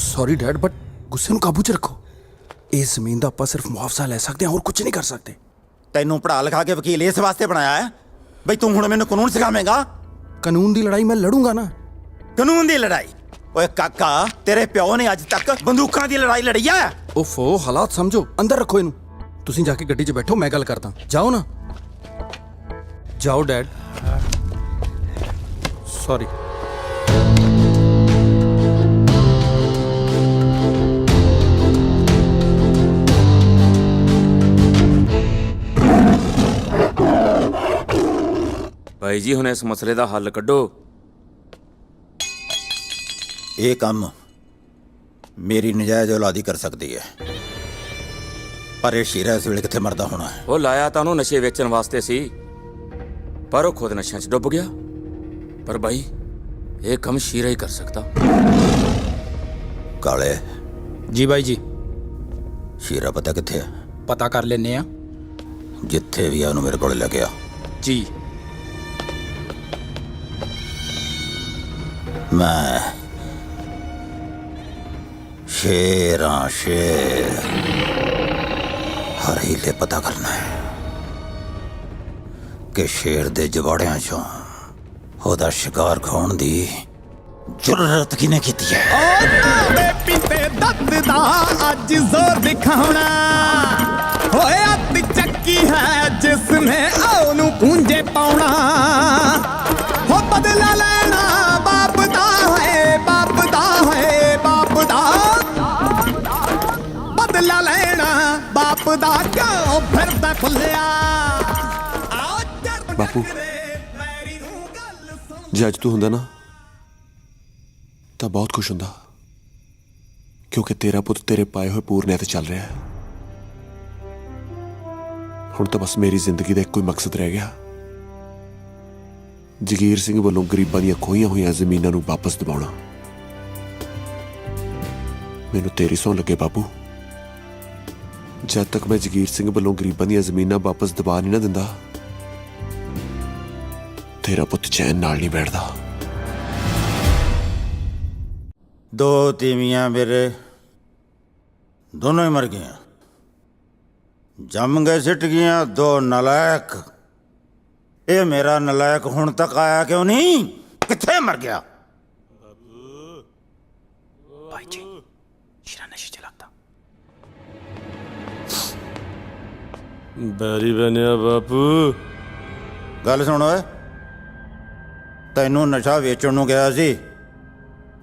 ਸੌਰੀ ਡੈਡ, ਬਟ ਗੁੱਸੇ ਨੂੰ ਕਾਬੂ 'ਚ ਰੱਖੋ। ਇਸ ਜ਼ਮੀਨ ਦਾ ਆਪਾਂ ਸਿਰਫ ਮੁਆਵਜ਼ਾ ਲੈ ਸਕਦੇ ਹਾਂ, ਹੋਰ ਕੁਝ ਨਹੀਂ ਕਰ ਸਕਦੇ। ਤੈਨੂੰ ਪੜ੍ਹਾ ਲਿਖਾ ਕੇ ਵਕੀਲ ਇਸ ਵਾਸਤੇ ਬਣਾਇਆ ਹੈ ਬਈ ਤੂੰ ਹੁਣ ਮੈਨੂੰ ਕਾਨੂੰਨ ਸਿਖਾਵੇਂਗਾ? ਕਾਨੂੰਨ ਦੀ ਲੜਾਈ ਮੈਂ ਲੜੂੰਗਾ ਨਾ। ਕਾਨੂੰਨ ਦੀ ਲੜਾਈ? ਓਏ ਕਾਕਾ, ਤੇਰੇ ਪਿਓ ਨੇ ਅੱਜ ਤੱਕ ਬੰਦੂਕਾਂ ਦੀ ਲੜਾਈ ਲੜੀ ਹੈ। ਓਫੋ, ਹਾਲਾਤ ਸਮਝੋ। ਅੰਦਰ ਰੱਖੋ ਇਹਨੂੰ। ਤੁਸੀਂ ਜਾ ਕੇ ਗੱਡੀ 'ਚ ਬੈਠੋ, ਮੈਂ ਗੱਲ ਕਰਦਾ। ਜਾਓ ਨਾ, ਜਾਓ ਡੈਡ। ਸੌਰੀ। ਭਾਈ ਜੀ ਹੁਣ ਇਸ ਮਸਲੇ ਦਾ ਹੱਲ ਕੱਢੋ। ਇਹ ਕੰਮ ਮੇਰੀ ਨਜਾਇਜ਼ ਔਲਾਦੀ ਕਰ ਸਕਦੀ ਹੈ, ਪਰ ਇਹ ਸ਼ੀਰਾ ਇਸ ਵੇਲੇ ਕਿੱਥੇ ਮਰਦਾ ਹੋਣਾ ਹੈ। ਉਹ ਲਾਇਆ ਤਾਂ ਉਹਨੂੰ ਨਸ਼ੇ ਵੇਚਣ ਵਾਸਤੇ ਸੀ, ਪਰ ਉਹ ਖੁਦ ਨਸ਼ਿਆਂ 'ਚ ਡੁੱਬ ਗਿਆ। ਪਰ ਭਾਈ ਇਹ ਕੰਮ ਸ਼ੀਰਾ ਹੀ ਕਰ ਸਕਦਾ। ਕਾਲੇ ਜੀ ਬਾਈ ਜੀ। ਸ਼ੀਰਾ ਪਤਾ ਕਿੱਥੇ ਹੈ? ਪਤਾ ਕਰ ਲੈਨੇ ਆ। ਜਿੱਥੇ ਵੀ ਆ ਉਹਨੂੰ ਮੇਰੇ ਕੋਲ ਲੱਗਿਆ ਜੀ। ਮੈਂ ਸ਼ੇਰਾਂ ਸ਼ੇਰ ਹਰ ਹੀਲੇ ਪਤਾ ਕਰਨਾ ਹੈ ਕਿ ਸ਼ੇਰ ਦੇ ਜਵਾੜਿਆਂ ਚੋਂ ਉਹਦਾ ਸ਼ਿਕਾਰ ਖਾਣ ਦੀ ਜ਼ਰੂਰਤ ਕਿਹਨੇ ਕੀਤੀ ਹੈ। ਪੀਤੇ ਦੱਤ ਦਾ ਅੱਜ ਜ਼ੋਰ ਦਿਖਾਉਣਾ ਹੋਏ ਅੱਤ ਚੱਕੀ ਹੈ ਜਿਸ ਨੇ ਉਹਨੂੰ ਪੂੰਝੇ ਪਾਉਣਾ। ਹੋ ਬਦਲਾ ਲੈਣਾ ਬਾਪ ਦਾ ਹੈ, ਬਾਪ ਦਾ ਹੈ, ਬਾਪ ਦਾ ਬਦਲਾ ਲੈਣਾ ਬਾਪ ਦਾ ਕਿਉਂ ਫਿਰਦਾ ਖੁੱਲਿਆ। ਬਾਪੂ, ਜੇ ਅੱਜ ਤੂੰ ਹੁੰਦਾ ਨਾ ਤਾਂ ਬਹੁਤ ਖੁਸ਼ ਹੁੰਦਾ, ਕਿਉਂਕਿ ਤੇਰਾ ਪੁੱਤ ਤੇਰੇ ਪਾਏ ਹੋਏ ਪੂਰਨੇ ਤੇ ਚੱਲ ਰਿਹਾ ਹੈ। ਹੁਣ ਤਾਂ ਬਸ ਮੇਰੀ ਜ਼ਿੰਦਗੀ ਦਾ ਇੱਕੋ ਹੀ ਮਕਸਦ ਰਹਿ ਗਿਆ, ਜਗੀਰ ਸਿੰਘ ਵੱਲੋਂ ਗਰੀਬਾਂ ਦੀਆਂ ਖੋਹੀਆਂ ਹੋਈਆਂ ਜ਼ਮੀਨਾਂ ਨੂੰ ਵਾਪਸ ਦਿਵਾਉਣਾ। ਮੈਨੂੰ ਤੇਰੀ ਸਹੁੰ ਲੱਗੇ ਬਾਪੂ, ਜਦ ਤੱਕ ਮੈਂ ਜਗੀਰ ਸਿੰਘ ਵੱਲੋਂ ਗਰੀਬਾਂ ਦੀਆਂ ਜ਼ਮੀਨਾਂ ਵਾਪਸ ਦਿਵਾ ਨਹੀਂ ਨਾ ਦਿੰਦਾ, ਤੇਰਾ ਪੁੱਤ ਚੈਨ ਨਾਲ ਨਹੀਂ ਬੈਠਦਾ। ਦੋ ਤੀਵੀਆਂ ਮੇਰੇ ਦੋਨੋਂ ਹੀ ਮਰ ਗਈਆਂ, ਜੰਮ ਗਏ ਸਿੱਟ ਗਈਆਂ ਦੋ ਨਲਾਇਕ। ਇਹ ਮੇਰਾ ਨਲਾਇਕ ਹੁਣ ਤੱਕ ਆਇਆ ਕਿਉਂ ਨਹੀਂ? ਕਿੱਥੇ ਮਰ ਗਿਆ? ਭਾਈ ਜੀ, ਸ਼ੀਰਾ ਨਸ਼ੇ 'ਚ ਲੱਗਦਾ। ਬੈਰੀ ਬਣਿਆ ਬਾਪੂ। ਗੱਲ ਸੁਣ ਓਏ, ਤੈਨੂੰ ਨਸ਼ਾ ਵੇਚਣ ਨੂੰ ਗਿਆ ਸੀ,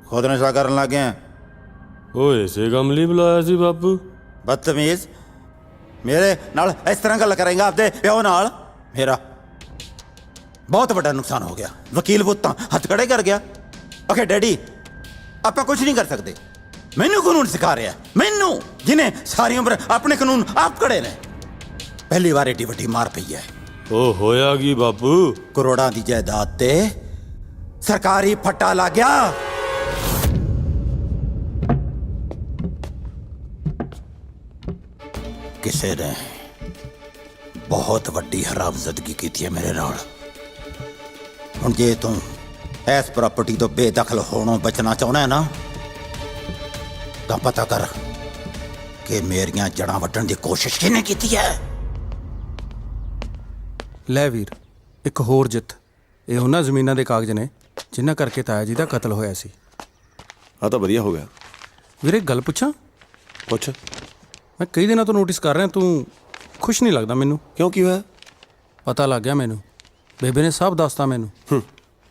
ਖੁਦ ਨਸ਼ਾ ਕਰਨ ਲੱਗ ਗਿਆ। ਓਏ ਇਸੇ ਕੰਮ ਲਈ ਬੁਲਾਇਆ ਸੀ ਬਾਪੂ। ਬਦਤਮੀਜ਼, ਮੇਰੇ ਨਾਲ ਇਸ ਤਰ੍ਹਾਂ ਗੱਲ ਕਰੇਗਾ ਆਪਦੇ ਪਿਓ ਨਾਲ? ਮੇਰਾ ਬਹੁਤ ਵੱਡਾ ਨੁਕਸਾਨ ਹੋ ਗਿਆ। ਵਕੀਲ ਪੁੱਤ ਤਾਂ ਹੱਥ ਖੜੇ ਕਰ ਗਿਆ। ਓਕੇ ਡੈਡੀ, ਆਪਾਂ ਕੁਝ ਨਹੀਂ ਕਰ ਸਕਦੇ। ਮੈਨੂੰ ਕਾਨੂੰਨ ਸਿਖਾ ਰਿਹਾ, ਮੈਨੂੰ ਜਿਹਨੇ ਸਾਰੀ ਉਮਰ ਆਪਣੇ ਕਾਨੂੰਨ ਆਪ ਘੜੇ ਨੇ। ਪਹਿਲੀ ਵਾਰ ਏਡੀ ਵੱਡੀ ਮਾਰ ਪਈ ਹੈ। ਉਹ ਹੋਇਆ ਕੀ ਬਾਪੂ? ਕਰੋੜਾਂ ਦੀ ਜਾਇਦਾਦ ਤੇ ਸਰਕਾਰੀ ਫੱਟਾ ਲੱਗ ਗਿਆ। ਕਿਸੇ ਨੇ ਬਹੁਤ ਵੱਡੀ ਹਰਾਮਜ਼ਦਗੀ ਕੀਤੀ ਹੈ ਮੇਰੇ ਨਾਲ। ਹੁਣ ਜੇ ਤੂੰ ਇਸ ਪ੍ਰਾਪਰਟੀ ਤੋਂ ਬੇਦਖਲ ਹੋਣੋਂ ਬਚਣਾ ਚਾਹੁੰਦਾ ਹੈ ਨਾ, ਤਾਂ ਪਤਾ ਕਰ ਕਿ ਮੇਰੀਆਂ ਜੜ੍ਹਾਂ ਵੱਢਣ ਦੀ ਕੋਸ਼ਿਸ਼ ਕਿਹਨੇ ਕੀਤੀ ਹੈ। ਲੈ ਵੀਰ, ਇੱਕ ਹੋਰ ਜਿੱਤ। ਇਹ ਉਹਨਾਂ ਜ਼ਮੀਨਾਂ ਦੇ ਕਾਗਜ਼ ਨੇ ਜਿਨ੍ਹਾਂ ਕਰਕੇ ਤਾਇਆ ਜੀ ਦਾ ਕਤਲ ਹੋਇਆ ਸੀ। ਆ ਤਾਂ ਵਧੀਆ ਹੋ ਗਿਆ। ਵੀਰੇ, ਇੱਕ ਗੱਲ ਪੁੱਛਾਂ? ਪੁੱਛ। ਮੈਂ ਕਈ ਦਿਨਾਂ ਤੋਂ ਨੋਟਿਸ ਕਰ ਰਿਹਾ, ਤੂੰ ਖੁਸ਼ ਨਹੀਂ ਲੱਗਦਾ ਮੈਨੂੰ। ਕਿਉਂ, ਕੀ ਹੋਇਆ? ਪਤਾ ਲੱਗ ਗਿਆ ਮੈਨੂੰ, ਬੇਬੇ ਨੇ ਸਭ ਦੱਸਤਾ ਮੈਨੂੰ।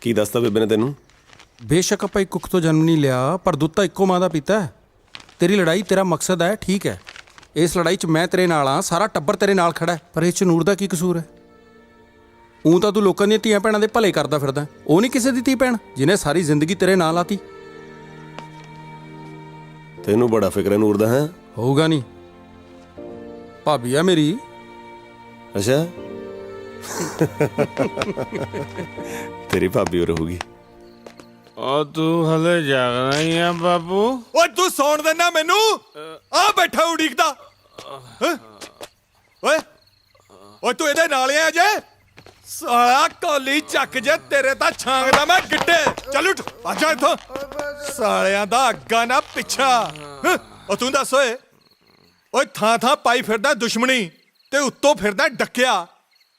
ਕੀ ਦੱਸਤਾ ਬੇਬੇ ਨੇ ਤੈਨੂੰ? ਬੇਸ਼ੱਕ ਆਪਾਂ ਇੱਕ ਕੁੱਖ ਤੋਂ ਜਨਮ ਨਹੀਂ ਲਿਆ, ਪਰ ਦੁੱਧ ਤਾਂ ਇੱਕੋ ਮਾਂ ਦਾ ਪੀਤਾ ਹੈ। ਤੇਰੀ ਲੜਾਈ ਤੇਰਾ ਮਕਸਦ ਹੈ, ਠੀਕ ਹੈ। ਇਸ ਲੜਾਈ 'ਚ ਮੈਂ ਤੇਰੇ ਨਾਲ ਹਾਂ, ਸਾਰਾ ਟੱਬਰ ਤੇਰੇ ਨਾਲ ਖੜਾ ਹੈ, ਪਰ ਇਸ 'ਚ ਨੂਰ ਦਾ ਕੀ ਕਸੂਰ ਹੈ? ਊਂ ਤਾਂ ਤੂੰ ਲੋਕਾਂ ਦੀਆਂ ਧੀਆਂ ਭੈਣਾਂ ਦੇ ਭਲੇ ਕਰਦਾ ਫਿਰਦਾ, ਉਹ ਨਹੀਂ ਕਿਸੇ ਦੀ ਧੀ ਭੈਣ ਜਿਹਨੇ ਸਾਰੀ ਜ਼ਿੰਦਗੀ ਤੇਰੇ ਨਾਲ ਆਤੀ। ਤੈਨੂੰ ਬੜਾ ਫਿਕਰ ਹੈ ਨੂਰ ਦਾ, ਹੈ? ਹੋਊਗਾ ਨਹੀਂ, ਭਾਬੀ ਆ ਮੇਰੀ। ਅੱਛਾ, ਤੇਰੀ ਭਾਬੀ ਹੋ ਰਹੂਗੀ। ਉਹ ਤੂੰ ਹਲੇ ਜਾਗਣਾ ਹੀ ਆ ਬਾਪੂ। ਓਏ ਤੂੰ ਸੌਣ ਦੇਣਾ ਮੈਨੂੰ? ਆ ਬੈਠਾ ਉਡੀਕਦਾ। ਹੈਂ? ਓਏ ਓਏ ਤੂੰ ਇਹਦੇ ਨਾਲ ਆ ਜੇ ਸਾਲਾ ਕੋਲੀ ਚੱਕ ਜੇ ਤੇਰੇ ਤਾਂ ਛਾਂਗਦਾ ਮੈਂ ਗਿੱਟੇ। ਚੱਲ ਉੱਠ ਆਜਾ ਇੱਥੋਂ। ਸਾਲਿਆਂ ਦਾ ਅੱਗਾ ਨਾ ਪਿੱਛਾ। ਹੈਂ? ਉਹ ਤੂੰ ਦੱਸ ਓਏ ਓਏ ਥਾਂ ਥਾਂ ਪਾਈ ਫਿਰਦਾ ਦੁਸ਼ਮਣੀ ਤੇ ਉੱਤੋਂ ਫਿਰਦਾ ਡੱਕਿਆ।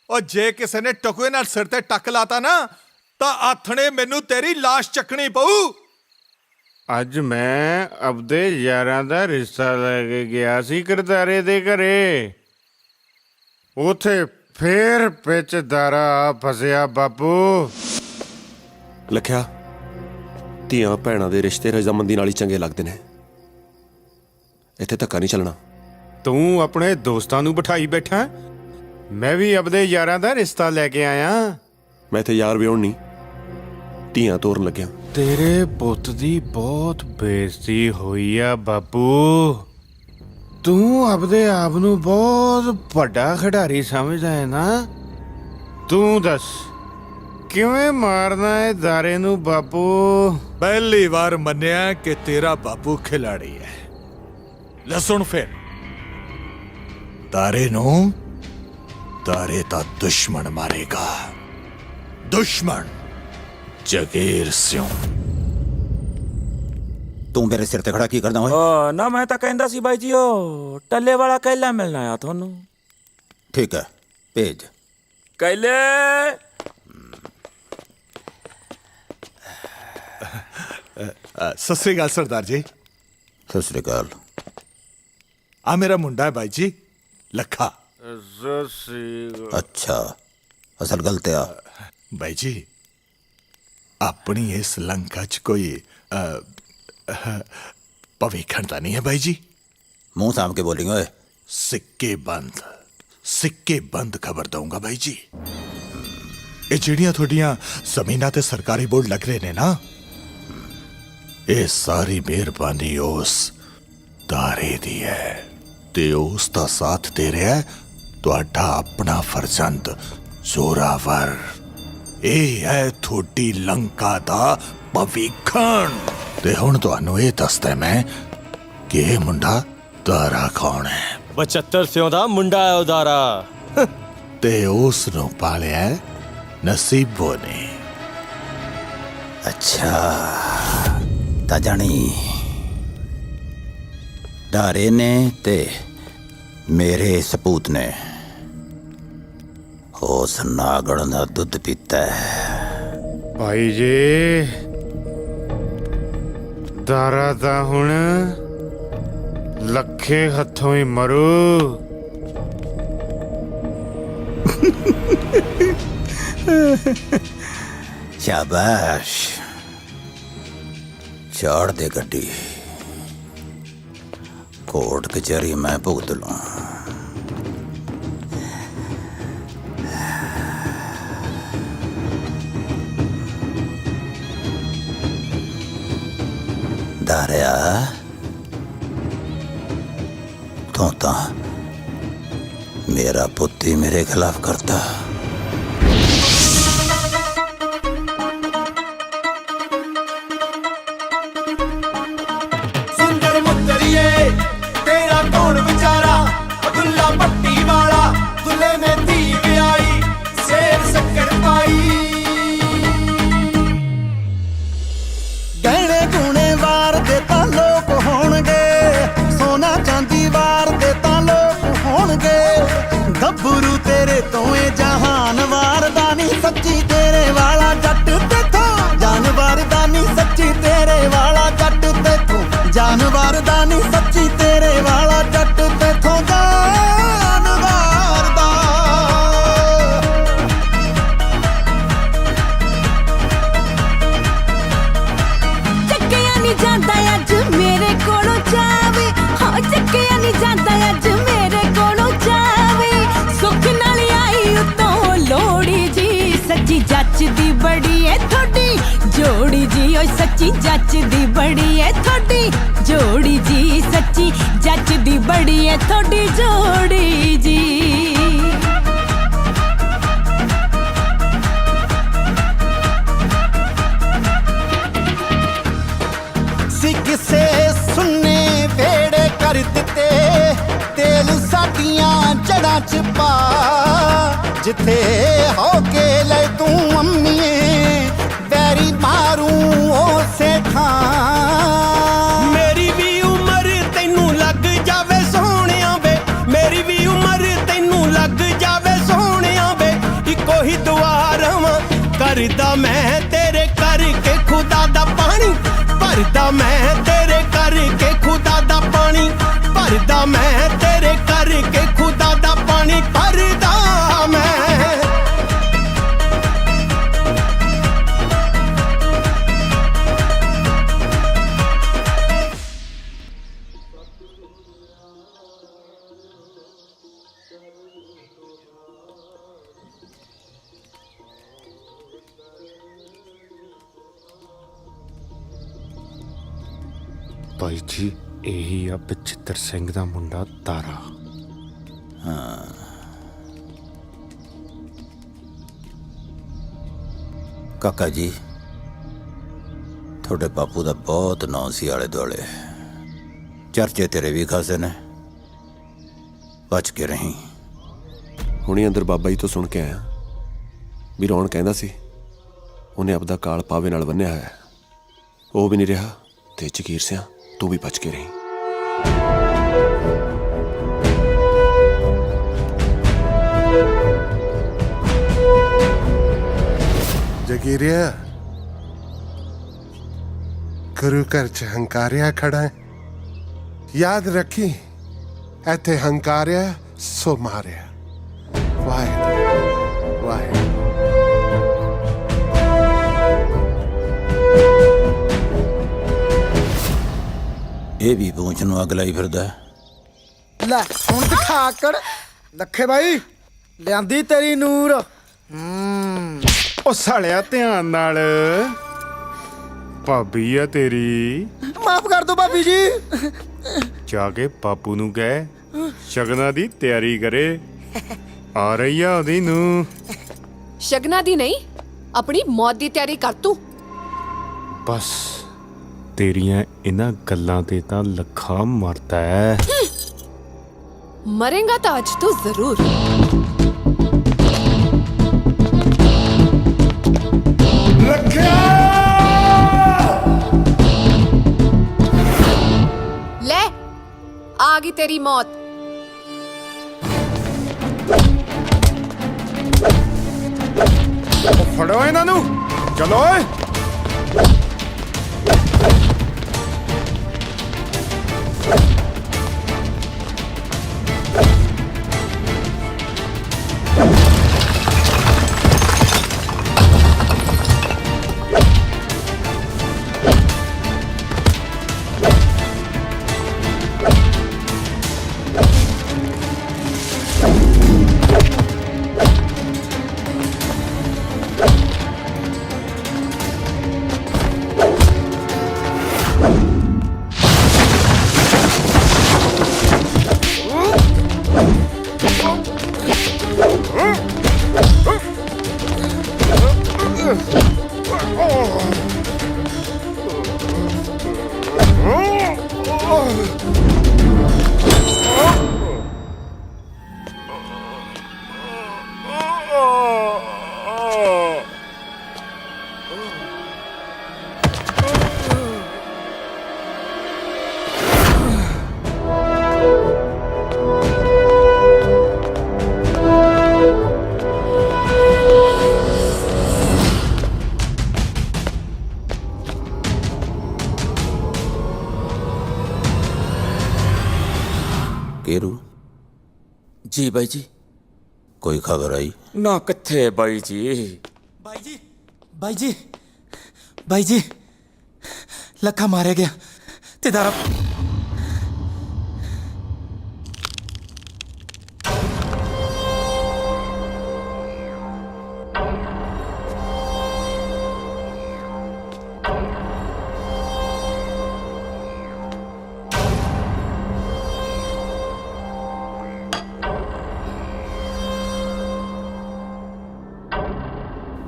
ਉਹ ਜੇ ਕਿਸੇ ਨੇ ਟਕੂਏ ਨਾਲ ਸਿਰ ਤੇ ਟੱਕ ਲਾਤਾ ਨਾ ਤਾਂ ਆਥਣੇ ਮੈਨੂੰ ਤੇਰੀ ਲਾਸ਼ ਚੱਕਣੀ ਪਊ। ਅੱਜ ਮੈਂ ਆਪਦੇ ਯਾਰਾਂ ਦਾ ਰਿਸ਼ਤਾ ਲੈ ਕੇ ਗਿਆ ਸੀ ਕਰਤਾਰੇ ਦੇ ਘਰੇ। ਉਥੇ ਫੇਰ ਵਿੱਚ ਦਾਰਾ ਫਸਿਆ ਬਾਪੂ। ਲਖਿਆ, ਧੀਆਂ ਭੈਣਾਂ ਦੇ ਰਿਸ਼ਤੇ ਰਜ਼ਾਮੰਦੀ ਨਾਲ ਹੀ ਚੰਗੇ ਲੱਗਦੇ ਨੇ। ਇੱਥੇ ਧੱਕਾ ਨਹੀਂ ਚੱਲਣਾ। ਤੂੰ ਆਪਣੇ ਦੋਸਤਾਂ ਨੂੰ ਬਿਠਾਈ ਬੈਠਾ, ਮੈਂ ਵੀ ਆਪਦੇ ਯਾਰਾਂ ਦਾ ਰਿਸ਼ਤਾ ਲੈ ਕੇ ਆਇਆ। ਮੈਂ ਇੱਥੇ ਯਾਰ ਵਿਆਹੁਣ ਨਹੀਂ, ਧੀਆਂ ਤੋਰਨ ਲੱਗਿਆ। ਤੇਰੇ ਪੁੱਤ ਦੀ ਬਹੁਤ ਬੇਇੱਜ਼ਤੀ ਹੋਈ ਆ ਬਾਪੂ। ਤੂੰ ਆਪਦੇ ਆਪ ਨੂੰ ਬਹੁਤ ਵੱਡਾ ਖਿਡਾਰੀ ਸਮਝਦਾ ਹੈ ਨਾ। ਤੂੰ ਦੱਸ ਕਿਵੇਂ ਮਾਰਨਾ ਹੈ ਦਾਰੇ ਨੂੰ ਬਾਪੂ? ਪਹਿਲੀ ਵਾਰ ਮੰਨਿਆ ਕਿ ਤੇਰਾ ਬਾਪੂ ਖਿਲਾੜੀ ਹੈ। ਲੈ ਸੁਣ ਫਿਰ, ਤਾਰੇ ਨੂੰ ਤਾਰੇ ਦਾ ਦੁਸ਼ਮਣ ਮਾਰੇਗਾ। ਦੁਸ਼ਮਣ ਜਗੀਰ ਸਿੰਘ। ਤੂੰ ਮੇਰੇ ਸਿਰ ਤੇ ਖੜਾ ਕੀ ਕਰਦਾ ਓਏ? ਨਾ ਮੈਂ ਤਾਂ ਕਹਿੰਦਾ ਸੀ ਬਾਈ ਜੀ ਉਹ ਟੱਲੇ ਵਾਲਾ ਕੈਲਾ ਮਿਲਣਾ ਆ ਤੁਹਾਨੂੰ। ਠੀਕ ਹੈ, ਭੇਜ ਕੈਲੇ। ਸਤਿ ਸ੍ਰੀ ਅਕਾਲ ਸਰਦਾਰ ਜੀ। ਸਤਿ ਸ੍ਰੀ ਅਕਾਲ। ਆ ਮੇਰਾ ਮੁੰਡਾ ਹੈ ਬਾਈ ਜੀ, ਲੱਖਾ। ਅੱਛਾ, ਅਸਲ ਗੱਲ ਤੇ ਆ ਬਾਈ ਜੀ, ਆਪਣੀ ਇਸ ਲੰਕਾ 'ਚ ਕੋਈ ਭਵਿੱਖਣ ਤਾਂ ਨਹੀਂ ਹੈ ਬਾਈ ਜੀ? ਮੂੰਹ ਸਾਂਭ ਕੇ ਬੋਲਿੰਗ ਓਏ। ਸਿੱਕੇ ਬੰਦ ਖਬਰ ਦਊਂਗਾ ਬਾਈ ਜੀ। ਇਹ ਜਿਹੜੀਆਂ ਤੁਹਾਡੀਆਂ ਜ਼ਮੀਨਾਂ ਤੇ ਸਰਕਾਰੀ ਬੋਰਡ ਲੱਗ ਰਹੇ ਨੇ ਨਾ, ਇਹ ਸਾਰੀ ਮਿਹਰਬਾਨੀ ਉਸ ਤਾਰੇ ਦੀ ਹੈ ਤੇ ਉਸ ਦਾ ਸਾਥ ਦੇ ਰਿਹਾ ਤੁਹਾਡਾ ਆਪਣਾ ਫਰਜ਼ੰਦ ਜ਼ੋਰਾਵਰ। ਇਹ ਹੈ ਤੁਹਾਡੀ ਲੰਕਾ ਦਾ ਭਵਿੱਖਣ। ਤੇ ਹੁਣ ਤੁਹਾਨੂੰ ਇਹ ਦੱਸਦਾ ਮੈਂ ਕਿ ਇਹ ਮੁੰਡਾ ਤਾਰਾ ਕੌਣ ਹੈ। 75 ਸਿਉਂ ਦਾ ਮੁੰਡਾ ਹੈ ਉਦਾਰਾ। ਤੇ ਉਸ ਨੂੰ ਪਾਲਿਆ ਨਸੀਬੋ ਨੇ। ਅੱਛਾ ਤਾਂ ਜਾਣੀ ਦਾਰੇ ਨੇ ਤੇ ਮੇਰੇ ਸਪੂਤ ਨੇ ਉਸ ਨਾਗਣ ਦਾ ਦੁੱਧ ਪੀਤਾ ਹੈ। ਭਾਈ ਜੀ, ਦਾਰਾ ਤਾਂ ਹੁਣ ਲੱਖੇ ਹੱਥੋਂ ਹੀ ਮਰੂ। ਸ਼ਾਬਾਸ਼, ਚਾੜ ਦੇ ਗੱਡੀ। ਕੋਰਟ ਕਚਹਿਰੀ ਮੈਂ ਭੁਗਤ ਲੂੰ। ਦਾਰਿਆ, ਤੂੰ ਤਾਂ ਮੇਰਾ ਪੁੱਤ ਹੀ ਮੇਰੇ ਖਿਲਾਫ ਕਰਤਾ। ਸੁੰਦਰ ਮੁੱਤਰੀਏ ਤੇਰਾ ਕੌਣ ਵਿਚਾਰਾ, ਦੁੱਲਾ ਪੱਟੀ ਵਾਲਾ ਦੁੱਲੇ ਨੇ ਧੀ ਵਿਆਹੀ, ਸੇਰ ਸ਼ੱਕਰ ਪਾਈ। ਗਹਿਣੇ ਗੁਣੇ ਵਾਰ ਦੇ ਤਾਂ ਲੋਕ ਹੋਣਗੇ, ਸੋਨਾ ਚਾਂਦੀ ਵਾਰ ਦੇ ਤਾਂ ਲੋਕ ਹੋਣਗੇ। ਗੱਭਰੂ ਤੇਰੇ ਤੋਂ ਇਹ ਜਹਾਨ ਵਾਰਦਾ ਨਹੀਂ, ਸੱਚੀ ਤੇਰੇ ਵਾਲਾ ਜੱਟ ਤੇਥੋਂ ਜਾਨਵਰ ਦਾ ਨਹੀਂ, ਸੱਚੀ ਤੇਰੇ ਵਾਲਾ ਜੱਟ ਤੇਥੋਂ ਜਾਨਵਰ ਦਾ ਨਹੀਂ, ਸੱਚੀ ਤੇਰੇ ਵਾਲਾ ਜੱਟ ਤੇਥੋਂ ਜਾਨਵਰ ਦਾ। ਚੱਕਿਆ ਨਹੀਂ ਜਾਂਦਾ ਅੱਜ ਮੇਰੇ ਕੋਲੋਂ ਜਾਵੇ, ਹਾਂ ਚੱਕਿਆ ਨਹੀਂ ਜਾਂਦਾ ਅੱਜ ਮੇਰੇ ਕੋਲੋਂ ਜਾਵੇ। ਸੁੱਖ ਨਾਲ ਆਈ ਉਤੋਂ ਲੋੜੀ ਜੀ, ਸੱਚੀ ਜੱਚਦੀ ਬੜੀ ਏ ਤੁਹਾਡੀ ਜੋੜੀ ਜੀ। ਓਏ ਸੱਚੀ ਜੱਚਦੀ ਬੜੀ ਏ ਤੁਹਾਡੀ ਜੋੜੀ ਜੀ, ਸੱਚੀ ਜੱਚਦੀ ਬੜੀ ਏ ਤੁਹਾਡੀ ਜੋੜੀ ਜੀ। कर दिते तेल साडियां जड़ां च पा जिथे होके ले तू अम्मीए बैरी मारूं उसे थां मेरी भी उम्र तैनू लग जावे सोहणिया वे मेरी भी उम्र तैनू लग जावे सोहणिया वे इको ही दुआ रवां करदा मैं तेरे करके खुदा दा पानी भरदा मैं तेरे करके खुदा दा पानी भरदा मैं तेरे करके खुदा दा पानी भरदा मैं ਭਾਈ ਜੀ ਇਹੀ ਆ ਬਚਿੱਤਰ ਸਿੰਘ ਦਾ ਮੁੰਡਾ ਤਾਰਾ। ਹਾਂ ਕਾਕਾ ਜੀ ਤੁਹਾਡੇ ਬਾਪੂ ਦਾ ਬਹੁਤ ਨਾਂ ਸੀ ਆਲੇ ਦੁਆਲੇ ਚਰਚੇ ਤੇਰੇ ਵੀ ਖਾਸੇ ਨੇ ਬਚ ਕੇ ਰਹੀਂ ਹੁਣੇ ਅੰਦਰ ਬਾਬਾ ਜੀ ਤੋਂ ਸੁਣ ਕੇ ਆਇਆ ਵੀ ਰੌਣ ਕਹਿੰਦਾ ਸੀ ਉਹਨੇ ਆਪਦਾ ਕਾਲ ਪਾਵੇ ਨਾਲ ਬੰਨਿਆ ਹੋਇਆ ਉਹ ਵੀ ਨਹੀਂ ਰਿਹਾ ਤੇ ਜਗੀਰ ਸਿਆ ਤੂੰ ਵੀ ਬਚ ਕੇ ਰਹੀ जगीरिया गुरु घर च हंकारिया खड़ा है याद रखी इथे हंकारिया सो मारिया वाहे वाहे ਇਹ ਵੀ ਪਹੁੰਚ ਨੂੰ ਅਗਲਾ ਹੀ ਫਿਰਦਾ ਲੈ ਹੁਣ ਦਿਖਾ ਆਕੜ ਲੱਖੇ ਬਾਈ ਲਿਆਂਦੀ ਤੇਰੀ ਨੂਰ ਉਹ ਸਾਲਿਆ ਧਿਆਨ ਨਾਲ ਭਾਬੀ ਆ ਤੇਰੀ ਮਾਫ ਕਰ ਦੋ ਭਾਬੀ ਜੀ ਜਾ ਕੇ ਬਾਪੂ ਨੂੰ ਕਹਿ ਸ਼ਗਨਾਂ ਦੀ ਤਿਆਰੀ ਕਰੇ ਆ ਰਹੀ ਆ ਉਹਦੀ ਨੂੰ ਸ਼ਗਨਾਂ ਦੀ ਨਹੀਂ ਆਪਣੀ ਮੌਤ ਦੀ ਤਿਆਰੀ ਕਰ ਤੂੰ ਬਸ ਤੇਰੀਆਂ ਇਹਨਾਂ ਗੱਲਾਂ ਤੇ ਤਾਂ ਲੱਖਾ ਮਰਦਾ ਹੈ मरेगा तो आज तो जरूर ले आ गई तेरी मौत ਫੜੋ ਇਹਨਾਂ ਨੂੰ ਚਲੋ ਓਏ केरू जी बाई जी कोई खबर आई ना किथे बाई जी ਬਾਈ ਜੀ ਲੱਖਾ ਮਾਰਿਆ ਗਿਆ ਤੇ ਦਾਰਾ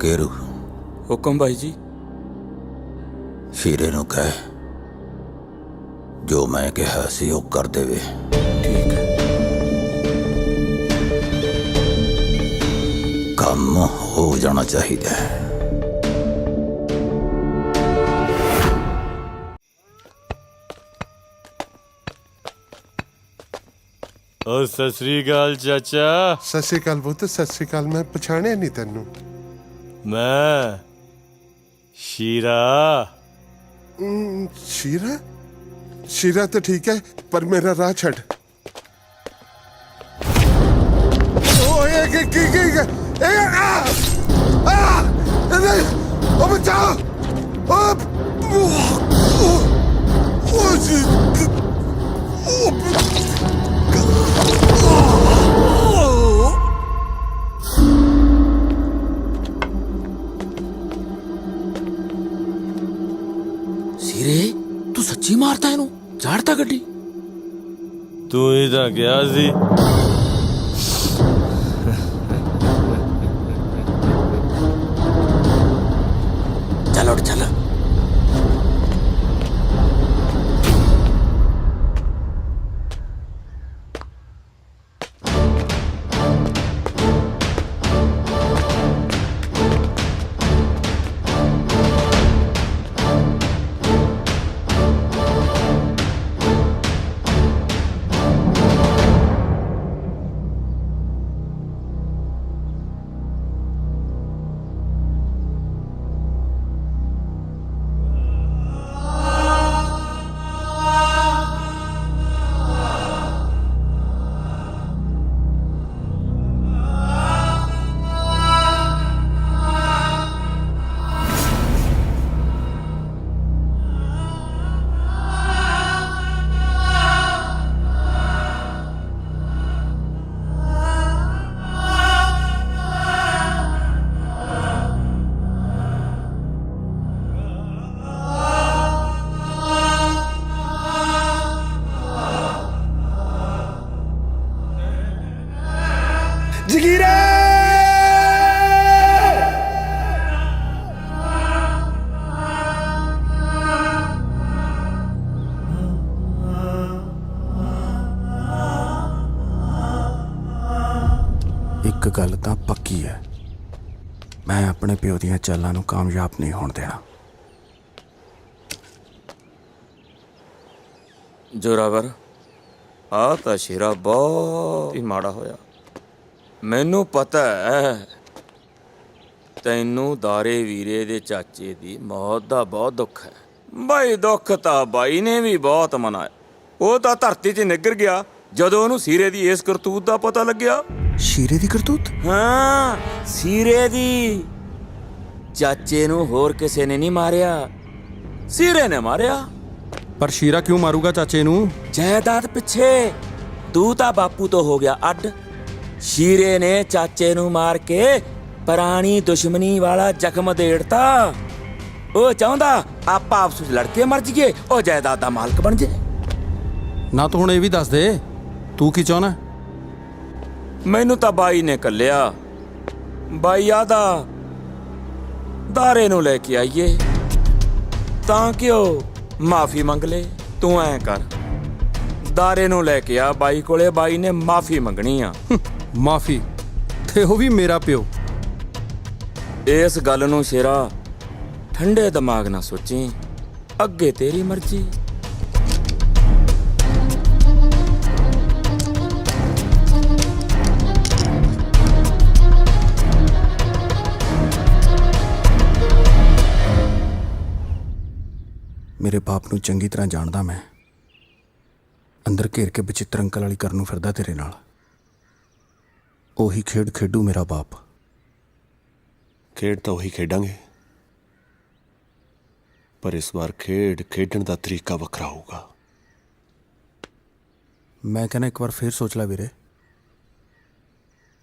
केरू हुक्म भाई जी हीरे नु कह ਜੋ ਮੈਂ ਕਿਹਾ ਸੀ ਉਹ ਕਰ ਦੇਵੇ। ਠੀਕ ਹੈ। ਕੰਮ ਹੋ ਜਾਣਾ ਚਾਹੀਦਾ ਹੈ। ਓ ਸਤਿ ਸ੍ਰੀ ਅਕਾਲ ਚਾਚਾ। ਸਤਿ ਸ਼੍ਰੀ ਅਕਾਲ ਪੁੱਤ, ਸਤਿ ਸ਼੍ਰੀ ਅਕਾਲ। ਮੈਂ ਪਛਾਣਿਆ ਨਹੀਂ ਤੈਨੂੰ। ਮੈਂ ਸ਼ੀਰਾ। ਸ਼ੀਰਾ? ਸ਼ੀਰਾ ਤਾਂ ਠੀਕ ਹੈ, ਪਰ ਮੇਰਾ ਰਾਹ ਛੱਡ। ਓਏ ਕੀ ਇਹ ਉਹ ਬਚਾਓ। ਸੀਰੇ ਤੂੰ ਸੱਚੀ ਮਾਰਤਾ ਇਹਨੂੰ? ਝਾੜਤਾ ਗੱਡੀ? ਤੂੰ ਹੀ ਤਾਂ ਗਿਆ ਸੀ। ਚੱਲ ਉੱਠ ਚੱਲ। ਜਗੀਰੇ ਇੱਕ ਗੱਲ ਤਾਂ ਪੱਕੀ ਹੈ, ਮੈਂ ਆਪਣੇ ਪਿਓ ਦੀਆਂ ਚਾਲਾਂ ਨੂੰ ਕਾਮਯਾਬ ਨਹੀਂ ਹੋਣ ਦੇਣਾ। ਜੋਰਾਵਰ, ਆ ਤਾਂ ਸ਼ੇਰਾ ਬਹੁਤ ਹੀ ਮਾੜਾ ਹੋਇਆ। ਮੈਨੂੰ ਪਤਾ ਹੈ ਤੈਨੂੰ ਦਾਰੇ ਵੀਰੇ ਦੇ ਚਾਚੇ ਦੀ ਮੌਤ ਦਾ ਬਹੁਤ ਦੁੱਖ ਹੈ। ਬਾਈ ਦੁੱਖ ਤਾਂ ਬਾਈ ਨੇ ਵੀ ਬਹੁਤ ਮਨਾਇਆ। ਉਹ ਤਾਂ ਧਰਤੀ 'ਚ ਨਿੱਗਰ ਗਿਆ ਜਦੋਂ ਉਹਨੂੰ ਸੀਰੇ ਦੀ ਇਸ ਕਰਤੂਤ ਦਾ ਪਤਾ ਲੱਗਿਆ। ਸ਼ੀਰੇ ਦੀ ਕਰਤੂਤ? ਹਾਂ, ਸੀਰੇ ਦੀ। ਚਾਚੇ ਨੂੰ ਹੋਰ ਕਿਸੇ ਨੇ ਨਹੀਂ ਮਾਰਿਆ, ਸੀਰੇ ਨੇ ਮਾਰਿਆ। ਪਰ ਸ਼ੀਰਾ ਕਿਉਂ ਮਾਰੂਗਾ ਚਾਚੇ ਨੂੰ? ਜਾਇਦਾਦ ਪਿੱਛੇ। ਤੂੰ ਤਾਂ ਬਾਪੂ ਤੋਂ ਹੋ ਗਿਆ ਅੱਡ। ਸ਼ੀਰੇ ਨੇ ਚਾਚੇ ਨੂੰ ਮਾਰ ਕੇ ਪੁਰਾਣੀ ਦੁਸ਼ਮਣੀ ਵਾਲਾ ਜ਼ਖਮ ਦੇੜਤਾ। ਉਹ ਚਾਹੁੰਦਾ ਆਪਾਂ ਆਪਸ ਵਿੱਚ ਲੜ ਕੇ ਮਰ ਜਾਈਏ, ਉਹ ਜਾਇਦਾਦ ਦਾ ਮਾਲਕ ਬਣ ਜੇ। ਨਾ ਤੂੰ ਹੁਣ ਇਹ ਵੀ ਦੱਸ ਦੇ, ਤੂੰ ਕੀ ਚਾਹੁੰਦਾ? ਮੈਨੂੰ ਤਾਂ ਬਾਈ ਨੇ ਕੱਲਿਆ। ਬਾਈ ਆਦਾ ਦਾਰੇ ਨੂੰ ਲੈ ਕੇ ਆਈਏ ਤਾਂ ਕਿ ਉਹ ਮਾਫੀ ਮੰਗ ਲੈ। ਤੂੰ ਐਂ ਕਰ, ਦਾਰੇ ਨੂੰ ਲੈ ਕੇ ਆ ਬਾਈ ਕੋਲੇ, ਬਾਈ ਨੇ ਮਾਫੀ ਮੰਗਣੀ ਆ। ਮਾਫੀ? ਤੇ ਉਹ ਵੀ ਮੇਰਾ ਪਿਓ। ਇਸ ਗੱਲ ਨੂੰ ਸ਼ੇਰਾ ਠੰਡੇ ਦਿਮਾਗ ਨਾਲ ਸੋਚੀ, ਅੱਗੇ ਤੇਰੀ ਮਰਜ਼ੀ। ਮੇਰੇ ਬਾਪ ਨੂੰ ਚੰਗੀ ਤਰ੍ਹਾਂ ਜਾਣਦਾ ਮੈਂ। ਅੰਦਰ ਘੇਰ ਕੇ ਬਚਿੱਤਰ ਅੰਕਲ ਵਾਲੀ ਕਰਨ ਨੂੰ ਫਿਰਦਾ ਤੇਰੇ ਨਾਲ। ਉਹੀ ਖੇਡ ਖੇਡੂ ਮੇਰਾ ਬਾਪ। ਖੇਡ ਤਾਂ ਉਹੀ ਖੇਡਾਂਗੇ, ਪਰ ਇਸ ਵਾਰ ਖੇਡਣ ਦਾ ਤਰੀਕਾ ਵੱਖਰਾ ਹੋਊਗਾ। ਮੈਂ ਕਹਿੰਦਾ ਇੱਕ ਵਾਰ ਫੇਰ ਸੋਚ ਲੈ ਵੀਰੇ।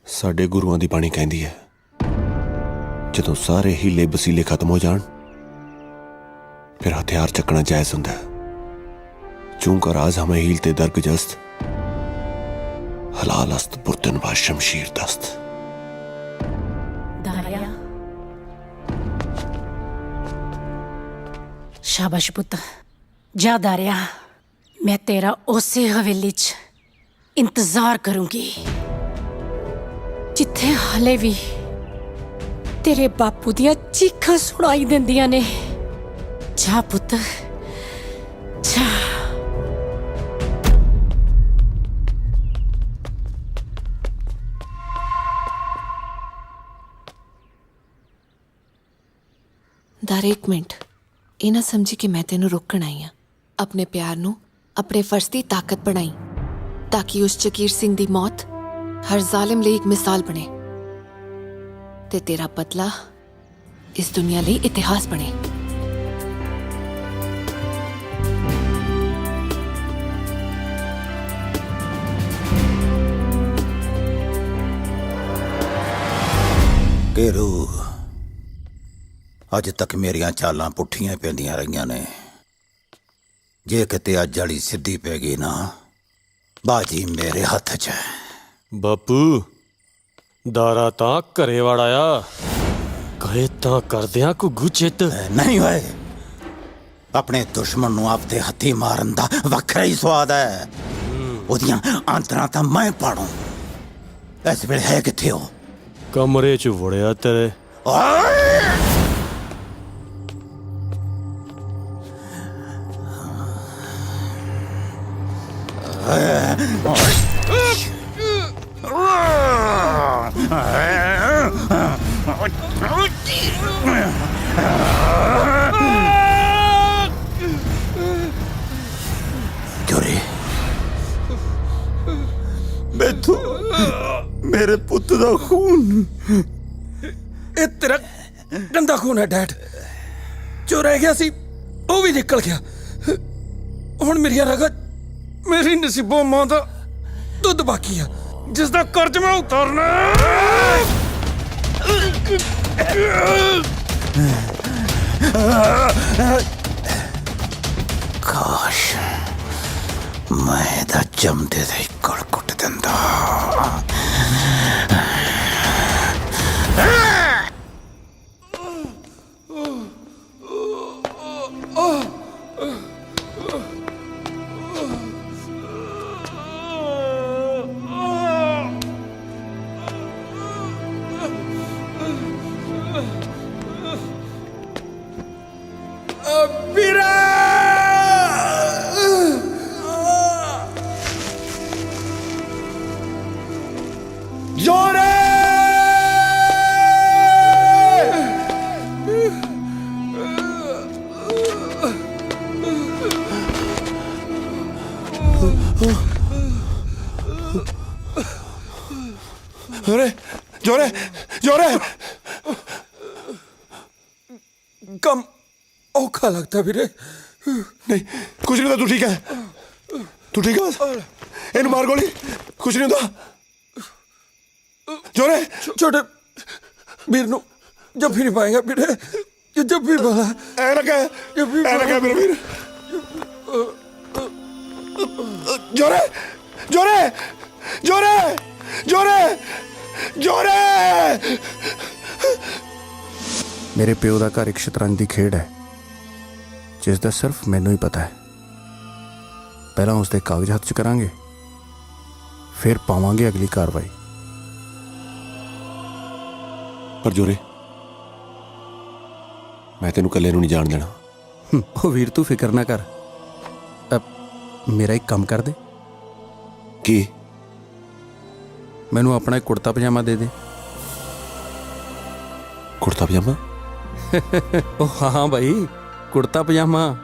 ਸਾਡੇ ਗੁਰੂਆਂ ਦੀ ਬਾਣੀ ਕਹਿੰਦੀ ਹੈ, ਜਦੋਂ ਸਾਰੇ ਹੀਲੇ ਵਸੀਲੇ ਖਤਮ ਹੋ ਜਾਣ ਫਿਰ ਹਥਿਆਰ ਚੱਕਣਾ ਜਾਇਜ਼ ਹੁੰਦਾ ਹੈ। चूंकि राज हमें हीलते दरगजस्त हलाल अस्त बुर्तन व शमशीर दस्त। दारिया शाबाश पुत्त, जा दारिया, मैं तेरा उसे हवेली च इंतजार करूंगी जिथे हाले भी तेरे बापू दियां चीखां सुनाई देंदियां ने। जा पुत्त जा। दारे एक मिनट, ਇਹ ਨਾ ਸਮਝੀ ਕਿ ਮੈਂ ਤੈਨੂੰ ਰੋਕਣ ਆਈ ਹਾਂ। ਆਪਣੇ ਪਿਆਰ ਨੂੰ ਆਪਣੇ ਫਰਜ਼ ਦੀ ਤਾਕਤ ਬਣਾਈ ਤਾਂ ਕਿ ਉਸ ਜਗੀਰ ਸਿੰਘ ਦੀ ਮੌਤ ਹਰ ਜ਼ਾਲਿਮ ਲਈ ਇੱਕ ਮਿਸਾਲ ਬਣੇ ਤੇ ਤੇਰਾ ਬਦਲਾ ਇਸ ਦੁਨੀਆ ਲਈ ਇਤਿਹਾਸ ਬਣੇ। केरू अज तक मेरिया चालां पुठियां पैंदियां रहियां ने। जे किते अज वाली सिद्धी पै गई ना, बाजी मेरे हत्थ च है। ਬਾਪੂ ਦਾਰਾ ਤਾਂ ਘਰੇ ਵੜ ਆਇਆ, ਕਹੇ ਤਾਂ ਕਰਦਿਆਂ ਘੁੱਗੂ ਚਿੱਤ नहीं होए। अपने दुश्मन नूं आपदे हत्थी मारन दा वखरा ही स्वाद है। ओदियां आंतरां तां मैं पाड़ूं। इस वेले है किथे हो? ਕਮਰੇ 'ਚ ਵੜਿਆ ਤੇਰੇ। जोरे मैथों मेरे पुੱਤ ਦਾ खून। ਇਹ ਤੇਰਾ ਗੰਦਾ ਖੂਨ ਹੈ ਡੈਡ। ਜੋ ਰਹਿ ਗਿਆ ਸੀ ਉਹ ਵੀ ਨਿਕਲ ਗਿਆ। ਹੁਣ ਮੇਰੀਆਂ ਰਗਾਂ, ਮੇਰੀ ਨਸੀਬੋਂ ਮਾਂ ਦਾ ਦੁੱਧ ਬਾਕੀ ਆ, ਜਿਸ ਦਾ ਕਰਜ਼ ਮੈਂ ਉਤਾਰਨਾ। ਕਾਸ਼ ਮੈਂ ਇਹਦਾ ਜੰਮਦੇ ਦਾ ਹੀ ਗਲ ਕੁੱਟ ਦਿੰਦਾ। जोरे जोरे जोरे कम औखा लगता ਵੀਰੇ। नहीं कुछ नहीं होता। तू ठीक है? तू ठीक है? इन मार गोली, कुछ नहीं होता। जोरे छोटे वीर ਨੂੰ ਜੱਫੀ ਨਹੀਂ ਪਾਏਗਾ ਵੀਰੇ। ये जब भी बोला ऐ ना कह, ऐ ना कह मेरा वीर। जोरे जोरे जोरे जोरे जोरे। ਮੇਰੇ ਪਿਓ ਦਾ ਘਰ ਇੱਕ ਸ਼ਤਰੰਜ ਦੀ ਖੇਡ ਹੈ ਜਿਸ ਦਾ ਸਿਰਫ ਮੈਨੂੰ ਹੀ ਪਤਾ ਹੈ। ਪਹਿਲਾਂ ਉਸ ਦੇ ਕਾਗਜ਼ ਹੱਥ 'ਚ ਕਰਾਂਗੇ, ਫਿਰ ਪਾਵਾਂਗੇ ਅਗਲੀ ਕਾਰਵਾਈ। ਪਰ ਜੋਰੇ ਮੈਂ ਤੈਨੂੰ ਇਕੱਲੇ ਨੂੰ ਨਹੀਂ ਜਾਣ ਦੇਣਾ। ਉਹ ਵੀਰ ਤੂੰ ਫਿਕਰ ਨਾ ਕਰ। ਮੇਰਾ ਇੱਕ ਕੰਮ ਕਰ ਦੇ। ਕੀ? ਮੈਨੂੰ ਆਪਣਾ ਇੱਕ ਕੁੜਤਾ ਪਜਾਮਾ ਦੇ ਦੇ। ਕੁੜਤਾ ਪਜਾਮਾ? ਉਹ ਹਾਂ ਭਾਈ, ਕੁੜਤਾ ਪਜਾਮਾ।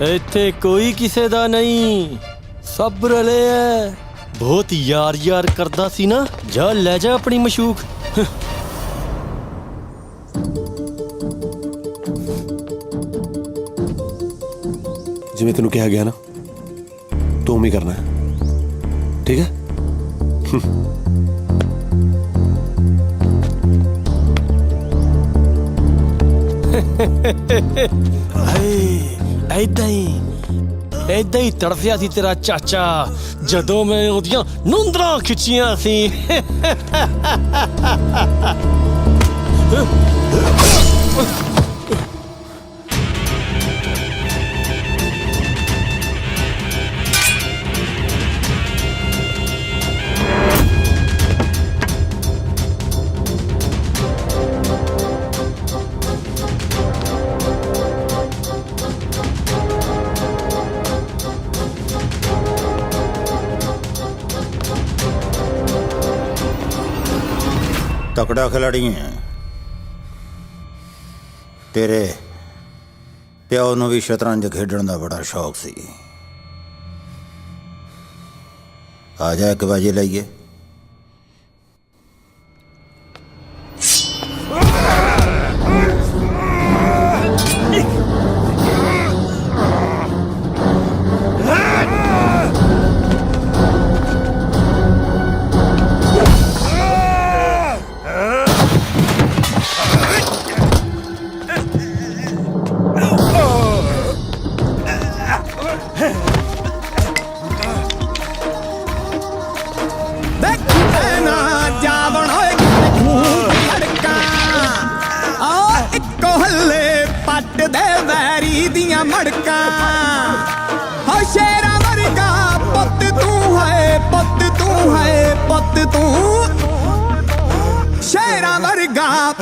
ਇੱਥੇ ਕੋਈ ਕਿਸੇ ਦਾ ਨਹੀਂ, ਸਭ ਰਲੇ ਐ। ਬਹੁਤ ਯਾਰ ਯਾਰ ਕਰਦਾ ਸੀ ਨਾ, ਜਾ ਲੈ ਜਾ ਆਪਣੀ ਮਸ਼ੂਕ। ਜਿਵੇਂ ਤੈਨੂੰ ਕਿਹਾ ਗਿਆ ਨਾ, ਤੂੰ ਉਵੇਂ ਹੀ ਕਰਨਾ ਹੈ, ਠੀਕ ਹੈ? ਏਦਾਂ ਹੀ ਤੜਫਿਆ ਸੀ ਤੇਰਾ ਚਾਚਾ ਜਦੋਂ ਮੈਂ ਉਹਦੀਆਂ ਨੂੰਦਰਾਂ ਖਿੱਚੀਆਂ ਸੀ। तकड़ा खिलाड़ी है तेरे प्यो ਨੂੰ ਵੀ ਸ਼ਤਰੰਜ ਖੇਡਣ ਦਾ ਬੜਾ ਸ਼ੌਕ ਸੀ। ਆ ਜਾ ਇੱਕ ਬਾਜੀ ਲਈਏ।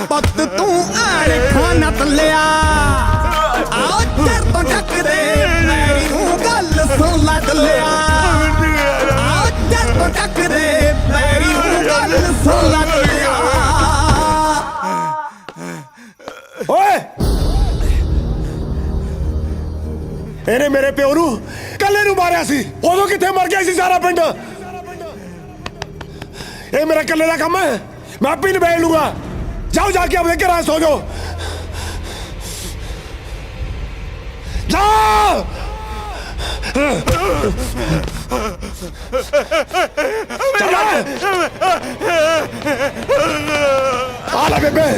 ਪੁੱਤ ਤੂੰ ਆੜ ਖਾਨਾ ਤਲਿਆ ਆਓ ਤੇਰ ਤੋਂ ਟੱਕਦੇ ਮੇਰੀ ਨੂੰ ਗੱਲ ਸੁਣ ਲੈ ਤਲਿਆ ਆਓ ਤੇਰ ਤੋਂ ਟੱਕਦੇ ਮੇਰੀ ਨੂੰ ਗੱਲ ਸੁਣ ਲੈ ਤਲਿਆ। ਓਏ ਇਹਨੇ ਮੇਰੇ ਪਿਓ ਨੂੰ ਕੱਲੇ ਨੂੰ ਮਾਰਿਆ ਸੀ, ਉਦੋਂ ਕਿੱਥੇ ਮਰ ਗਿਆ ਸੀ ਸਾਰਾ ਪਿੰਡ। ਇਹ ਮੇਰਾ ਕੱਲੇ ਦਾ ਕੰਮ ਹੈ, ਮੈਂ ਆਪੇ ਨਿਬੇੜ ਲੂੰਗਾ। जाओ जाके अपने घर सो जाओ, जाओ। आ ले बेबे।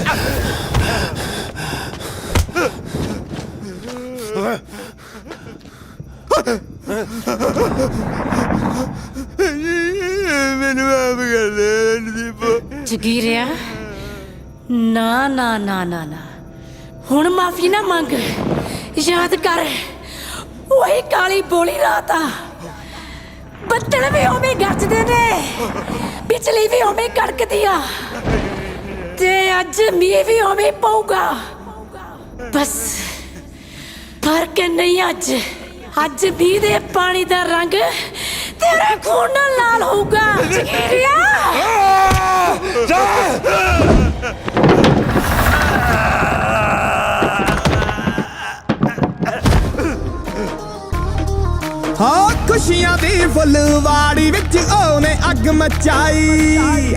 मैनू आप कर दे ਜਗੀਰਿਆ, ਨਾ ਨਾ ਨਾ ਨਾ ਨਾ, ਹੁਣ ਮਾਫੀ ਨਾ ਮੰਗ। ਯਾਦ ਕਰ ਉਹੀ ਕਾਲੀ ਬੋਲੀ ਰਾਤ ਆ, ਬੱਦਲ ਵੀ ਉਵੇਂ ਗਰਜਦੇ ਨੇ, ਬਿਜਲੀ ਵੀ ਉਵੇਂ ਕੜਕਦੀ ਆ, ਤੇ ਅੱਜ ਮੀਂਹ ਵੀ ਉਵੇਂ ਪਊਗਾ। ਬਸ ਫਰਕ ਨਹੀਂ ਅੱਜ ਮੀਂਹ ਦੇ ਪਾਣੀ ਦਾ ਰੰਗ ਤੇਰੇ ਖੂਨ ਨਾਲ ਲਾਲ ਹੋਊਗਾ। ਜਗੀਰਿਆ ਹਾਂ ਖੁਸ਼ੀਆਂ ਦੀ ਫੁੱਲਵਾੜੀ ਵਿੱਚ ਉਹਨੇ ਅੱਗ ਮਚਾਈ,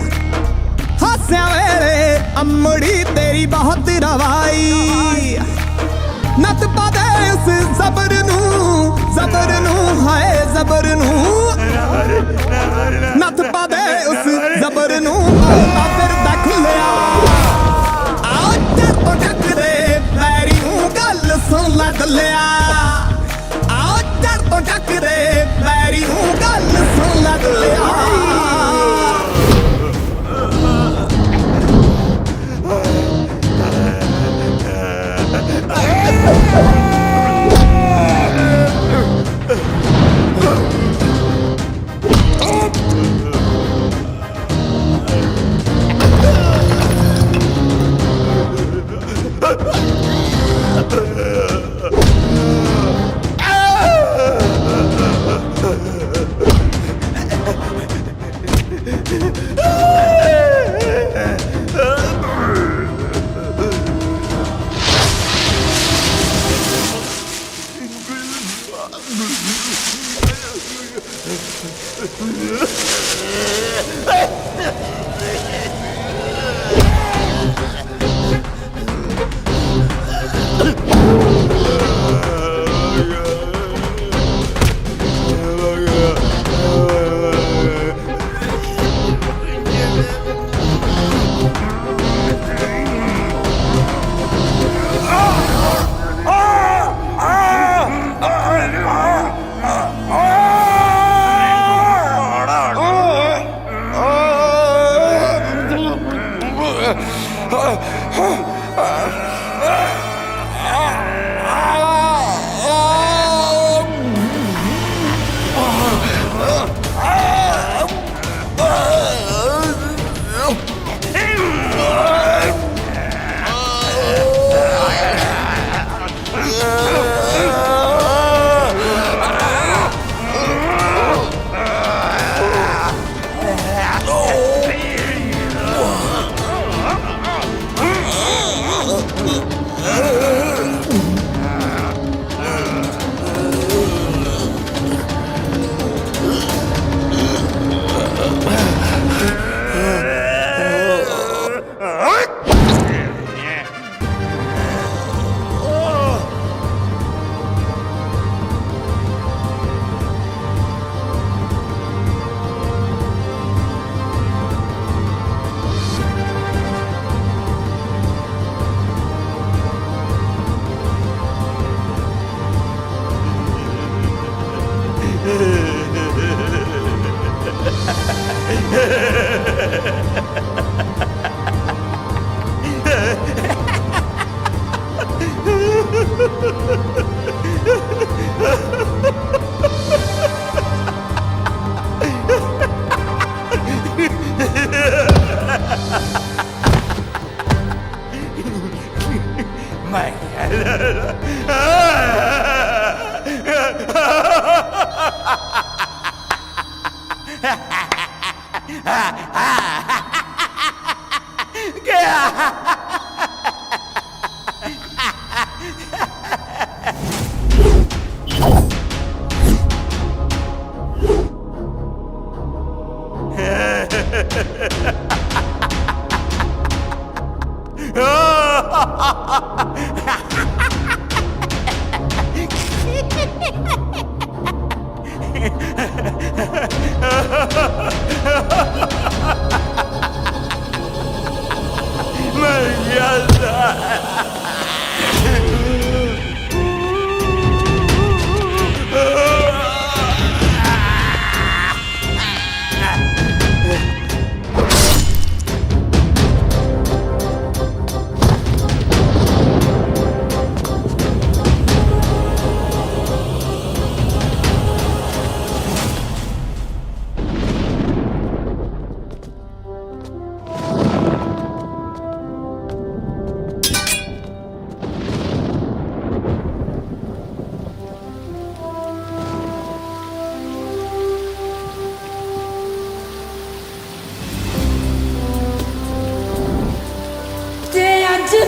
ਹਾਸਿਆਂ ਵੇਲੇ ਅੰਮੜੀ ਤੇਰੀ ਬਹੁਤ ਰਵਾਈ। ਨੱਤ ਪਾ ਦੇ ਉਸ ਜ਼ਬਰ ਨੂੰ ਹਾਏ ਜ਼ਬਰ ਨੂੰ, ਨੱਤ ਪਾ ਦੇ ਉਸ ਜ਼ਬਰ ਨੂੰ ਤਾਂ ਫਿਰ ਦੇਖ ਲਿਆ। ਆਓ ਤੇਰੇ ਤੋਂ ਟੱਕਦੇ ਮੇਰੀ ਨੂੰ ਗੱਲ ਸੁਣ ਲੈ ਦਲਿਆ, ਆਓ ਤੇਰੇ ਤੋਂ ਟੱਕਦੇ ਮੇਰੀ ਨੂੰ ਗੱਲ ਸੁਣ ਲੈ ਦਲਿਆ।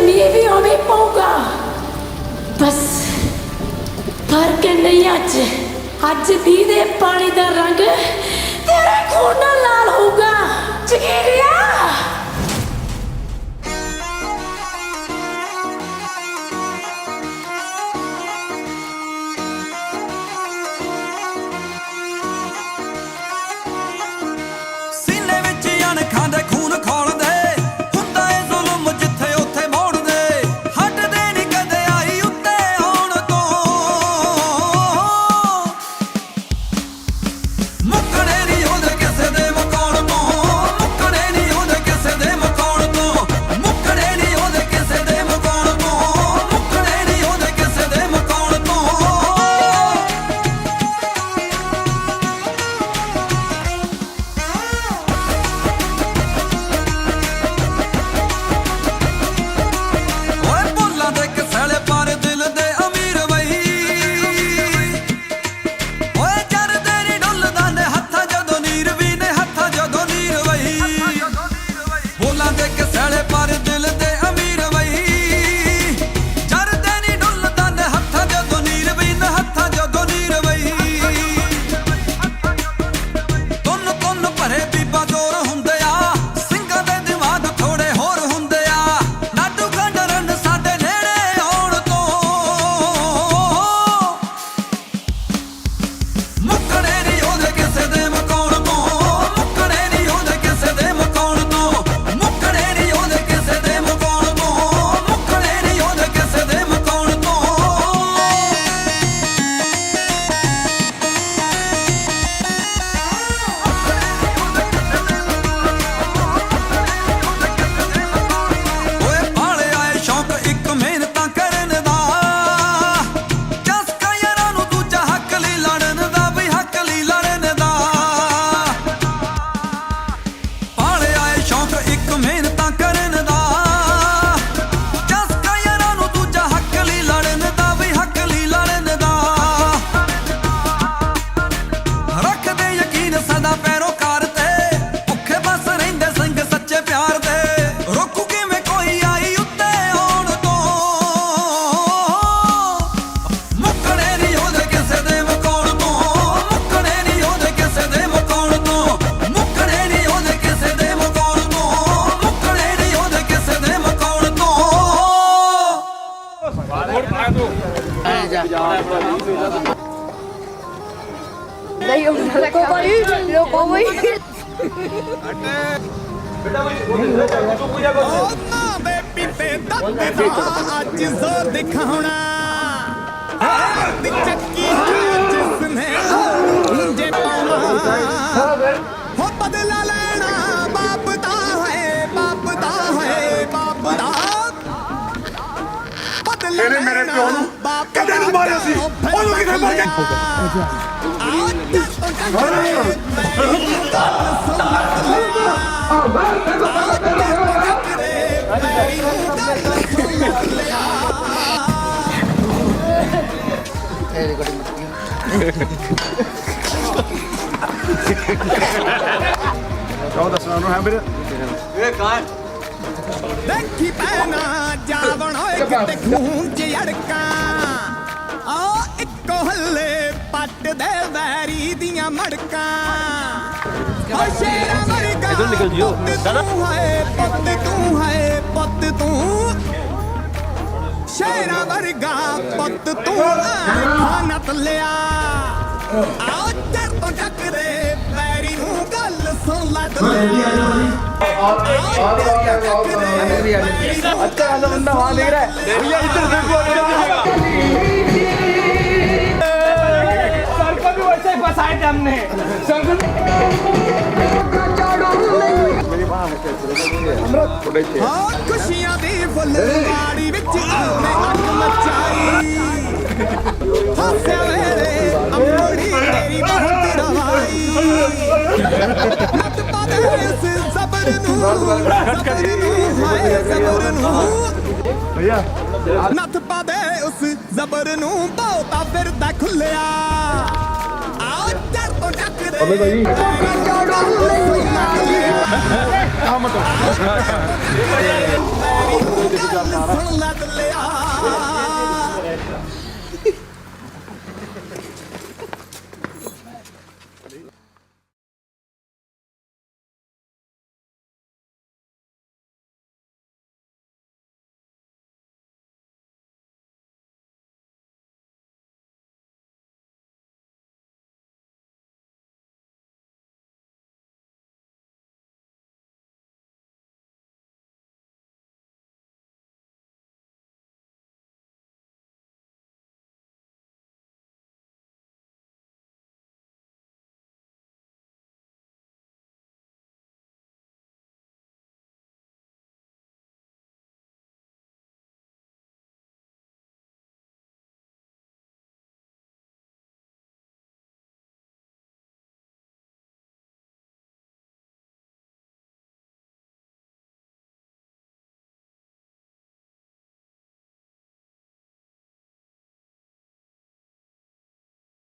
ਮੀਂਹ ਵੀ ਉਵੇਂ ਪਊਗਾ ਬਸ ਫਰਕ ਨਹੀਂ ਅੱਜ ਮੀਂਹ ਦੇ ਪਾਣੀ ਦਾ ਰੰਗ ਤੇਰੇ ਖੂਨ ਨਾਲ ਲਾਲ ਹੋਊਗਾ ਚਕੀਰਿਆ ਸੀਨੇ ਵਿੱਚ ਅਣਖਾਂ ਦੇ ਖੂਨ ਖੋਲਦੇ ਮੁੱਕਣੇ ਨਹੀਂ ਅੱਜ ਜ਼ੋਰ ਦਿਖਾਉਣਾ ਚੱਕੀ ਜਿਸਨੇ ਜੇ ਪਾਉਣਾ ਹੋ ਬਦਲਾ ਲੈਣਾ ਬਾਪ ਦਾ ਹੈ ਬਾਪ ਦਾ ਹੈ ਬਾਪ ਦਾ ਤੇਰੇ ਮੇਰੇ ਪਿਓ ਨੂੰ ਕਦੇ ਨੂੰ ਮਾਰਿਆ ਸੀ ਉਹਨੂੰ ਕਿਥੇ ਮਾਰ ਗਿਆ ਕਹੋ ਦੱਸਣਾ ਉਹਨੂੰ ਹੈ ਵੀਰੇ ਦੇਖੀ ਪੈਣਾ ਜਾਵਣ ਹੋਏ ਕਿਤੇ ਖੂਨ ਚ ਅੜਕਾਂ ਆ ਇੱਕੋ ਹੱਲੇ ਪੱਟ ਦੇ ਵੈਰੀ ਦੀਆਂ ਮੜਕਾਂ ਓ ਸ਼ੇਰਾਂ ਵਰਗਾ ਇਧਰ ਨਿਕਲ ਜਿਓ ਤੂੰ ਹੈ ਪੁੱਤ ਤੂੰ ਸ਼ੇਰਾਂ ਵਰਗਾ ਪੁੱਤ ਤੂੰ ਖਾਨਾ ਤਲਿਆ ਆਓ ਚਰ ਤੋਂ ਟੱਕਰੇ ਵੈਰੀ ਨੂੰ ਗੱਲ ਸੁਣ ਲੈ अच्छा वाला बंदा वहां देख रहा है भैया इधर देखो सर को भी वैसे ही फंसाए थे हमने खुशियां दी फुलवाड़ी विच आने अग मचाई हासे वेले अमड़ी तेरी बात रवाई नत पादे इस सबर भैया नथ पादे उस जबर नू बहुता फिरदा खुलिया आओ चर तो टक दे सुन लग लिया